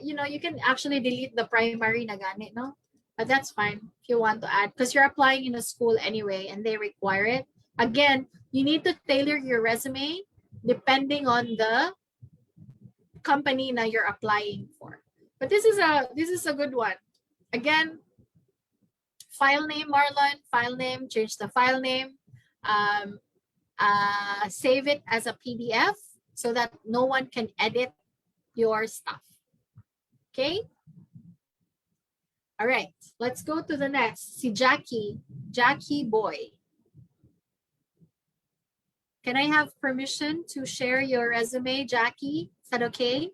you can actually delete the primary na ganit, no? But that's fine if you want to add, because you're applying in a school anyway and they require it. Again, you need to tailor your resume depending on the company na you're applying for. But this is a good one. Again, file name, Marlon, file name, change the file name, save it as a PDF so that no one can edit your stuff. Okay? All right, let's go to the next. Si Jackie Boy. Can I have permission to share your resume, Jackie? Is that okay?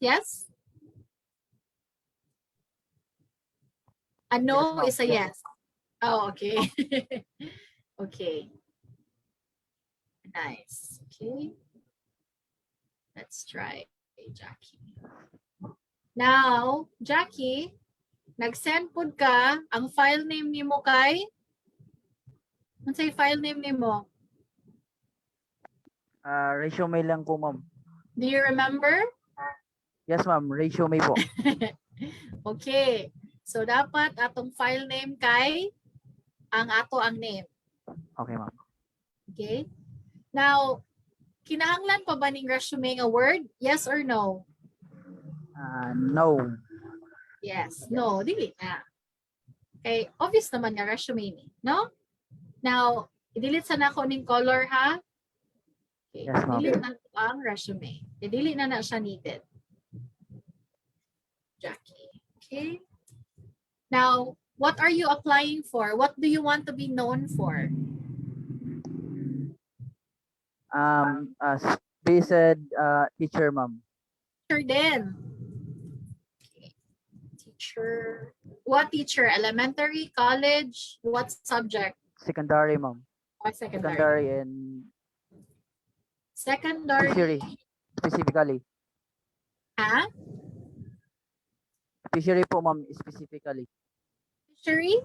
Yes? A no is a yes. Oh, okay. Okay. Nice. Okay. Let's try Jackie. Now, Jackie, nag-send pud ka ang file name nimo kay? Ano say file name nimo? Resume lang po, ma'am. Do you remember? Yes, ma'am. Resume po. Okay. So dapat atong file name kay ang name. Okay, ma'am. Okay. Now, kinahanglan pa ba ning resume nga word? Yes or no? No. Yes. No, dili na. Okay, obvious naman nga resume ni, no? Now, i-delete sana ko ning color, ha? Okay, Yes, ma'am. delete na ang resume. I-delete na siya needed. Jackie. Okay. Now, what are you applying for? What do you want to be known for? Special teacher, ma'am. Teacher din. Okay. Teacher. What teacher? Elementary, college? What subject? Secondary, ma'am. Or secondary? Secondary and Secondary. fishery, specifically. Ha? Fishery po, ma'am, specifically. Fishery?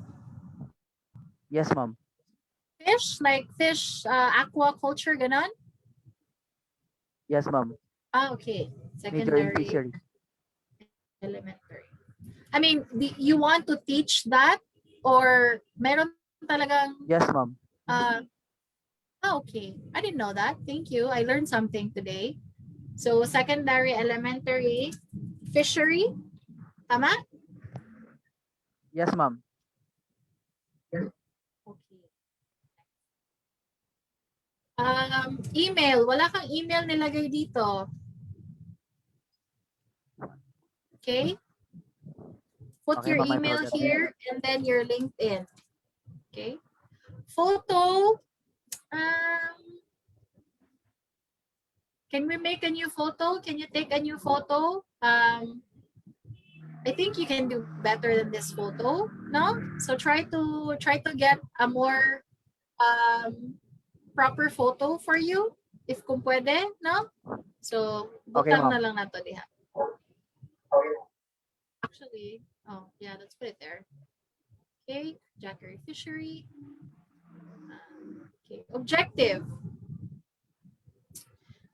Yes, ma'am. Fish? Like fish, aquaculture, ganon? Yes, ma'am. Okay. Major in Secondary, fishery. elementary. I mean, you want to teach that? Or meron talagang, Yes, ma'am. okay. I didn't know that. Thank you. I learned something today. So, secondary, elementary, fishery. Tama? Yes, ma'am. Okay. Email. Wala kang email nilagay dito. Okay? Put Okay, your ma'am, I email forgot. here and then your LinkedIn. Okay? Photo. Can we make a new photo? Can you take a new photo? I think you can do better than this photo, no? So try to get a more proper photo for you, if kung pwede, no? So Okay, butang ma'am. na lang nato diha. Actually, oh yeah, let's put it there. Okay, Jackery Fishery. Okay, objective.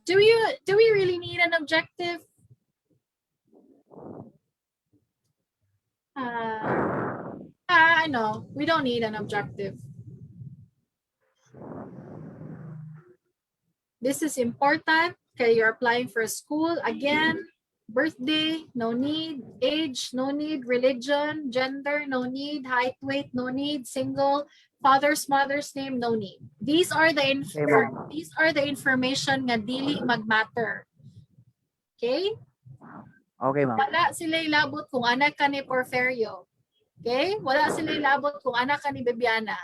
Do we really need an objective? I know we don't need an objective. This is important. Okay, you're applying for a school. Again, birthday, no need. Age, no need. Religion, gender, no need. Height, weight, no need. Single, father's, mother's name, no need. These are the information nga dili magmatter. Okay? Okay, ma'am. Wala sila ilabot kung anak ka ni Porferio. Okay? Wala sila ilabot kung anak ka ni Bebiana.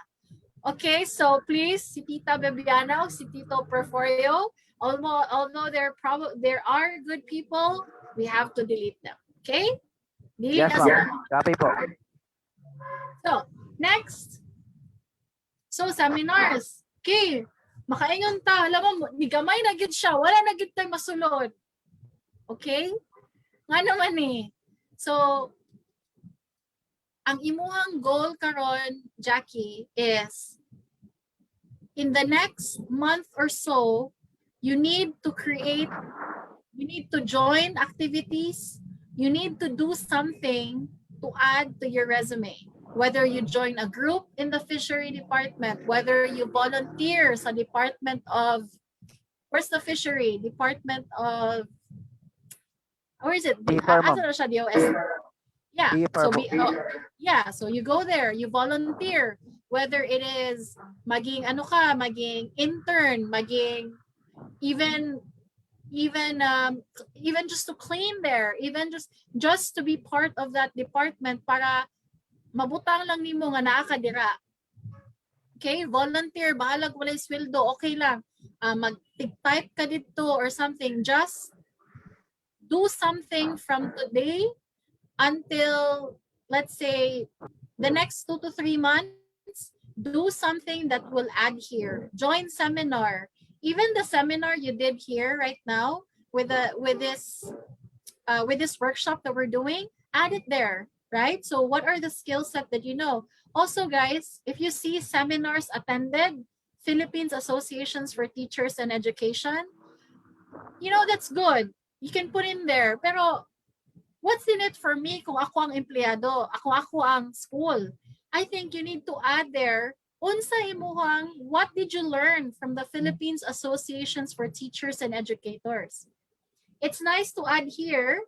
Okay, so please, si Tita Bebiana o si Tito Porferio, although there are good people, we have to delete them. Okay? Delete Yes, na ma'am. sila. Copy po. So, next. So, seminars. Okay. Makaingon ta. Alam mo, ni gamay na gid siya. Wala na gid tayo masulod. Okay? Nga naman eh. So, ang imuhang goal karon, Jackie, is in the next month or so, you need to join activities, you need to do something to add to your resume. Whether you join a group in the fishery department, whether you volunteer sa department of, where's the fishery? Department of, where is it? Deeper, ma'am. Asa na siya, DOS? Yeah, Deeper so po. yeah, so you go there, you volunteer, whether it is maging ano ka, maging intern, maging even just to clean there, even just to be part of that department para mabutang lang nimo nga naa ka dira. Okay, volunteer, bahalag walay sweldo, okay lang. Mag-type ka dito or something, just do something from today until, let's say, the next 2 to 3 months. Do something that will add here. Join seminar. Even the seminar you did here right now with this workshop that we're doing, add it there, right? So what are the skill set that you know? Also, guys, if you see seminars attended, Philippines Associations for Teachers and Education, you know, that's good. You can put in there. Pero what's in it for me kung ako ang empleyado, ako ang school? I think you need to add there, unsa imuhang, what did you learn from the Philippines Associations for Teachers and Educators? It's nice to add here,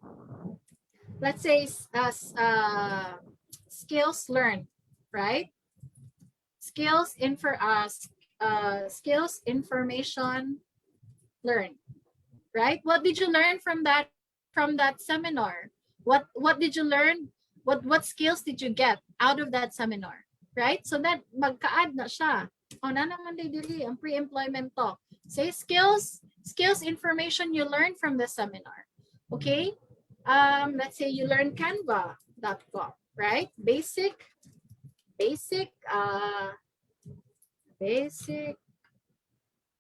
let's say, skills learned, right? Skills information learned, right? What did you learn from that seminar? What did you learn? What skills did you get out of that seminar, right? So that magka-add na siya. O na naman dili ang pre-employment talk. Say skills information you learned from the seminar. Okay? Let's say you learn canva.com, right? Basic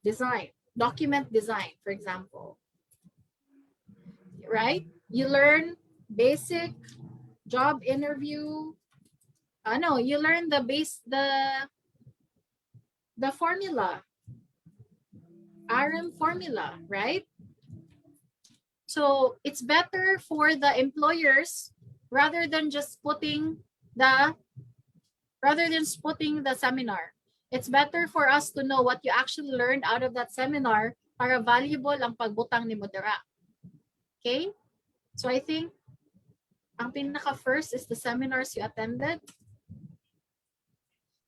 design, document design, for example. Right? You learn basic job interview. You learn the formula, RM formula, right? So it's better for the employers rather than putting the seminar. It's better for us to know what you actually learned out of that seminar para valuable ang pagbutang ni Modera. Okay? So I think ang pinaka first is the seminars you attended.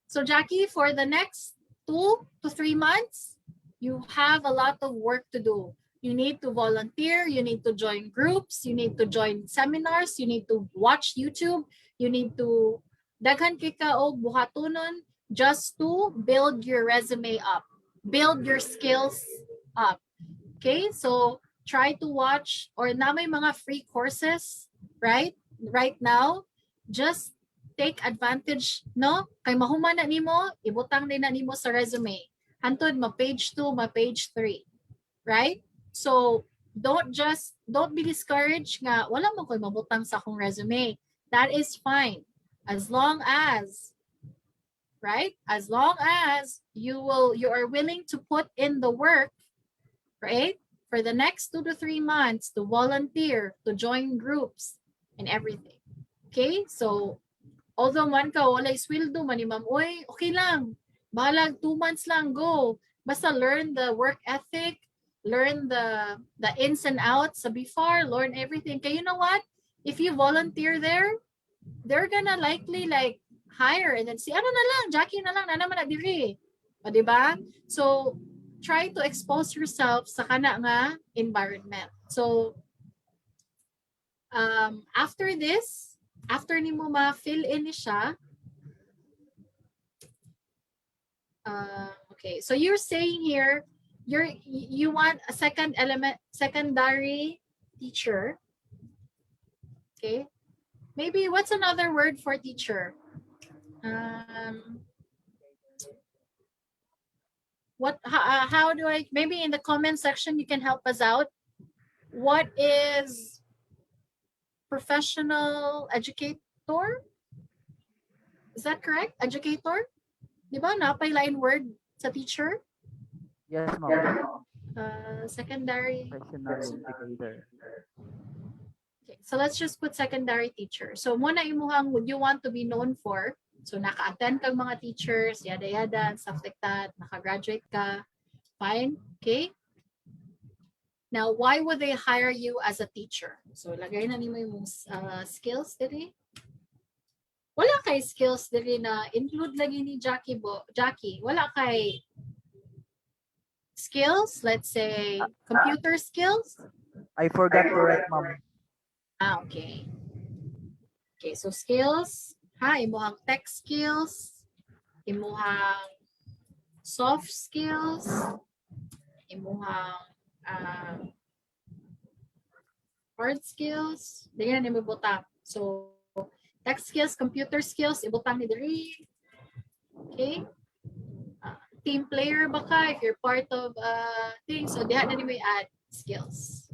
So Jackie, for the next 2 to 3 months, you have a lot of work to do. You need to volunteer, you need to join groups, you need to join seminars, you need to watch YouTube, you need to daghan kika og buhatonon just to build your resume up, build your skills up. Okay, so try to watch, or na may mga free courses, right now. Just take advantage, no? Kay mahuman na nimo, ibutang din na nimo sa resume. Hantod ma page 2, ma page 3. Right? So don't be discouraged nga wala mo koy mabutang sa akong resume. That is fine. As long as, right? As long as you are willing to put in the work, right? For the next 2 to 3 months to volunteer, to join groups and everything. Okay? So although man ka walay sweldo man ni ma'am, oy, okay lang. Bahalag 2 months lang, go. Basta learn the work ethic, learn the ins and outs sa BIFAR, learn everything. Kaya you know what? If you volunteer there, they're gonna likely like hire and then say, ano na lang, Jackie na lang, na naman na diri. O, diba? So, try to expose yourself sa kana nga environment. So, after this, after nimo ma-fill in ni siya, okay, so you're saying here, you want a secondary teacher. Okay, maybe what's another word for teacher? How do I, maybe in the comment section you can help us out. What is professional educator? Is that correct? Educator? Di ba? Napay-line word sa teacher? Yes, ma'am. Secondary. Professional educator. Okay, so let's just put secondary teacher. So muna imuhang would you want to be known for? So naka-attend kang mga teachers, yada yada, and stuff like that. Naka-graduate ka. Fine. Okay. Now, why would they hire you as a teacher? So lagay na nimo yung skills diri. Wala kay skills diri na include lagi ni Jackie. Wala kay skills, let's say computer skills. I forgot to write, ma'am. Okay. Okay, so skills, imuhang tech skills, imuhang soft skills, imuhang hard skills. Dili na nimo butang. So tech skills, computer skills, ibutang ni diri. Okay? Team player ba ka if you're part of thing, so diha na nimo add skills.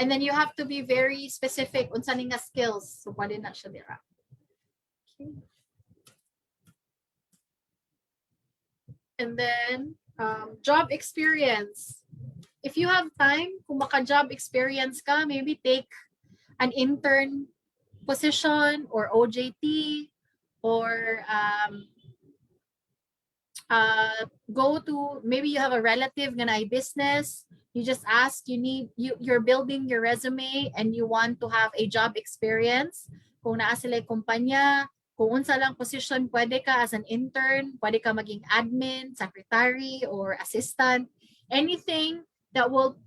And then you have to be very specific unsa ning nga skills. So pwede na siya dira. Okay. And then job experience. If you have time, kung maka-job experience ka, maybe take an intern position or OJT or go to, maybe you have a relative na ay business. You just ask, you're building your resume and you want to have a job experience. Kung naa sila kumpanya, kung unsa lang position, pwede ka as an intern, pwede ka maging admin, secretary, or assistant. Anything that will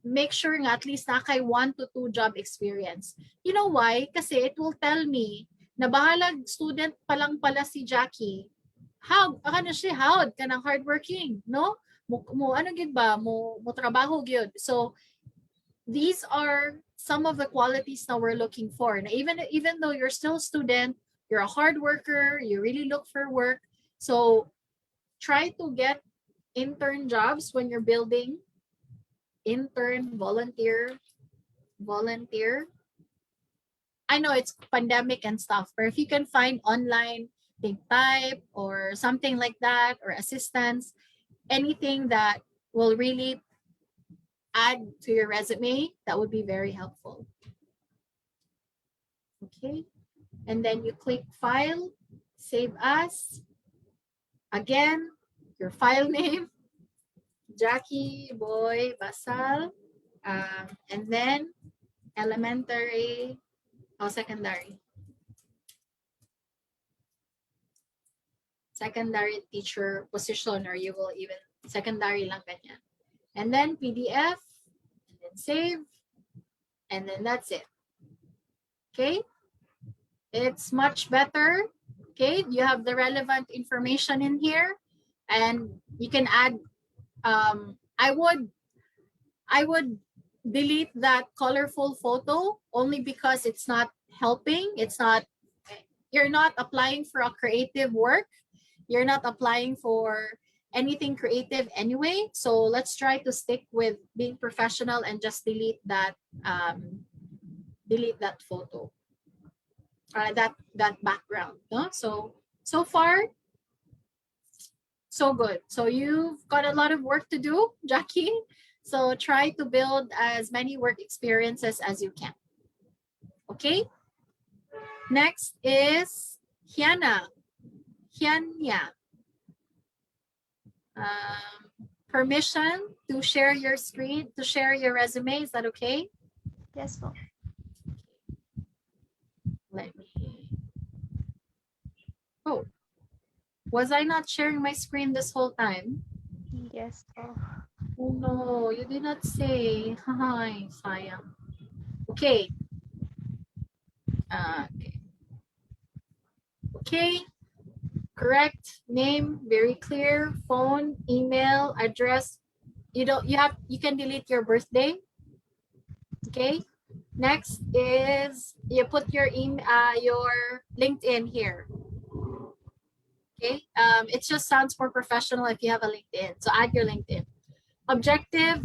make sure nga at least nakay 1 to 2 job experience. You know why? Kasi it will tell me na bahalag student pa lang pala si Jackie. How? Aka na siya, how? Kanang hardworking, no? Mo ano gid ba? Mo trabaho gyud. So these are some of the qualities that we're looking for. Na even though you're still a student, you're a hard worker, you really look for work. So try to get intern jobs when you're building. Intern, volunteer. I know it's pandemic and stuff, but if you can find online, think type or something like that, or assistance, anything that will really add to your resume, that would be very helpful. Okay, and then you click file, save as. Again, your file name, Jackie Boy Basal, and then elementary, secondary teacher position, or you will even secondary lang ganyan. And then PDF, and then save, and then that's it. Okay, it's much better. Okay, you have the relevant information in here, and you can add. I would delete that colorful photo only because it's not helping. You're not applying for a creative work. You're not applying for anything creative anyway. So let's try to stick with being professional and just delete that photo, that background. No? So far, so good. So you've got a lot of work to do, Jackie. So try to build as many work experiences as you can. Okay. Next is Hyanya. Permission to share your screen, to share your resume. Is that okay? Yes, po. Let me. Oh, was I not sharing my screen this whole time? Yes, po. Oh no, you did not say. Hi, sayang. Okay. Okay. Correct name, very clear. Phone, email, address. You can delete your birthday. Okay. Next is you put your your LinkedIn here. Okay. It just sounds more professional if you have a LinkedIn. So add your LinkedIn. Objective.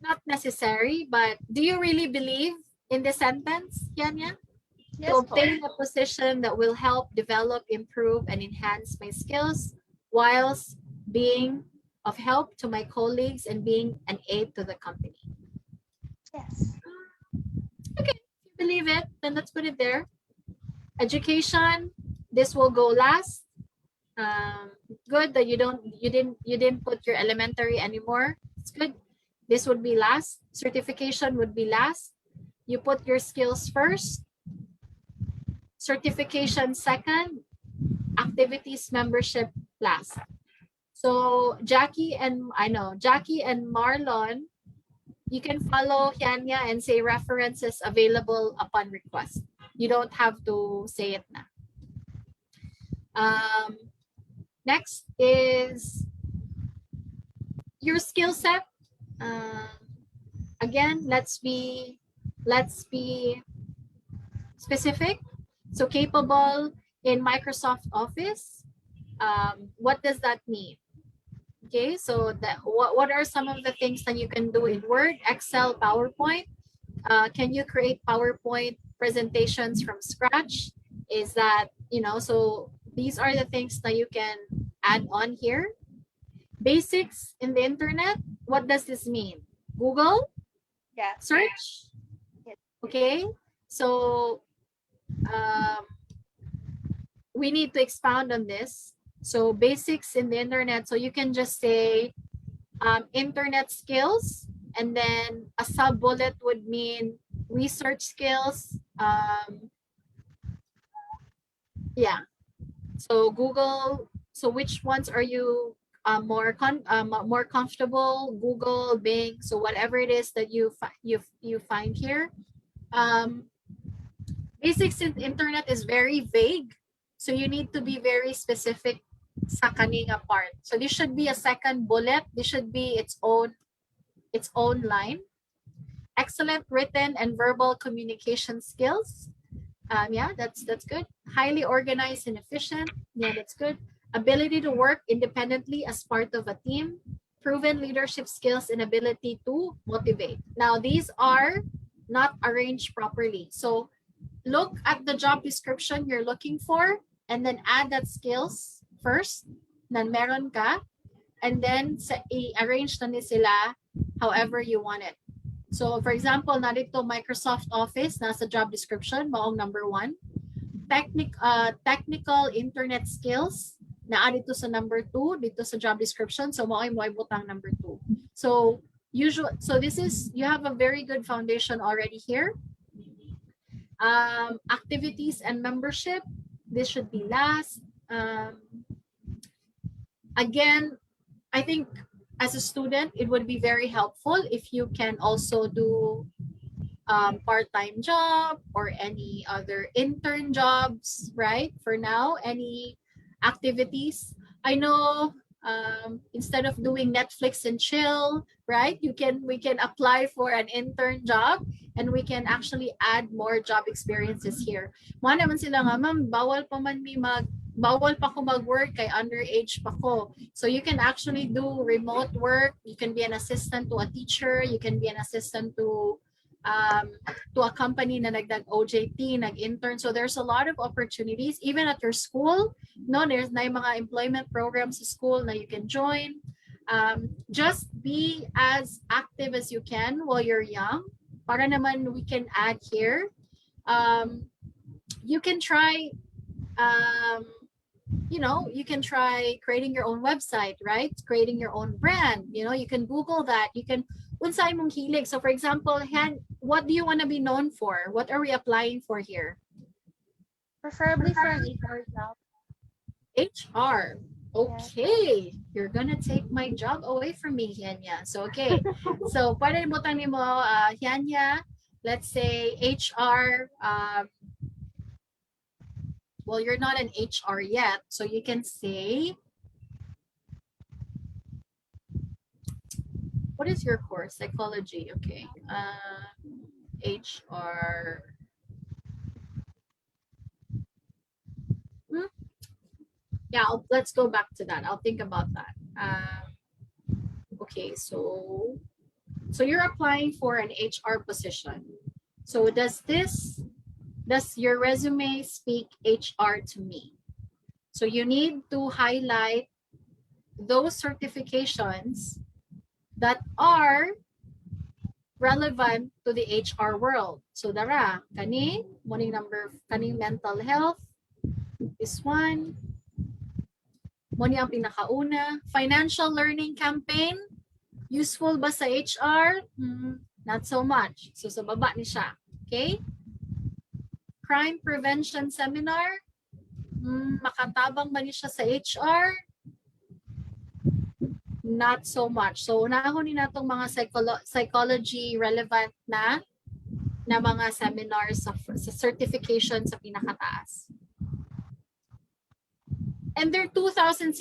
Not necessary, but do you really believe in the sentence, Yanya? Yes To po. obtain a position that will help develop, improve, and enhance my skills whilst being of help to my colleagues and being an aid to the company. Yes. Okay, if you believe it, then let's put it there. Education, this will go last. Good that you didn't put your elementary anymore. It's good. This would be last. Certification would be last. You put your skills first. Certification second. Activities membership last. So Jackie and Marlon, you can follow Hyanya and say references available upon request. You don't have to say it now. Next is your skill set. Again, let's be specific. So capable in Microsoft Office. What does that mean? Okay, so what are some of the things that you can do in Word, Excel, PowerPoint? Can you create PowerPoint presentations from scratch? Is that, so these are the things that you can add on here. Basics in the internet, what does this mean? Google? Yeah. Search? Yes. Okay, so we need to expound on this. So basics in the internet, so you can just say internet skills, and then a sub bullet would mean research skills. Yeah, so Google, so which ones are you more comfortable? Google, Bing, so whatever it is that you find here. Basics in internet is very vague, so you need to be very specific sa kaninga part. So this should be a second bullet. This should be its own line. Excellent written and verbal communication skills. Yeah, that's good. Highly organized and efficient. Yeah, that's good. Ability to work independently as part of a team. Proven leadership skills and ability to motivate. Now, these are not arranged properly. So look at the job description you're looking for and then add that skills first na meron ka, and then i-arrange na ni sila however you want it. So for example, narito Microsoft Office, nasa job description, maong number 1. Technical internet skills, naa dito sa number 2, dito sa job description. So maong mo butang number 2. So this is, you have a very good foundation already here. Activities and membership, this should be last. Again, I think as a student, it would be very helpful if you can also do part-time job or any other intern jobs, right? For now, any activities. I know instead of doing Netflix and chill, right? We can apply for an intern job and we can actually add more job experiences here. Mga naman sila nga, ma'am, bawal pa ko mag-work kay underage pa ko. So you can actually do remote work. You can be an assistant to a teacher. You can be an assistant to a company na nag-OJT, nag-intern. So there's a lot of opportunities, even at your school. No, there's na mga employment programs at school na you can join. Just be as active as you can while you're young. Para naman we can add here. You can try, you can try creating your own website, right? Creating your own brand. You can Google that. You can unsay mong hilig. So for example, what do you want to be known for? What are we applying for here? Preferably for an HR job. HR. Okay. You're gonna take my job away from me, Hyanya. So okay. So pwede butang nimo, Hyanya, let's say HR. Well, you're not an HR yet, so you can say, what is your course? Psychology. Okay. HR. Yeah, let's go back to that. I'll think about that. Okay, so you're applying for an HR position. So does your resume speak HR to me? So you need to highlight those certifications that are relevant to the HR world. So dara, kani mental health, this one. Moni ang pinakauna. Financial learning campaign, useful ba sa HR? Not so much. So sa baba ni siya. Okay? Crime prevention seminar, makatabang ba ni siya sa HR? Not so much. So unahon ni natong mga psychology relevant na mga seminars sa certification sa pinakataas. And they're 2016,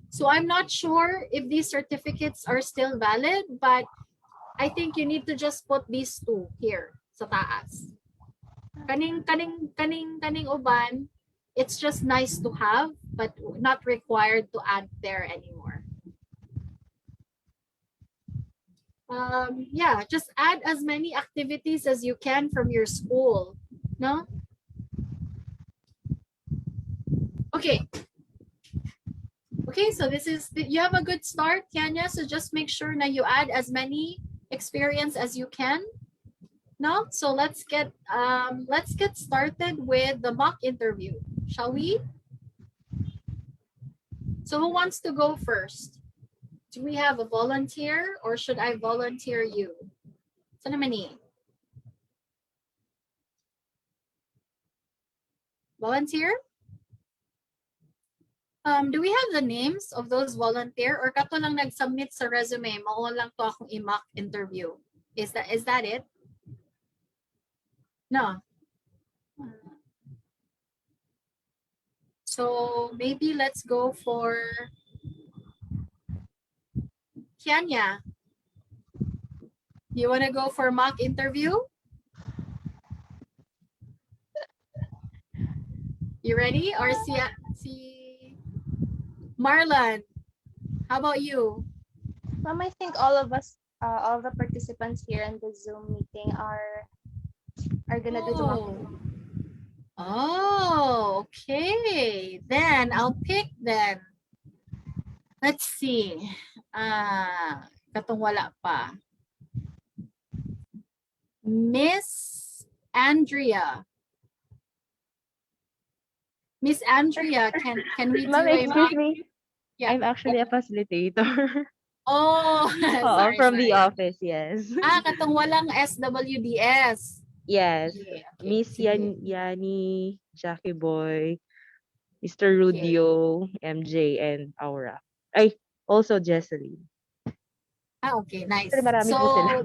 so I'm not sure if these certificates are still valid, but I think you need to just put these two here sa taas. Kaning uban, it's just nice to have, but not required to add there anymore. Yeah, just add as many activities as you can from your school, no? Okay. Okay, so you have a good start, Kianya. So just make sure that you add as many experience as you can. No, so let's get started with the mock interview, shall we? So who wants to go first? Do we have a volunteer, or should I volunteer you? Saan naman ni? Volunteer? Do we have the names of those volunteer, or kato lang nag-submit sa resume, mao lang to akong i-mock interview? Is that it? No. So maybe let's go for Kianya. You want to go for mock interview? You ready? Or si Marlon, how about you? Ma'am, I think all of us, all the participants here in the Zoom meeting are gonna do the mock. Oh, okay. Then I'll pick then. Let's see. Katong wala pa. Miss Andrea. Miss Andrea, can we do Ma'am, a excuse mock? me. Yeah. I'm actually a facilitator. Oh, sorry, from the sorry. office, yes. Katong walang SWDS. Yes. Okay, Miss sige. Yani, Jackie Boy, Mr. Rudio, MJ, and Aura. Ay, also Jesseline. Okay, nice. Pero marami po sila. So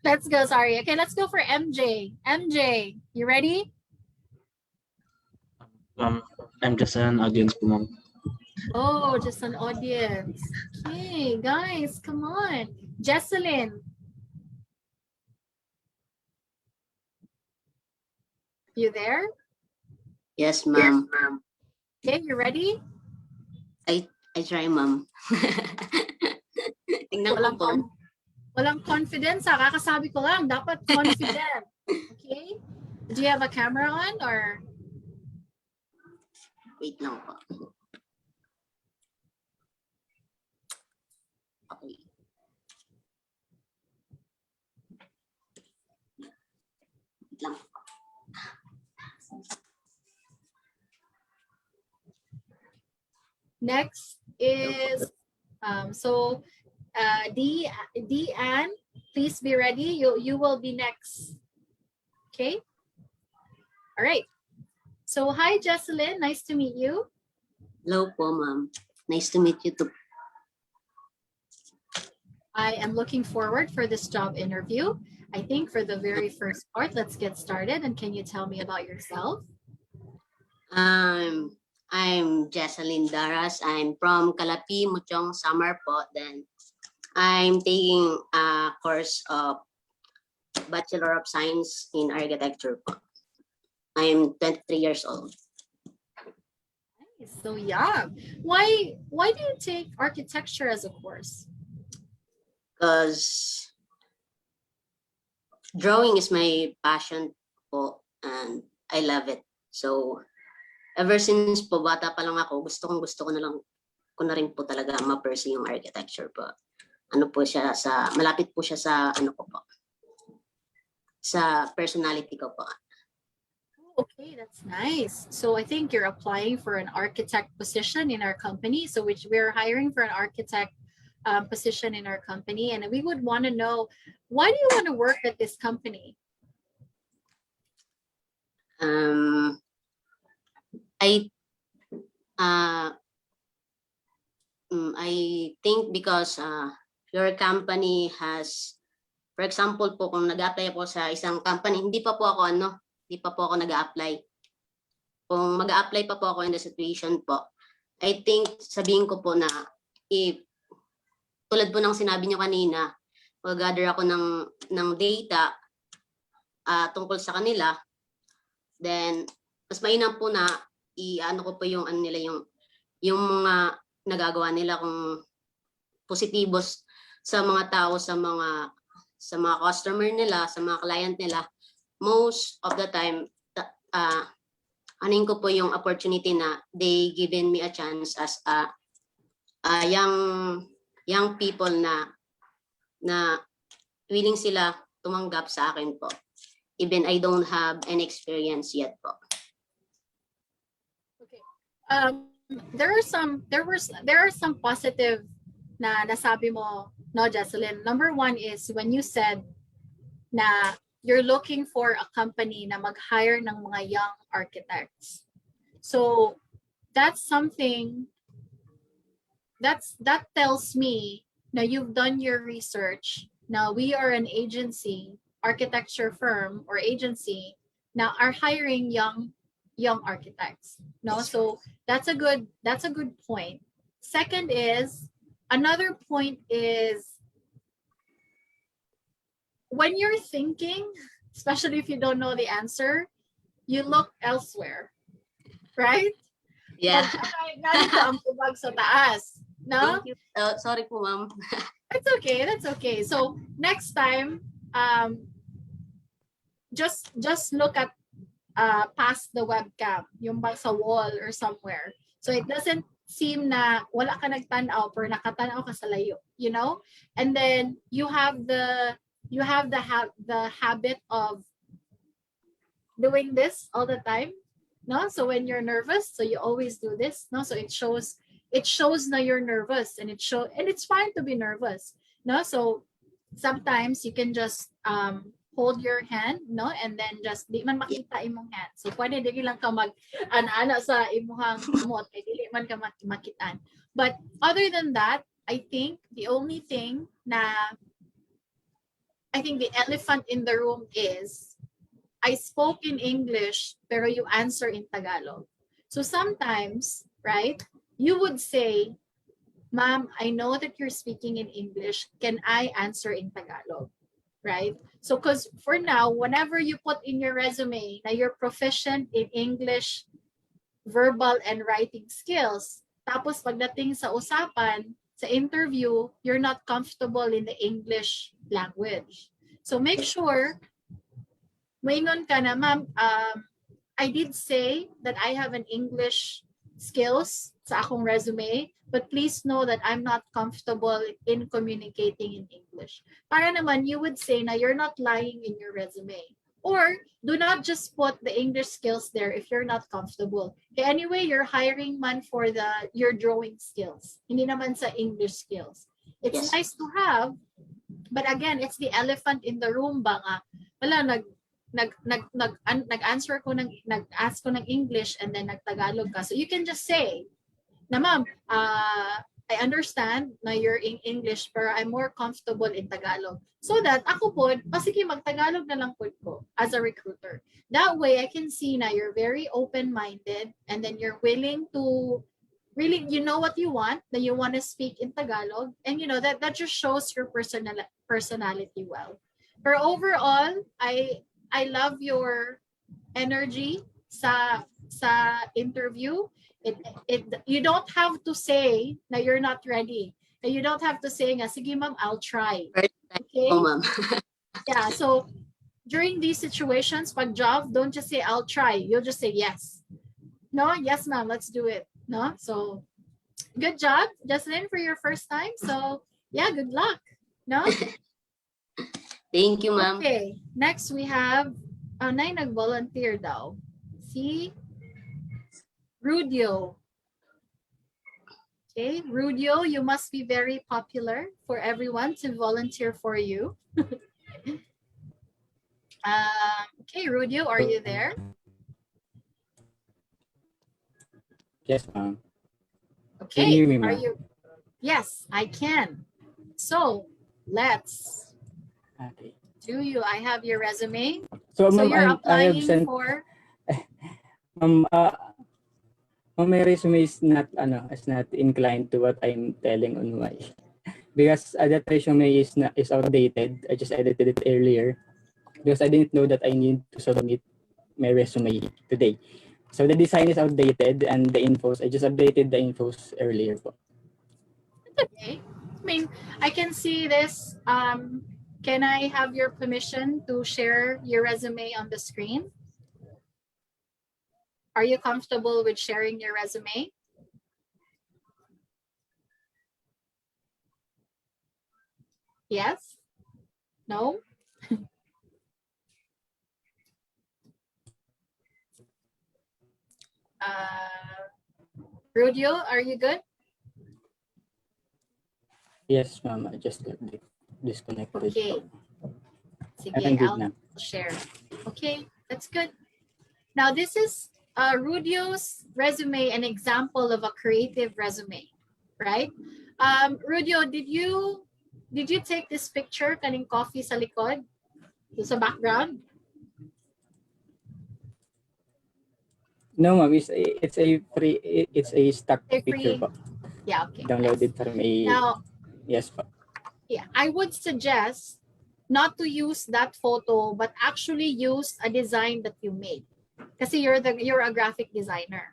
let's go. Sorry. Okay, let's go for MJ. MJ, you ready? I'm just an audience po, ma'am. Oh, just an audience. Okay, guys, come on. Jesseline. You there? Yes, ma'am. Okay, you ready? I try, ma'am. Tingnan ko po. Walang confidence. Kakasabi ko lang, dapat confident. Okay? Do you have a camera on or? Wait lang po. Okay. Wait lang. Next is Deanne, please be ready. You will be next. Okay. All right. So hi, Jesseline. Nice to meet you. Hello po, ma'am. Nice to meet you too. I am looking forward for this job interview. I think for the very first part, let's get started. And can you tell me about yourself? I'm Jesseline Daras. I'm from Calapi, Muchong, Samar po. Then I'm taking a course of Bachelor of Science in Architecture po. I'm 23 years old. Nice. So yeah, why do you take architecture as a course? because drawing is my passion po and I love it. So ever since po bata pa lang ako, gusto ko na rin po talaga ma-pursue yung architecture po. Ano po siya sa malapit po siya sa ano ko po. Sa personality ko po. Okay, that's nice. So I think you're applying for an architect position in our company. So which we're hiring for an architect position in our company, and we would want to know, why do you want to work at this company? I think because your company has, for example po, kung nag-apply po sa isang company, hindi pa po ako nag-apply. Kung mag-apply pa po ako in the situation po, I think sabihin ko po na if tulad po ng sinabi niyo kanina, mag-gather ako ng data tungkol sa kanila, then mas mainam po na i-ano ko po yung ano nila, yung mga nagagawa nila, kung positibos sa mga tao, sa mga customer nila, sa mga client nila. Most of the time, anin ko po yung opportunity na they given me a chance as a young people na willing sila tumanggap sa akin po. Even I don't have any experience yet po. Okay. There are some positive na nasabi mo, no, Jocelyn. Number one is when you said na you're looking for a company na mag-hire ng mga young architects. So that's something that tells me na you've done your research. Now we are an agency, architecture firm or agency, now are hiring young architects. No, so that's a good point. Second is, another point is, when you're thinking, especially if you don't know the answer, you look elsewhere, right? Yeah. Ganito ang tubag sa taas, no? Thank you. Sorry po, ma'am. That's okay. That's okay. So next time, just look at past the webcam, yung bang sa wall or somewhere. So it doesn't seem na wala ka nagtanaw or nakatanaw ka sa layo, you know? And then you have the habit of doing this all the time, no? So when you're nervous, so you always do this, no? So it shows na you're nervous, and it's fine to be nervous, no? So sometimes you can just hold your hand, no? And then just di man makita imong hand. So pwede dili lang ka mag ana sa imong kamot, kay dili man ka makitaan. But other than that, I think the only thing the elephant in the room is, I spoke in English pero you answer in Tagalog. So sometimes, right, you would say, "Ma'am, I know that you're speaking in English. Can I answer in Tagalog?" Right? So because for now, whenever you put in your resume na you're proficient in English verbal and writing skills, tapos pagdating sa usapan, sa interview, you're not comfortable in the English language. So make sure, maingon ka na, "Ma'am, I did say that I have an English skills sa akong resume, but please know that I'm not comfortable in communicating in English." Para naman, you would say na you're not lying in your resume. Or do not just put the English skills there if you're not comfortable. Okay, anyway, you're hiring man for your drawing skills, hindi naman sa English skills. It's nice to have, but again, it's the elephant in the room ba nga. Wala, nag-ask ko ng English and then nag-Tagalog ka. So you can just say, na ma'am, I understand na you're in English pero I'm more comfortable in Tagalog. So that ako po, sige mag-Tagalog na lang po ko as a recruiter. That way, I can see na you're very open-minded and then you're willing to really, you know what you want, that you want to speak in Tagalog, and you know that just shows your personality well. But overall, I love your energy sa interview. You don't have to say that you're not ready. You don't have to say nga, sige ma'am, I'll try. First time Okay? po, ma'am. Yeah, so during these situations, pag job, don't just say I'll try. You'll just say yes. No, yes ma'am, let's do it. No, so good job, Jocelyn, for your first time. So yeah, good luck. No? Thank you, ma'am. Okay, next we have, nay nag-volunteer daw. Si Rudio. Okay, Rudio, you must be very popular for everyone to volunteer for you. Okay, Rudio, are you there? Yes, ma'am. Okay, Can you hear me, are ma'am? you? Yes, I can. So let's Okay. do you. I have your resume. So, So ma'am, you're I have applying sent, for. ma'am, my resume is not inclined to what I'm telling on my, because that resume is outdated. I just edited it earlier because I didn't know that I need to submit my resume today. So the design is outdated and the infos, I just updated the infos earlier po. Okay. I mean, I can see this. Can I have your permission to share your resume on the screen? Are you comfortable with sharing your resume? Yes? No? Rudio, are you good? Yes, ma'am. I just got disconnected. Okay. Sige, I'm good I'll now. share. Okay, that's good. Now, this is Rudio's resume, an example of a creative resume, right? Rudio, did you take this picture kaning coffee sa likod? Sa background? No, ma'am. It's a free. It's a stock picture po. Yeah, okay. Downloaded from a. Now, yes po. yeah, I would suggest not to use that photo, but actually use a design that you made. Kasi you're a graphic designer.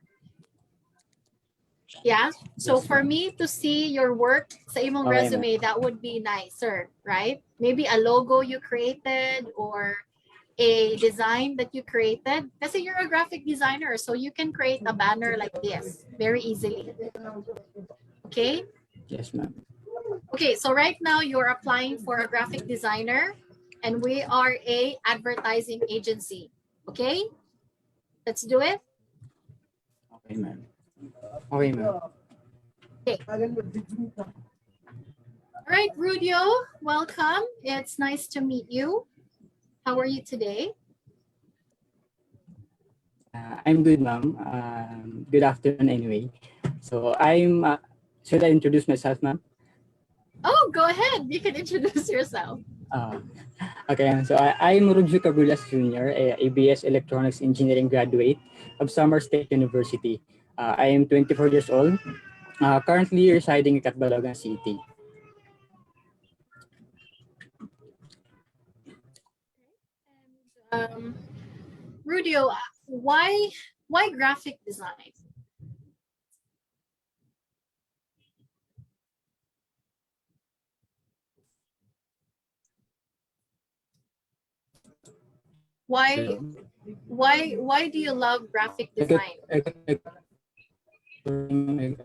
Yeah. So Yes, for me to see your work sa imong resume, that would be nicer, right? Maybe a logo you created or a design that you created. Kasi you're a graphic designer, so you can create a banner like this very easily. Okay? Yes, ma'am. Okay, so right now you're applying for a graphic designer and we are a advertising agency. Okay? Let's do it. Okay, ma'am. Okay, ma'am. Okay. All right, Rudio, welcome. It's nice to meet you. How are you today? I'm good, ma'am. Good afternoon, anyway. So I'm. Should I introduce myself, ma'am? Oh, go ahead. You can introduce yourself. Okay, so I'm Rugio Cabulas Jr., a ABS Electronics Engineering graduate of Samar State University. I am 24 years old, currently residing in Catbalogan City. Rudio, why graphic design? Why do you love graphic design? I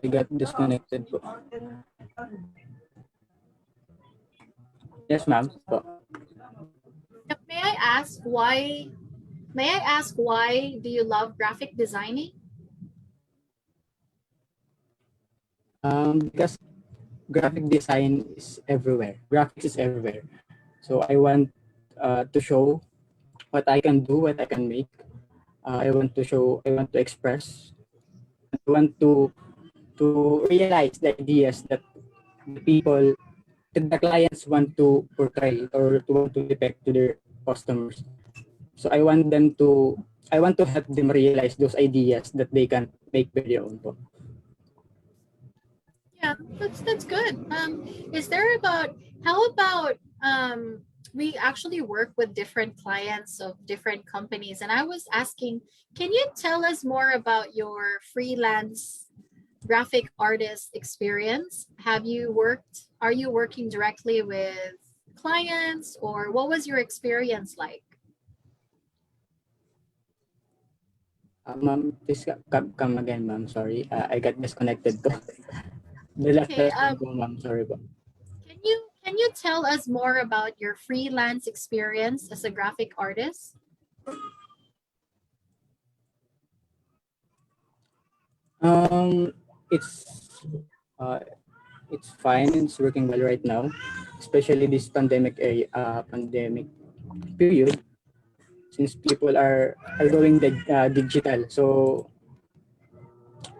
got disconnected po. Yes, ma'am. May I ask why do you love graphic designing? Because graphic design is everywhere. Graphics is everywhere. So I want to show what I can do, what I can make. I want to express. I want to realize the ideas that the clients want to portray or to want to depict to their customers. So I want to help them realize those ideas that they can make by their own. Yeah, that's good. How about we actually work with different clients of different companies, and I was asking, can you tell us more about your freelance graphic artist experience? Are you working directly with clients, or what was your experience like? Ma'am, please come again, ma'am. Sorry, I got disconnected to. The last Okay, question po, ma'am. Sorry po. can you tell us more about your freelance experience as a graphic artist? It's it's fine. It's working well right now, especially this pandemic period, since people are going digital. So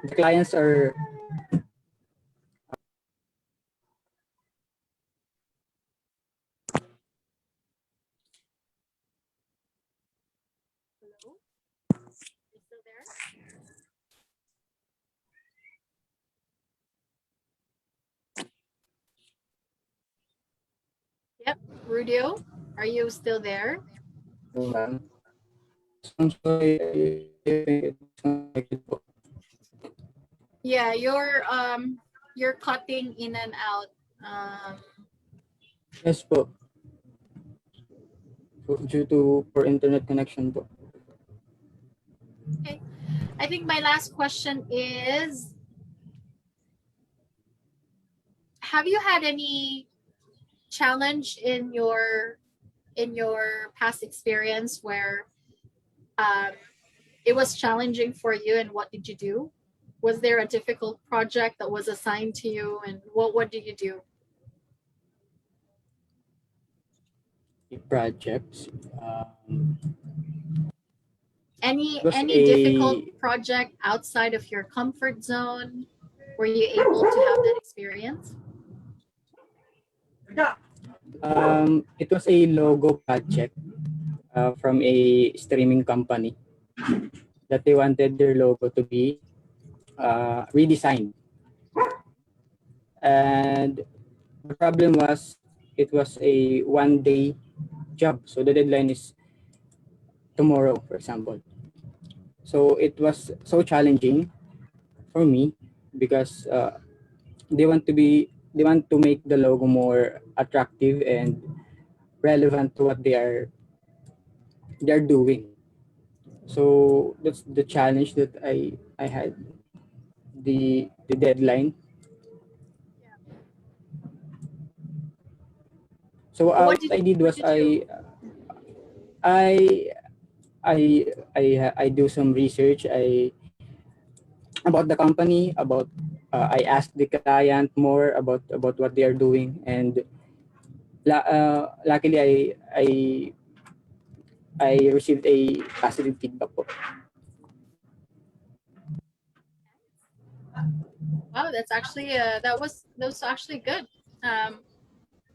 the clients are Hello? You still there? Yep. Rudio, are you still there? ma'am. I'm sorry. It's connected po. Yeah, you're cutting in and out. Yes po. Due to poor internet connection po. Okay. I think my last question is, have you had any challenge in your past experience where it was challenging for you, and what did you do? Was there a difficult project that was assigned to you, and what did you do? Projects. Any Was difficult project outside of your comfort zone? Were you able to have that experience? It was a logo project from a streaming company that they wanted their logo to be redesigned. And the problem was it was a 1 day job. So the deadline is tomorrow, for example. So it was so challenging for me because they want to make the logo more attractive and relevant to what they're doing. So that's the challenge that I had, the deadline. So what I did was I I do some research. About the company, about I asked the client more about what they are doing, and luckily I received a positive feedback po. Wow, that's actually that was actually good.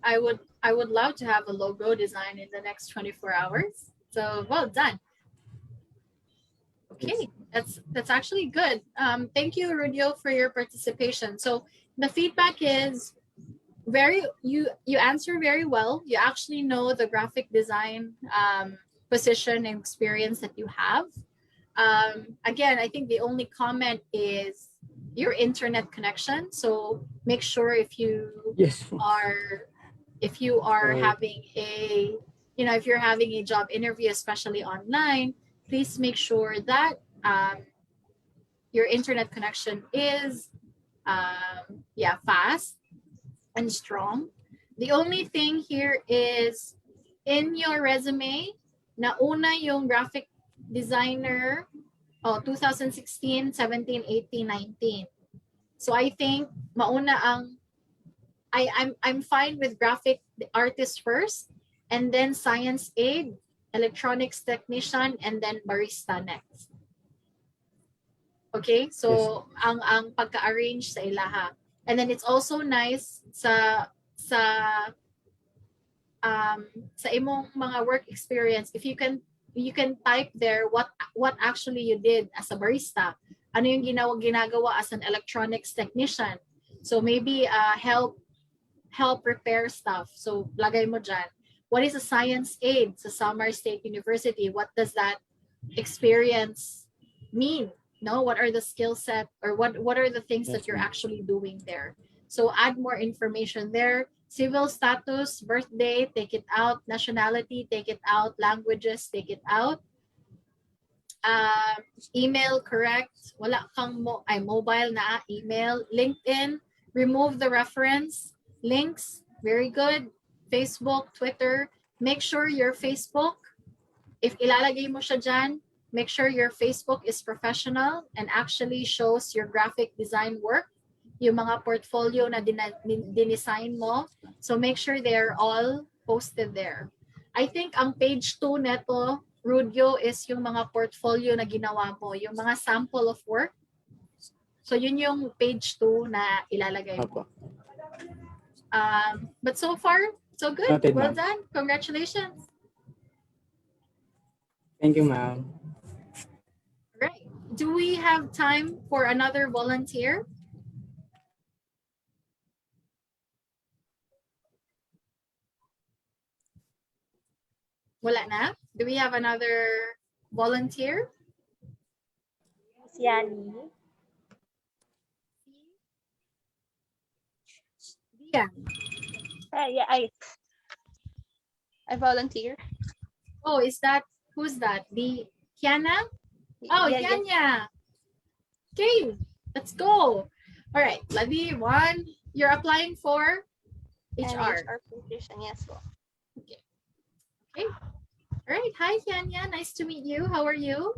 I would love to have a logo design in the next 24 hours. So well done. Okay, that's actually good. Thank you, Rudio, for your participation. So the feedback is you answer very well. You actually know the graphic design position and experience that you have. Again, I think the only comment is your internet connection. So make sure if you are having a if you're having a job interview, especially online, please make sure that your internet connection is fast and strong. The only thing here is in your resume, nauna yung graphic designer 2016, 17, 18, 19. So I think mauna ang I'm fine with graphic artist first, and then science aid, electronics technician, and then barista next. Okay? So ang pagka-arrange sa ilaha. And then it's also nice sa imong mga work experience, if you can type there what actually you did as a barista, ano yung ginagawa as an electronics technician. So maybe help prepare stuff. So lagay mo dyan. What is a science aid sa Samar State University? What does that experience mean? No, what are the skill set, or what are the things that Yes, you're ma'am. actually doing there? So add more information there. Civil status, birthday, take it out. Nationality, take it out. Languages, take it out. Email, correct. Wala kang mobile na email. LinkedIn, remove the reference. Links, very good. Facebook, Twitter, make sure your Facebook, if ilalagay mo siya dyan, make sure your Facebook is professional and actually shows your graphic design work, yung mga portfolio na dinesign mo. So make sure they're all posted there. I think ang page 2 neto, Rudio, is yung mga portfolio na ginawa mo, yung mga sample of work. So yun yung page 2 na ilalagay mo. But so far, so good. Noted, Well ma'am. done. Congratulations. Thank you, ma'am. Right. Do we have time for another volunteer? Wala na? Do we have another volunteer? Yani. Yeah. Yeah, I volunteer. Oh, is that, who's that? The Kiana? Oh, Yeah, yeah. Kiana. Okay, let's go. All right, Lavi, one. You're applying for HR. HR position, yes. Okay. Okay. All right. Hi, Kiana. Nice to meet you. How are you?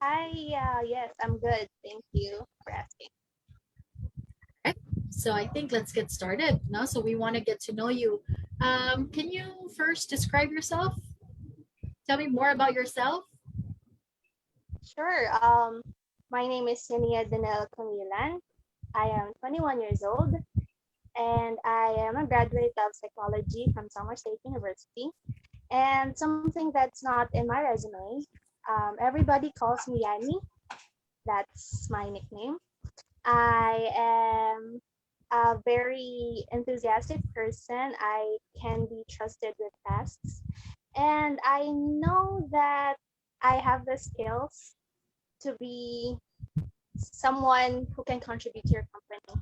Hi, yes, I'm good. Thank you for asking. So I think let's get started. No, so we want to get to know you. Can you first describe yourself? Tell me more about yourself. Sure. My name is Sinia Danel Camilan. I am 21 years old, and I am a graduate of psychology from Samar State University. And something that's not in my resume, everybody calls me Yani. That's my nickname. I am a very enthusiastic person. I can be trusted with tasks. And I know that I have the skills to be someone who can contribute to your company.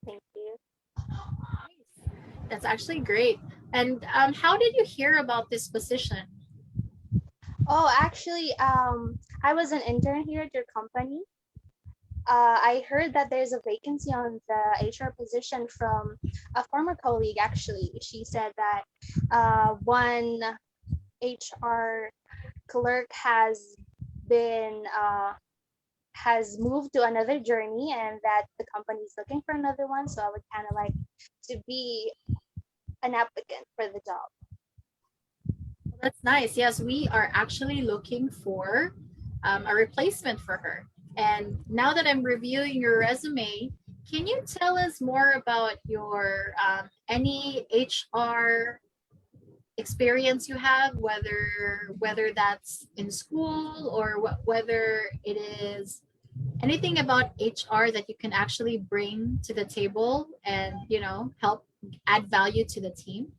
Thank you. That's actually great. And how did you hear about this position? Oh, actually, I was an intern here at your company. I heard that there's a vacancy on the HR position from a former colleague, actually. She said that one HR clerk has moved to another journey and that the company is looking for another one. So I would kind of like to be an applicant for the job. That's nice. Yes, we are actually looking for a replacement for her. And now that I'm reviewing your resume, can you tell us more about your any HR experience you have, whether that's in school or whether it is anything about HR that you can actually bring to the table and, you know, help add value to the team?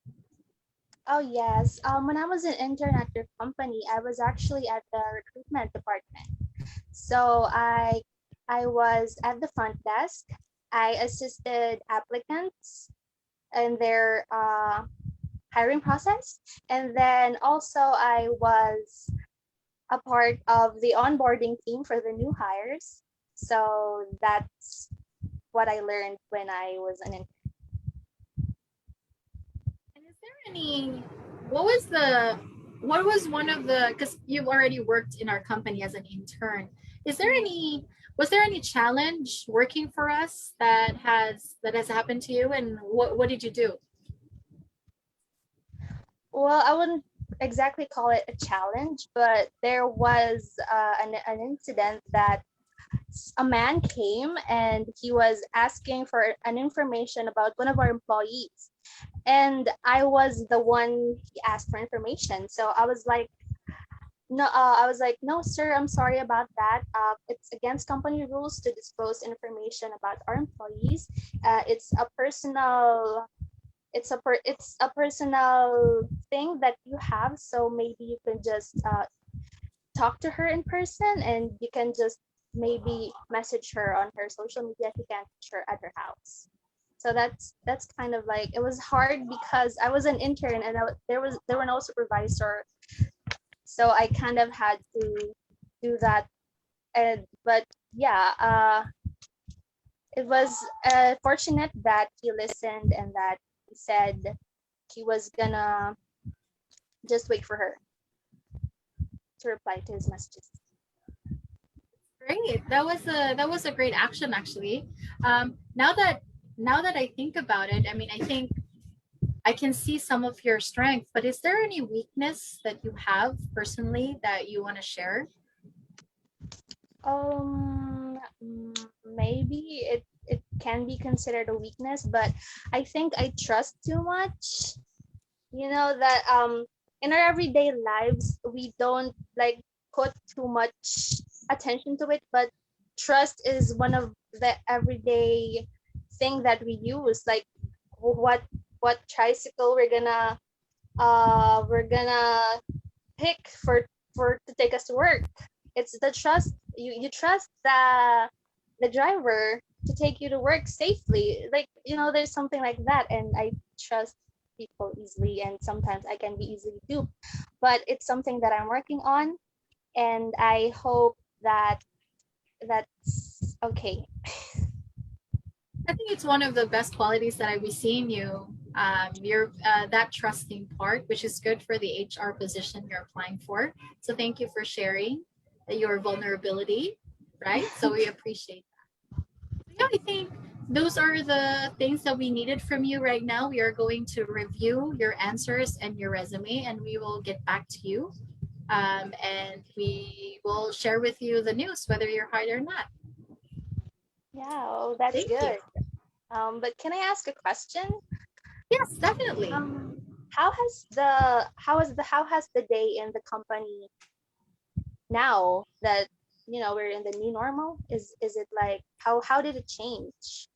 Oh yes. When I was an intern at your company, I was actually at the recruitment department. So I was at the front desk. I assisted applicants in their hiring process, and then also I was a part of the onboarding team for the new hires. So that's what I learned when I was an intern. What was one of the, because you've already worked in our company as an intern, was there any challenge working for us that has happened to you, and what did you do? Well, I wouldn't exactly call it a challenge, but there was an incident that a man came and he was asking for an information about one of our employees, and I was the one he asked for information. So I was like, no, sir, I'm sorry about that. It's against company rules to disclose information about our employees. It's a personal thing that you have. So maybe you can just talk to her in person, and you can just maybe message her on her social media if you can't reach her at her house. So that's kind of like, it was hard because I was an intern and there were no supervisor, so I kind of had to do that. And but yeah, it was fortunate that he listened and that he said he was gonna just wait for her to reply to his messages. Great. That was a great action actually. Now that I think about it, I mean, I think I can see some of your strength, but is there any weakness that you have personally that you want to share? Maybe it can be considered a weakness, but I think I trust too much. You know that in our everyday lives we don't like put too much attention to it, but trust is one of the everyday thing that we use. Like what tricycle we're gonna pick for to take us to work. It's the trust. You trust the driver to take you to work safely. Like, you know, there's something like that, and I trust people easily, and sometimes I can be easily duped. But it's something that I'm working on, and I hope that that's okay. I think it's one of the best qualities that I've seen you. You're that trusting part, which is good for the HR position you're applying for. So thank you for sharing your vulnerability, right? So we appreciate that. Yeah, I think those are the things that we needed from you right now. We are going to review your answers and your resume, and we will get back to you. And we will share with you the news, whether you're hired or not. Yeah, oh, that's Thank good. you. But can I ask a question? Yes, definitely. How has the day in the company now that, you know, we're in the new normal? Is it like, how did it change?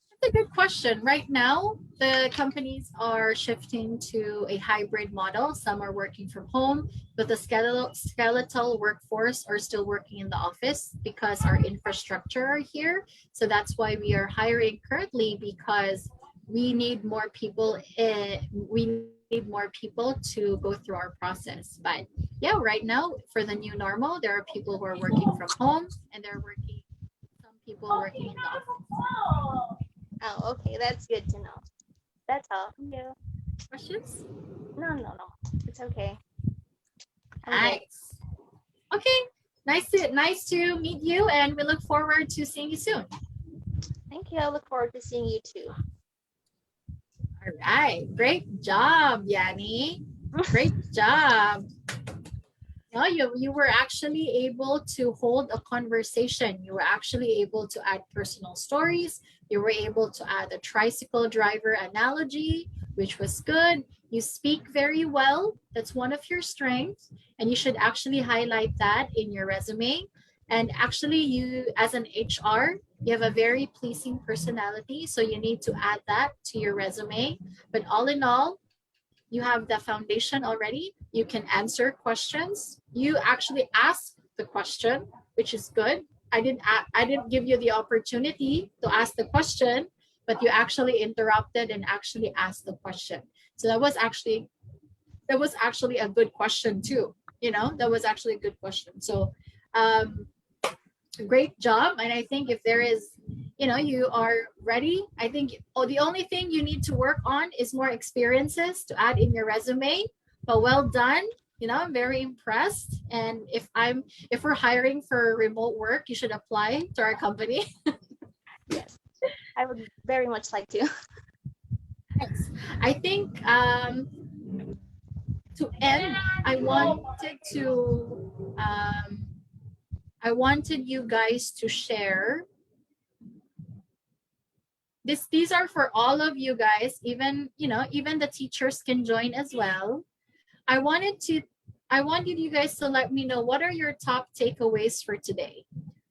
That's a good question. Right now, the companies are shifting to a hybrid model. Some are working from home, but the skeletal workforce are still working in the office because our infrastructure are here. So that's why we are hiring currently, because we need more people. We need more people to go through our process. But yeah, right now for the new normal, there are people who are working from home, and some people working in the office. Oh, okay, that's good to know. That's all. Thank you. Questions? No. It's okay. Nice. Okay, nice to meet you, and we look forward to seeing you soon. Thank you. I look forward to seeing you too. All right, great job, Yanni. Great job. No, you were actually able to hold a conversation. You were actually able to add personal stories. You were able to add a tricycle driver analogy, which was good. You speak very well. That's one of your strengths, and you should actually highlight that in your resume. And actually, you as an HR, you have a very pleasing personality, so you need to add that to your resume. But all in all, you have the foundation already. You can answer questions. You actually ask the question, which is good. I didn't give you the opportunity to ask the question, but you actually interrupted and actually asked the question. So that was actually a good question too. You know, that was actually a good question. So great job. And I think if there is, you know, you are ready, I think the only thing you need to work on is more experiences to add in your resume. But well done. You know, I'm very impressed. And if we're hiring for remote work, you should apply to our company. Yes, I would very much like to. Thanks. I think to end, I wanted you guys to share this. These are for all of you guys, even the teachers can join as well. I wanted you guys to let me know, what are your top takeaways for today?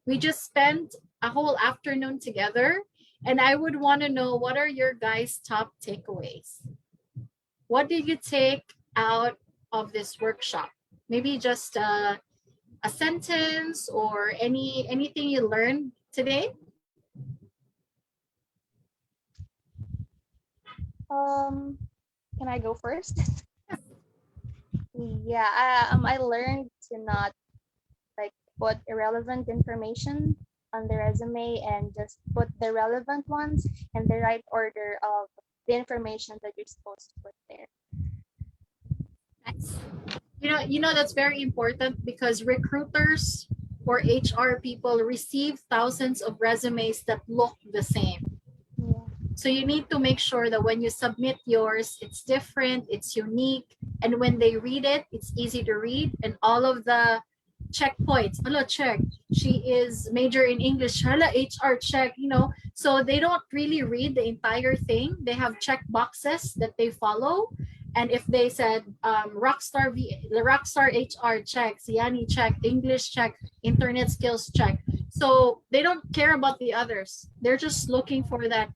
We just spent a whole afternoon together, and I would want to know, what are your guys' top takeaways? What did you take out of this workshop? Maybe just a sentence or anything you learned today. Can I go first? Yeah, I learned to not like put irrelevant information on the resume and just put the relevant ones in the right order of the information that you're supposed to put there. Nice. You know that's very important because recruiters or HR people receive thousands of resumes that look the same. So you need to make sure that when you submit yours, it's different, it's unique, and when they read it, it's easy to read, and all of the checkpoints. Hello, check. She is major in English. Hello, HR check. So they don't really read the entire thing. They have check boxes that they follow. And if they said the Rockstar HR check, Siani check, English check, internet skills check. So they don't care about the others. They're just looking for that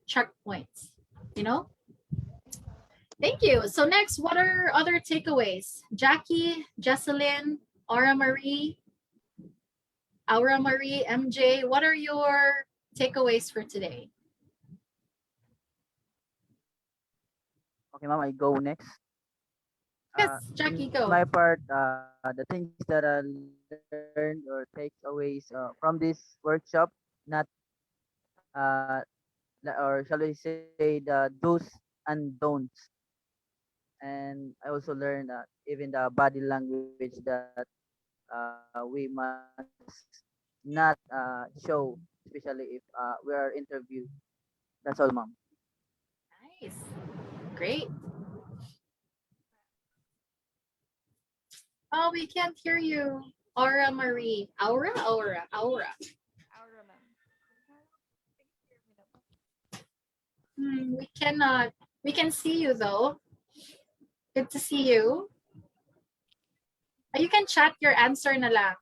checkpoints. Thank you. So next, what are other takeaways? Jackie, Jesselyn, Aura Marie, MJ, what are your takeaways for today? Okay, ma'am, I go next. Yes, Jackie, go. My part, the things that I learned or takeaways from this workshop, not or shall we say the do's and don'ts. And I also learned even the body language that we must not show, especially if we are interviewed. That's all, ma'am. Nice. Great. Oh, we can't hear you. Aura Marie. Aura. We cannot. We can see you though. Good to see you. You can chat your answer na lang.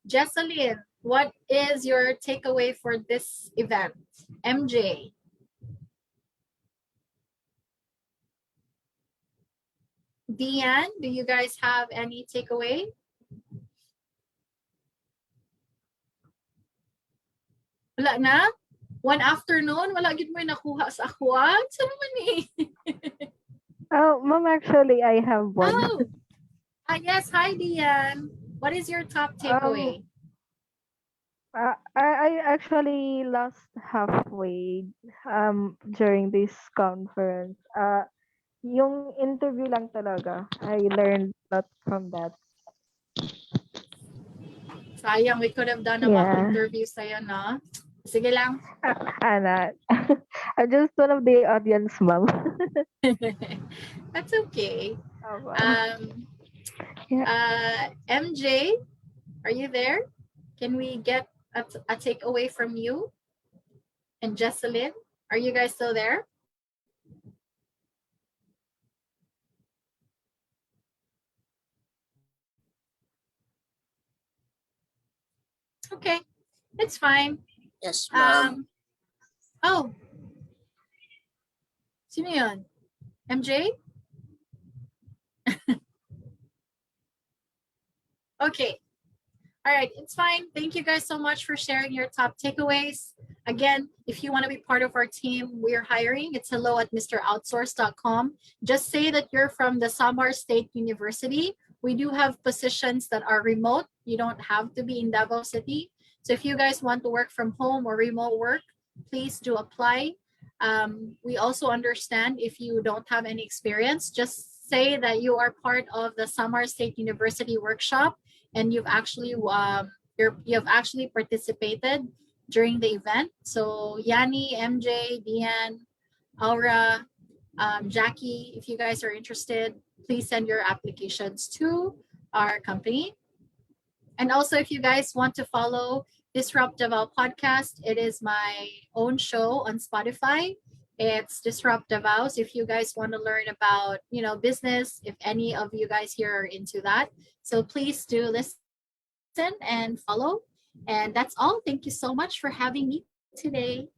Jesselyn, what is your takeaway for this event? MJ. Deanne, do you guys have any takeaway? Wala na? One afternoon, wala gid mo nakuha sa akuan? Sa naman eh. Oh, ma'am, actually, I have one. Oh. Yes, hi Deanne. What is your top takeaway? I actually lost halfway during this conference. Yung interview lang talaga. I learned a lot from that. Sayang, we could have done a mock interview sa'yo, no? Sige lang. Ana, I'm just one of the audience, ma'am. That's okay. MJ, are you there? Can we get a takeaway from you? And Jesselyn, are you guys still there? Okay, it's fine. Yes, ma'am. Oh. Sino yun? MJ? Okay. All right, it's fine. Thank you guys so much for sharing your top takeaways. Again, if you want to be part of our team, we're hiring. It's hello@mroutsource.com. Just say that you're from the Samar State University. We do have positions that are remote. You don't have to be in Davao City. So if you guys want to work from home or remote work, please do apply. We also understand if you don't have any experience, just say that you are part of the Samar State University workshop and you've actually participated during the event. So Yanni, MJ, Deanne, Aura, Jackie, if you guys are interested, please send your applications to our company. And also, if you guys want to follow Disrupt Davao podcast, it is my own show on Spotify. It's Disrupt Davao. So if you guys want to learn about, business, if any of you guys here are into that, so please do listen and follow. And that's all. Thank you so much for having me today.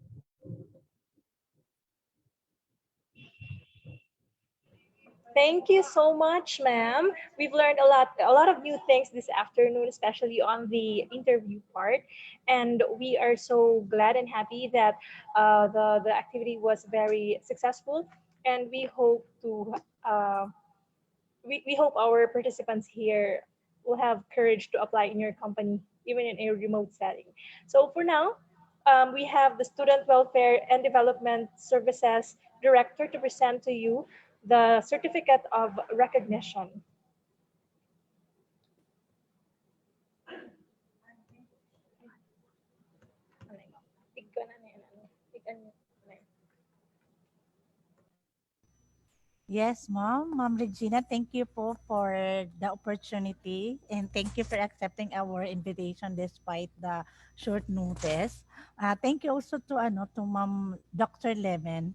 Thank you so much, ma'am. We've learned a lot of new things this afternoon, especially on the interview part. And we are so glad and happy that the activity was very successful. And we hope our participants here will have courage to apply in your company, even in a remote setting. So for now, we have the Student Welfare and Development Services Director to present to you the Certificate of Recognition. Yes, Ma'am Regina, thank you po for the opportunity and thank you for accepting our invitation despite the short notice. Thank you also to Ma'am Dr. Lemon.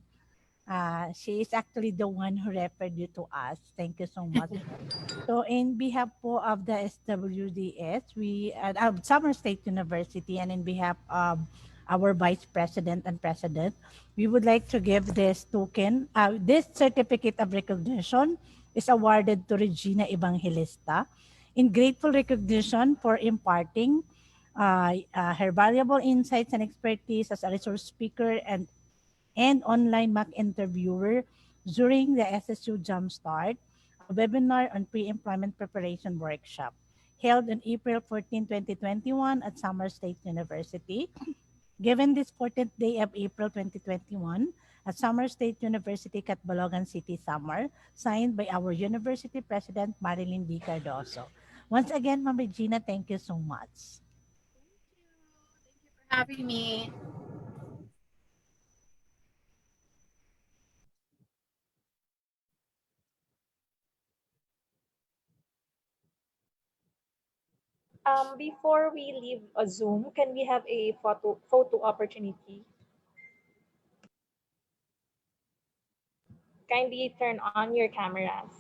She is actually the one who referred you to us. Thank you so much. So in behalf po of the SWDS, we at Summer State University, and in behalf of our Vice President and President, we would like to give this token. This certificate of recognition is awarded to Regina Evangelista in grateful recognition for imparting her valuable insights and expertise as a resource speaker and online mock interviewer during the SSU Jumpstart, a webinar on pre-employment preparation workshop held on April 14, 2021 at Summer State University. Given this 14th day of April 2021 at Summer State University, Catbalogan City, Samar, signed by our University President Marilyn B. Cardoso. Once again, Ma'am Regina, thank you so much. For having me. Before we leave a Zoom, can we have a photo opportunity? Kindly turn on your cameras.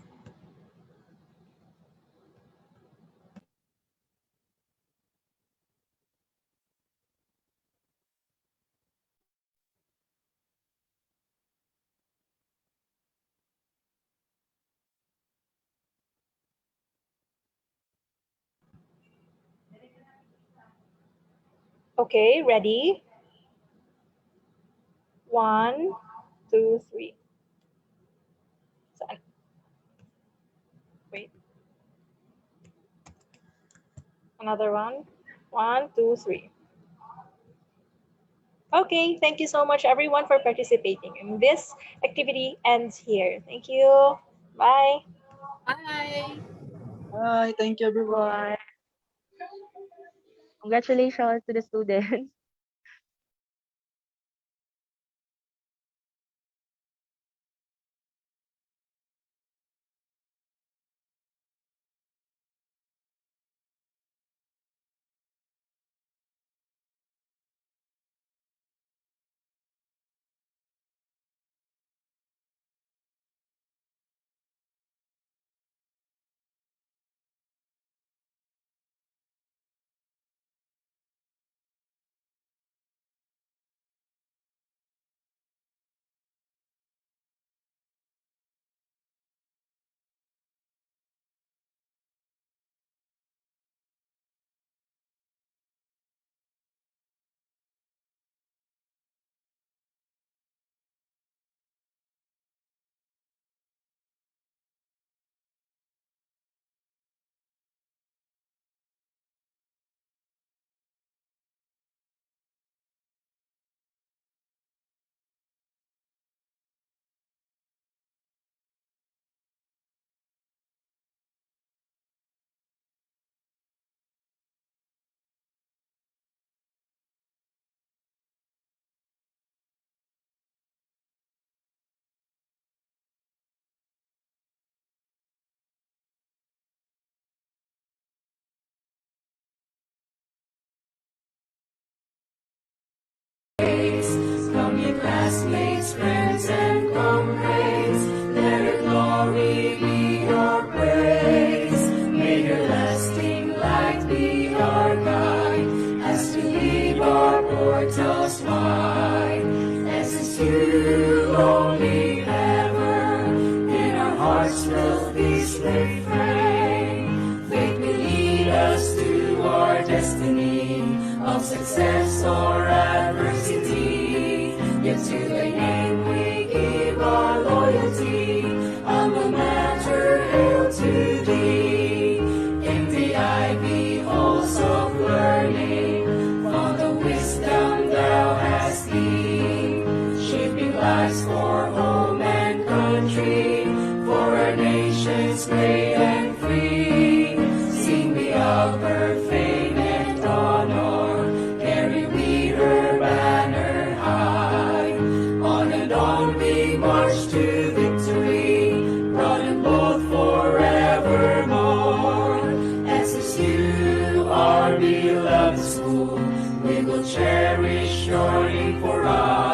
Okay, ready? 1, 2, 3. So, wait. Another one. 1, 2, 3. Okay, thank you so much everyone for participating. And this activity ends here. Thank you. Bye. Bye. Bye. Thank you, everyone. Congratulations to the students. success or adversity. Yet to thy name we give our loyalty. Alma mater, hail to thee. In the ivy halls of learning, found the wisdom thou hast gained, shaping lives for home and country, for our nations great and free. Sing we of her fame and honor, carry we her banner high. On and on we march to victory, proud and bold forevermore. SSU, our beloved school, we will cherish your name for us.